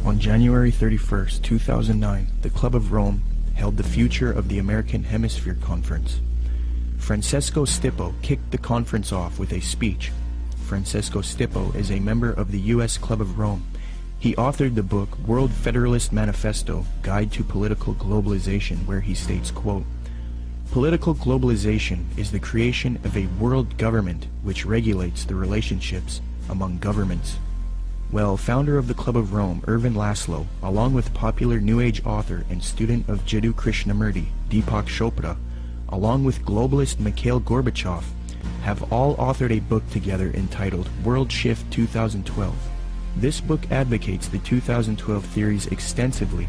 On January 31st, 2009, the Club of Rome held the Future of the American Hemisphere Conference. Francesco Stippo kicked the conference off with a speech. Francesco Stippo is a member of the U.S. Club of Rome. He authored the book World Federalist Manifesto, Guide to Political Globalization, where he states, quote, "Political globalization is the creation of a world government which regulates the relationships among governments." Well, founder of the Club of Rome, Erwin Laszlo, along with popular New Age author and student of Jiddu Krishnamurti, Deepak Chopra, along with globalist Mikhail Gorbachev, have all authored a book together entitled World Shift 2012. This book advocates the 2012 theories extensively,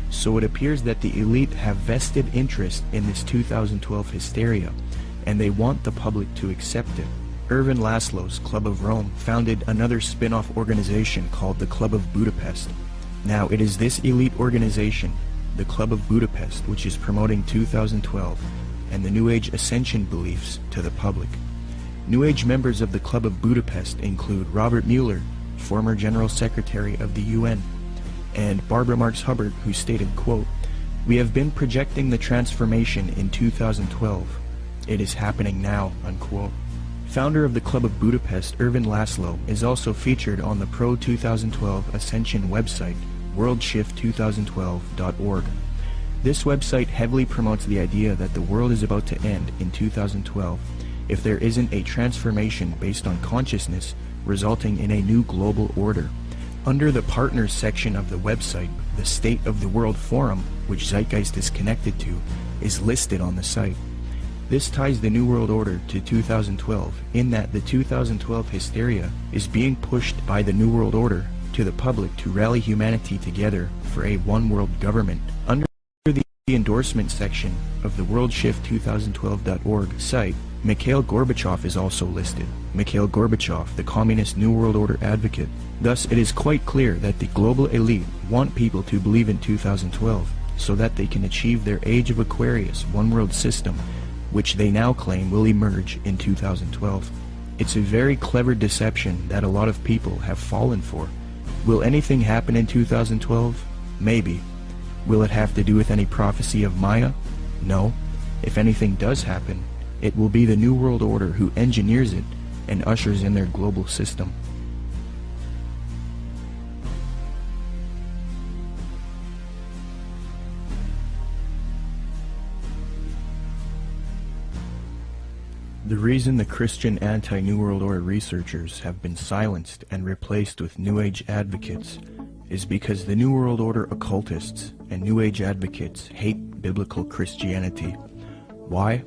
so it appears that the elite have vested interest in this 2012 hysteria, and they want the public to accept it. Erwin Laszlo's Club of Rome founded another spin-off organization called the Club of Budapest. Now, it is this elite organization, the Club of Budapest, which is promoting 2012 and the New Age ascension beliefs to the public. New Age members of the Club of Budapest include Robert Mueller, former General Secretary of the UN, and Barbara Marx Hubbard, who stated, quote, "We have been projecting the transformation in 2012. It is happening now." Unquote. Founder of the Club of Budapest, Erwin Laszlo, is also featured on the Pro-2012 Ascension website, worldshift2012.org. This website heavily promotes the idea that the world is about to end in 2012 if there isn't a transformation based on consciousness resulting in a new global order. Under the Partners section of the website, the State of the World Forum, which Zeitgeist is connected to, is listed on the site. This ties the New World Order to 2012, in that the 2012 hysteria is being pushed by the New World Order to the public to rally humanity together for a one-world government. Under the endorsement section of the worldshift2012.org site, Mikhail Gorbachev is also listed. Mikhail Gorbachev, the Communist New World Order advocate. Thus, it is quite clear that the global elite want people to believe in 2012 so that they can achieve their Age of Aquarius one-world system, which they now claim will emerge in 2012. It's a very clever deception that a lot of people have fallen for. Will anything happen in 2012? Maybe. Will it have to do with any prophecy of Maya? No. If anything does happen, it will be the New World Order who engineers it and ushers in their global system. The reason the Christian anti-New World Order researchers have been silenced and replaced with New Age advocates is because the New World Order occultists and New Age advocates hate biblical Christianity. Why?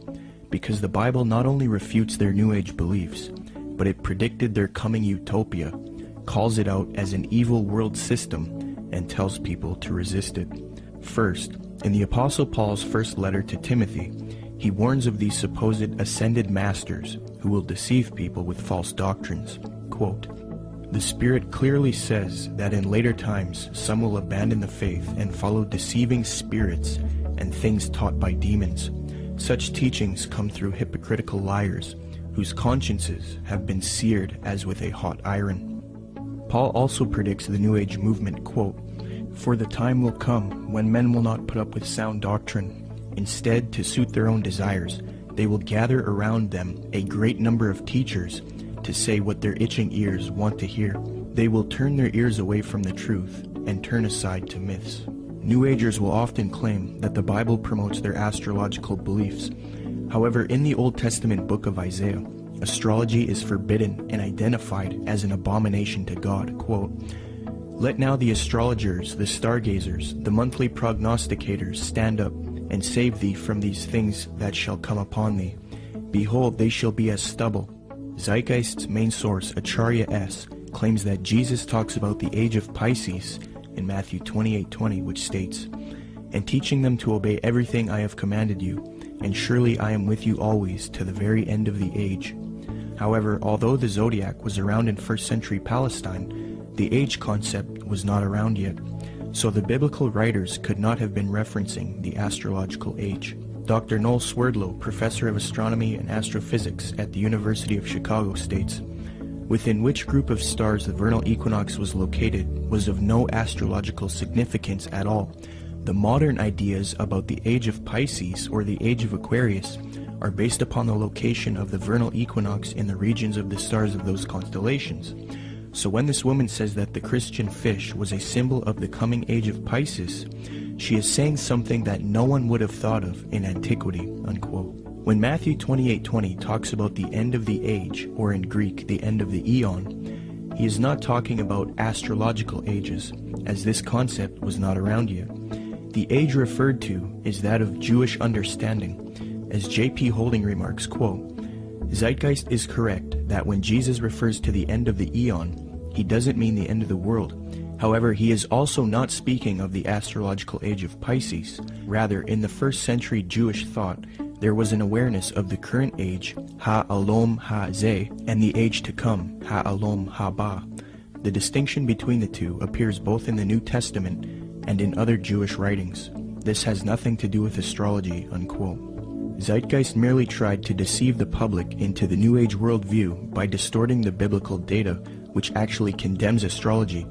Because the Bible not only refutes their New Age beliefs, but it predicted their coming utopia, calls it out as an evil world system, and tells people to resist it. First, in the Apostle Paul's first letter to Timothy, he warns of these supposed ascended masters who will deceive people with false doctrines. Quote, "The Spirit clearly says that in later times some will abandon the faith and follow deceiving spirits and things taught by demons. Such teachings come through hypocritical liars, whose consciences have been seared as with a hot iron." Paul also predicts the New Age movement, quote, "For the time will come when men will not put up with sound doctrine. Instead, to suit their own desires, they will gather around them a great number of teachers to say what their itching ears want to hear. They will turn their ears away from the truth and turn aside to myths." New Agers will often claim that the Bible promotes their astrological beliefs. However, in the Old Testament book of Isaiah, astrology is forbidden and identified as an abomination to God. Quote, "Let now the astrologers, the stargazers, the monthly prognosticators stand up and save thee from these things that shall come upon thee. Behold, they shall be as stubble." Zeitgeist's main source, Acharya S., claims that Jesus talks about the age of Pisces in Matthew 28:20, which states, "And teaching them to obey everything I have commanded you, and surely I am with you always to the very end of the age." However, although the zodiac was around in 1st century Palestine, the age concept was not around yet, so the biblical writers could not have been referencing the astrological age. Dr. Noel Swerdlow, professor of astronomy and astrophysics at the University of Chicago, states, "Within which group of stars the vernal equinox was located was of no astrological significance at all. The modern ideas about the age of Pisces or the age of Aquarius are based upon the location of the vernal equinox in the regions of the stars of those constellations. So when this woman says that the Christian fish was a symbol of the coming age of Pisces, she is saying something that no one would have thought of in antiquity." Unquote. When Matthew 28:20 talks about the end of the age, or in Greek, the end of the eon, he is not talking about astrological ages, as this concept was not around yet. The age referred to is that of Jewish understanding. As J.P. Holding remarks, quote, "Zeitgeist is correct that when Jesus refers to the end of the eon, he doesn't mean the end of the world. However, he is also not speaking of the astrological age of Pisces. Rather, in the 1st century Jewish thought, there was an awareness of the current age, Ha-Alom Ha-Zeh, and the age to come, Ha-Alom Ha-Ba. The distinction between the two appears both in the New Testament and in other Jewish writings. This has nothing to do with astrology." Unquote. Zeitgeist merely tried to deceive the public into the New Age worldview by distorting the biblical data, which actually condemns astrology.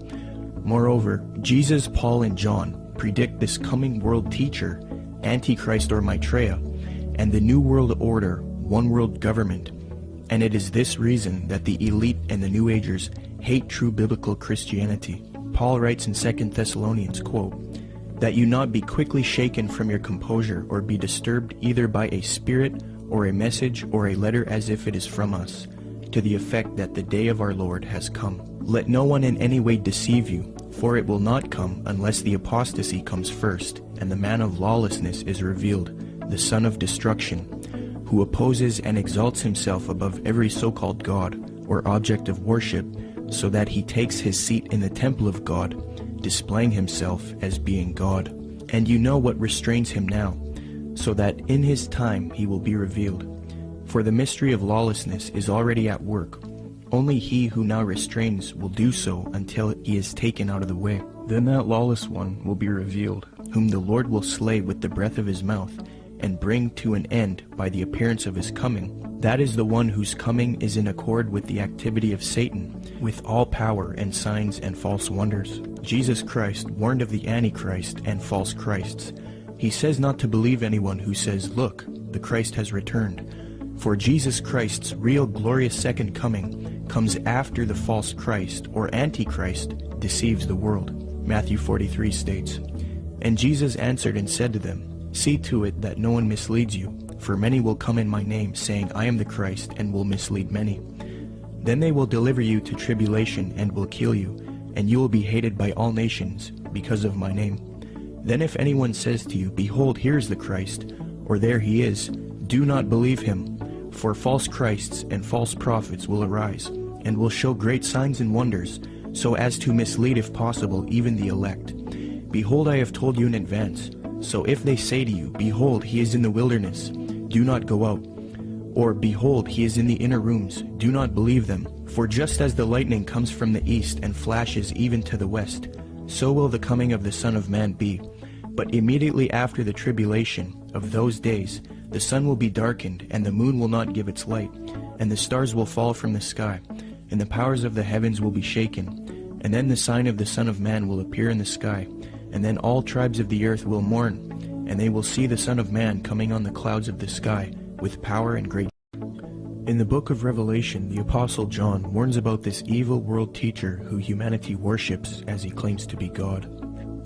Moreover, Jesus, Paul, and John predict this coming world teacher, Antichrist or Maitreya, and the New World Order, one world government, and it is this reason that the elite and the New Agers hate true biblical Christianity. Paul writes in 2 Thessalonians, quote, "That you not be quickly shaken from your composure or be disturbed either by a spirit or a message or a letter as if it is from us, to the effect that the day of our Lord has come. Let no one in any way deceive you, for it will not come unless the apostasy comes first, and the man of lawlessness is revealed, the son of destruction, who opposes and exalts himself above every so-called God or object of worship, so that he takes his seat in the temple of God, displaying himself as being God. And you know what restrains him now, so that in his time he will be revealed. For the mystery of lawlessness is already at work. Only he who now restrains will do so until he is taken out of the way. Then that lawless one will be revealed, whom the Lord will slay with the breath of his mouth, and bring to an end by the appearance of his coming. That is the one whose coming is in accord with the activity of Satan, with all power and signs and false wonders. Jesus Christ warned of the Antichrist and false Christs. He says not to believe anyone who says, "Look, the Christ has returned." For Jesus Christ's real glorious second coming comes after the false Christ, or Antichrist, deceives the world. Matthew 43 states, "And Jesus answered and said to them, See to it that no one misleads you, for many will come in my name, saying, I am the Christ, and will mislead many. Then they will deliver you to tribulation and will kill you, and you will be hated by all nations because of my name. Then if anyone says to you, Behold, here is the Christ, or there he is, do not believe him. For false Christs and false prophets will arise, and will show great signs and wonders, so as to mislead, if possible, even the elect. Behold, I have told you in advance. So if they say to you, Behold, he is in the wilderness, do not go out. Or, Behold, he is in the inner rooms, do not believe them. For just as the lightning comes from the east and flashes even to the west, so will the coming of the Son of Man be. But immediately after the tribulation of those days, the sun will be darkened, and the moon will not give its light, and the stars will fall from the sky, and the powers of the heavens will be shaken. And then the sign of the Son of Man will appear in the sky, and then all tribes of the earth will mourn, and they will see the Son of Man coming on the clouds of the sky with power and great. In the book of Revelation, the Apostle John warns about this evil world teacher who humanity worships as he claims to be God.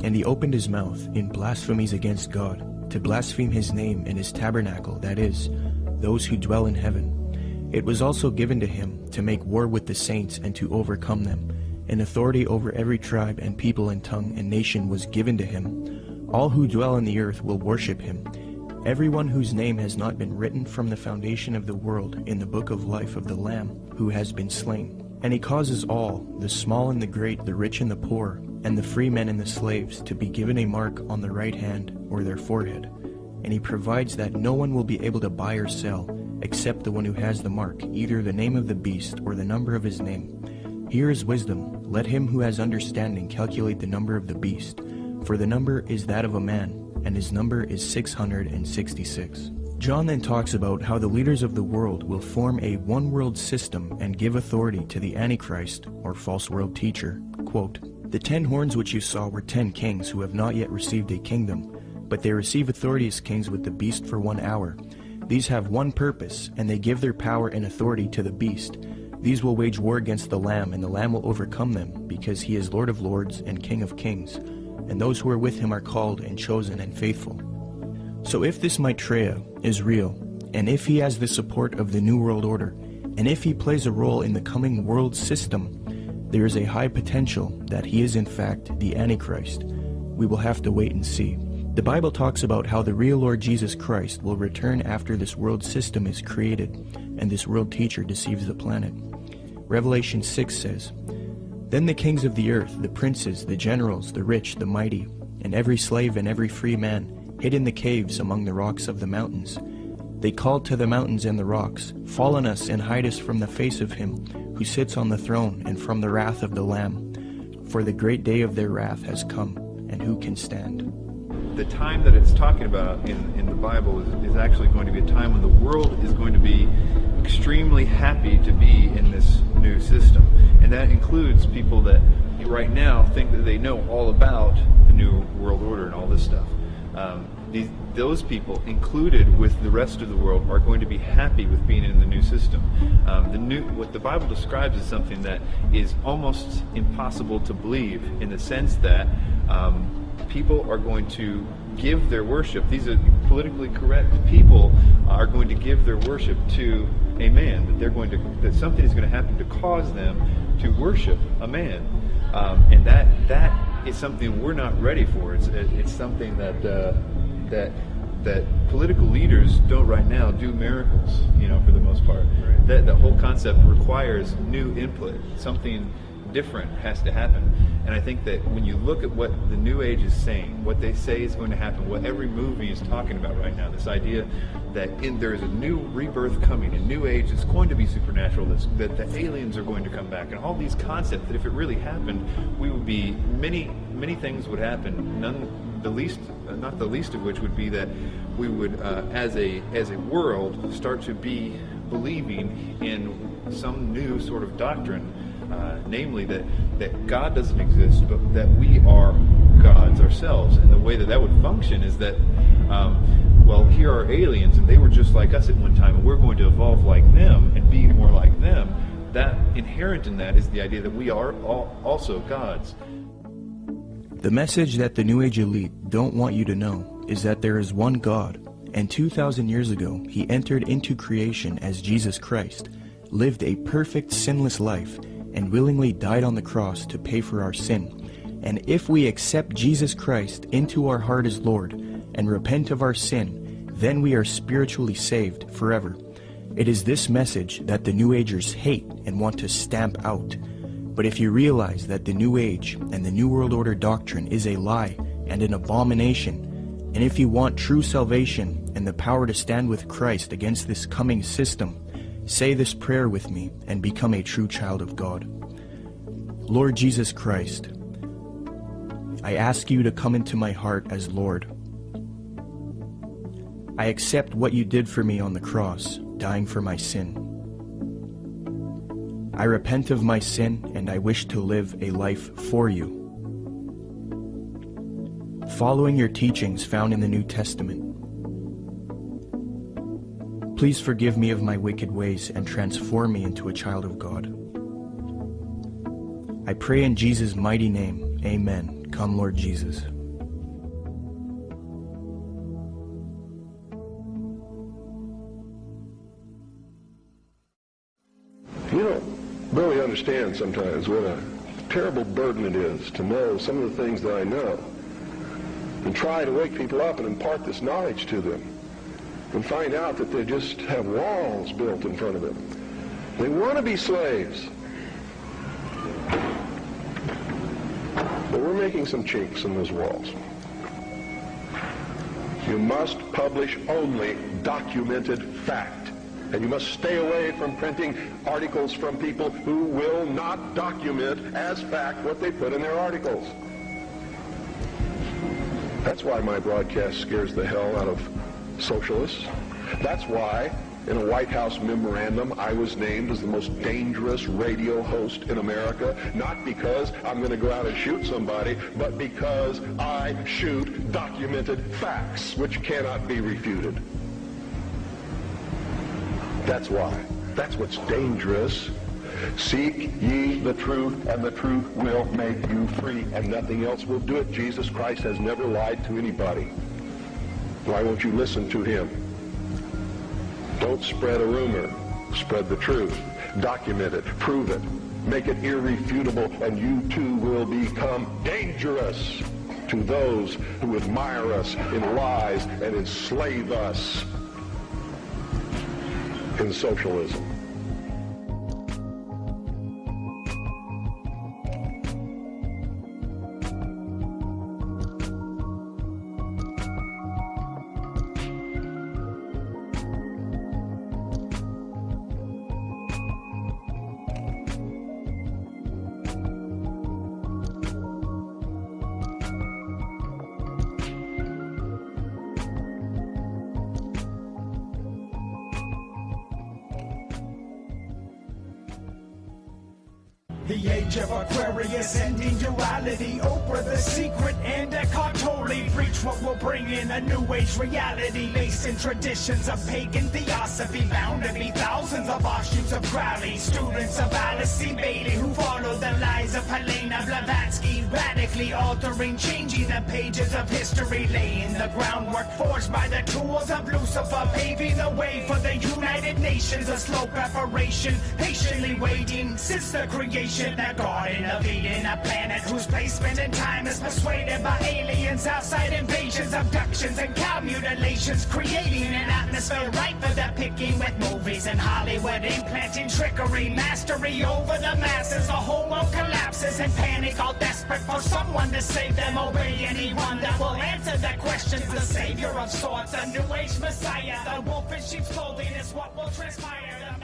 And he opened his mouth in blasphemies against God, to blaspheme his name and his tabernacle, that is, those who dwell in heaven. It was also given to him to make war with the saints and to overcome them. And authority over every tribe and people and tongue and nation was given to him. All who dwell on the earth will worship him. Everyone whose name has not been written from the foundation of the world in the book of life of the Lamb who has been slain. And he causes all, the small and the great, the rich and the poor, and the free men and the slaves, to be given a mark on the right hand or their forehead. And he provides that no one will be able to buy or sell, except the one who has the mark, either the name of the beast or the number of his name. Here is wisdom. Let him who has understanding calculate the number of the beast, for the number is that of a man, and his number is 666. John then talks about how the leaders of the world will form a one-world system and give authority to the Antichrist, or false world teacher. Quote, The 10 horns which you saw were 10 kings who have not yet received a kingdom, but they receive authority as kings with the beast for 1 hour. These have one purpose, and they give their power and authority to the beast. These will wage war against the Lamb, and the Lamb will overcome them, because he is Lord of lords and King of kings, and those who are with him are called and chosen and faithful. So if this Maitreya is real, and if he has the support of the New World Order, and if he plays a role in the coming world system, there is a high potential that he is in fact the Antichrist. We will have to wait and see. The Bible talks about how the real Lord Jesus Christ will return after this world system is created, and this world teacher deceives the planet. Revelation 6 says, Then the kings of the earth, the princes, the generals, the rich, the mighty, and every slave and every free man, hid in the caves among the rocks of the mountains. They called to the mountains and the rocks, Fall on us and hide us from the face of him who sits on the throne and from the wrath of the Lamb. For the great day of their wrath has come, and who can stand? The time that it's talking about in the Bible is actually going to be a time when the world is going to be extremely happy to be in this new system. And that includes people that right now think that they know all about the New World Order and all this stuff. Those people, included with the rest of the world, are going to be happy with being in the new system. What the Bible describes is something that is almost impossible to believe, in the sense that people are going to give their worship. These are politically correct people are going to give their worship to a man. That something is going to happen to cause them to worship a man, and that is something we're not ready for. It's something that political leaders don't right now do miracles, for the most part. Right. That whole concept requires new input. Something different has to happen. And I think that when you look at what the New Age is saying, what they say is going to happen, what every movie is talking about right now, this idea that there is a new rebirth coming, a new age that's going to be supernatural, that the aliens are going to come back, and all these concepts, that if it really happened, we would be, many things would happen, not the least of which would be that we would, as a world, start to be believing in some new sort of doctrine, namely that God doesn't exist, but that we are gods ourselves. And the way that would function is that, here are aliens, and they were just like us at one time, and we're going to evolve like them and be more like them. That inherent in that is the idea that we are also gods. The message that the New Age elite don't want you to know is that there is one God, and 2,000 years ago he entered into creation as Jesus Christ, lived a perfect sinless life, and willingly died on the cross to pay for our sin. And if we accept Jesus Christ into our heart as Lord and repent of our sin, then we are spiritually saved forever. It is this message that the New Agers hate and want to stamp out. But if you realize that the New Age and the New World Order doctrine is a lie and an abomination, and if you want true salvation and the power to stand with Christ against this coming system, say this prayer with me and become a true child of God. Lord Jesus Christ, I ask you to come into my heart as Lord. I accept what you did for me on the cross, dying for my sin. I repent of my sin and I wish to live a life for you, following your teachings found in the New Testament. Please forgive me of my wicked ways and transform me into a child of God. I pray in Jesus' mighty name, amen. Come, Lord Jesus. You don't really understand sometimes what a terrible burden it is to know some of the things that I know and try to wake people up and impart this knowledge to them and find out that they just have walls built in front of them. They want to be slaves. But we're making some chinks in those walls. You must publish only documented fact. And you must stay away from printing articles from people who will not document as fact what they put in their articles. That's why my broadcast scares the hell out of socialists. That's why in a White House memorandum I was named as the most dangerous radio host in America, not because I'm going to go out and shoot somebody, but because I shoot documented facts which cannot be refuted. That's why. That's what's dangerous. Seek ye the truth, and the truth will make you free, and nothing else will do it. Jesus Christ has never lied to anybody. Why won't you listen to him? Don't spread a rumor. Spread the truth. Document it. Prove it. Make it irrefutable, and you too will become dangerous to those who admire us in lies and enslave us in socialism. The age of Aquarius ending duality, Oprah the secret and Eckhart Tolle preach what will bring in a new age reality, laced in traditions of pagan theosophy, bound to be thousands of offshoots of Crowley, students of Alice C. Bailey who follow the lies of Helena Blavatsky, radically altering, changing the pages of history, laying the groundwork forged by the tools of Lucifer, paving the way for the United Nations, a slow preparation, patiently waiting since the creation. The Garden of Eden, a planet whose placement in time is persuaded by aliens, outside invasions, abductions, and cow mutilations, creating an atmosphere ripe for the picking with movies and Hollywood, implanting trickery, mastery over the masses. The whole world collapses in panic, all desperate for someone to save them. Obey anyone that will answer their questions. The savior of sorts, a new age messiah, the wolf in sheep's clothing is what will transpire.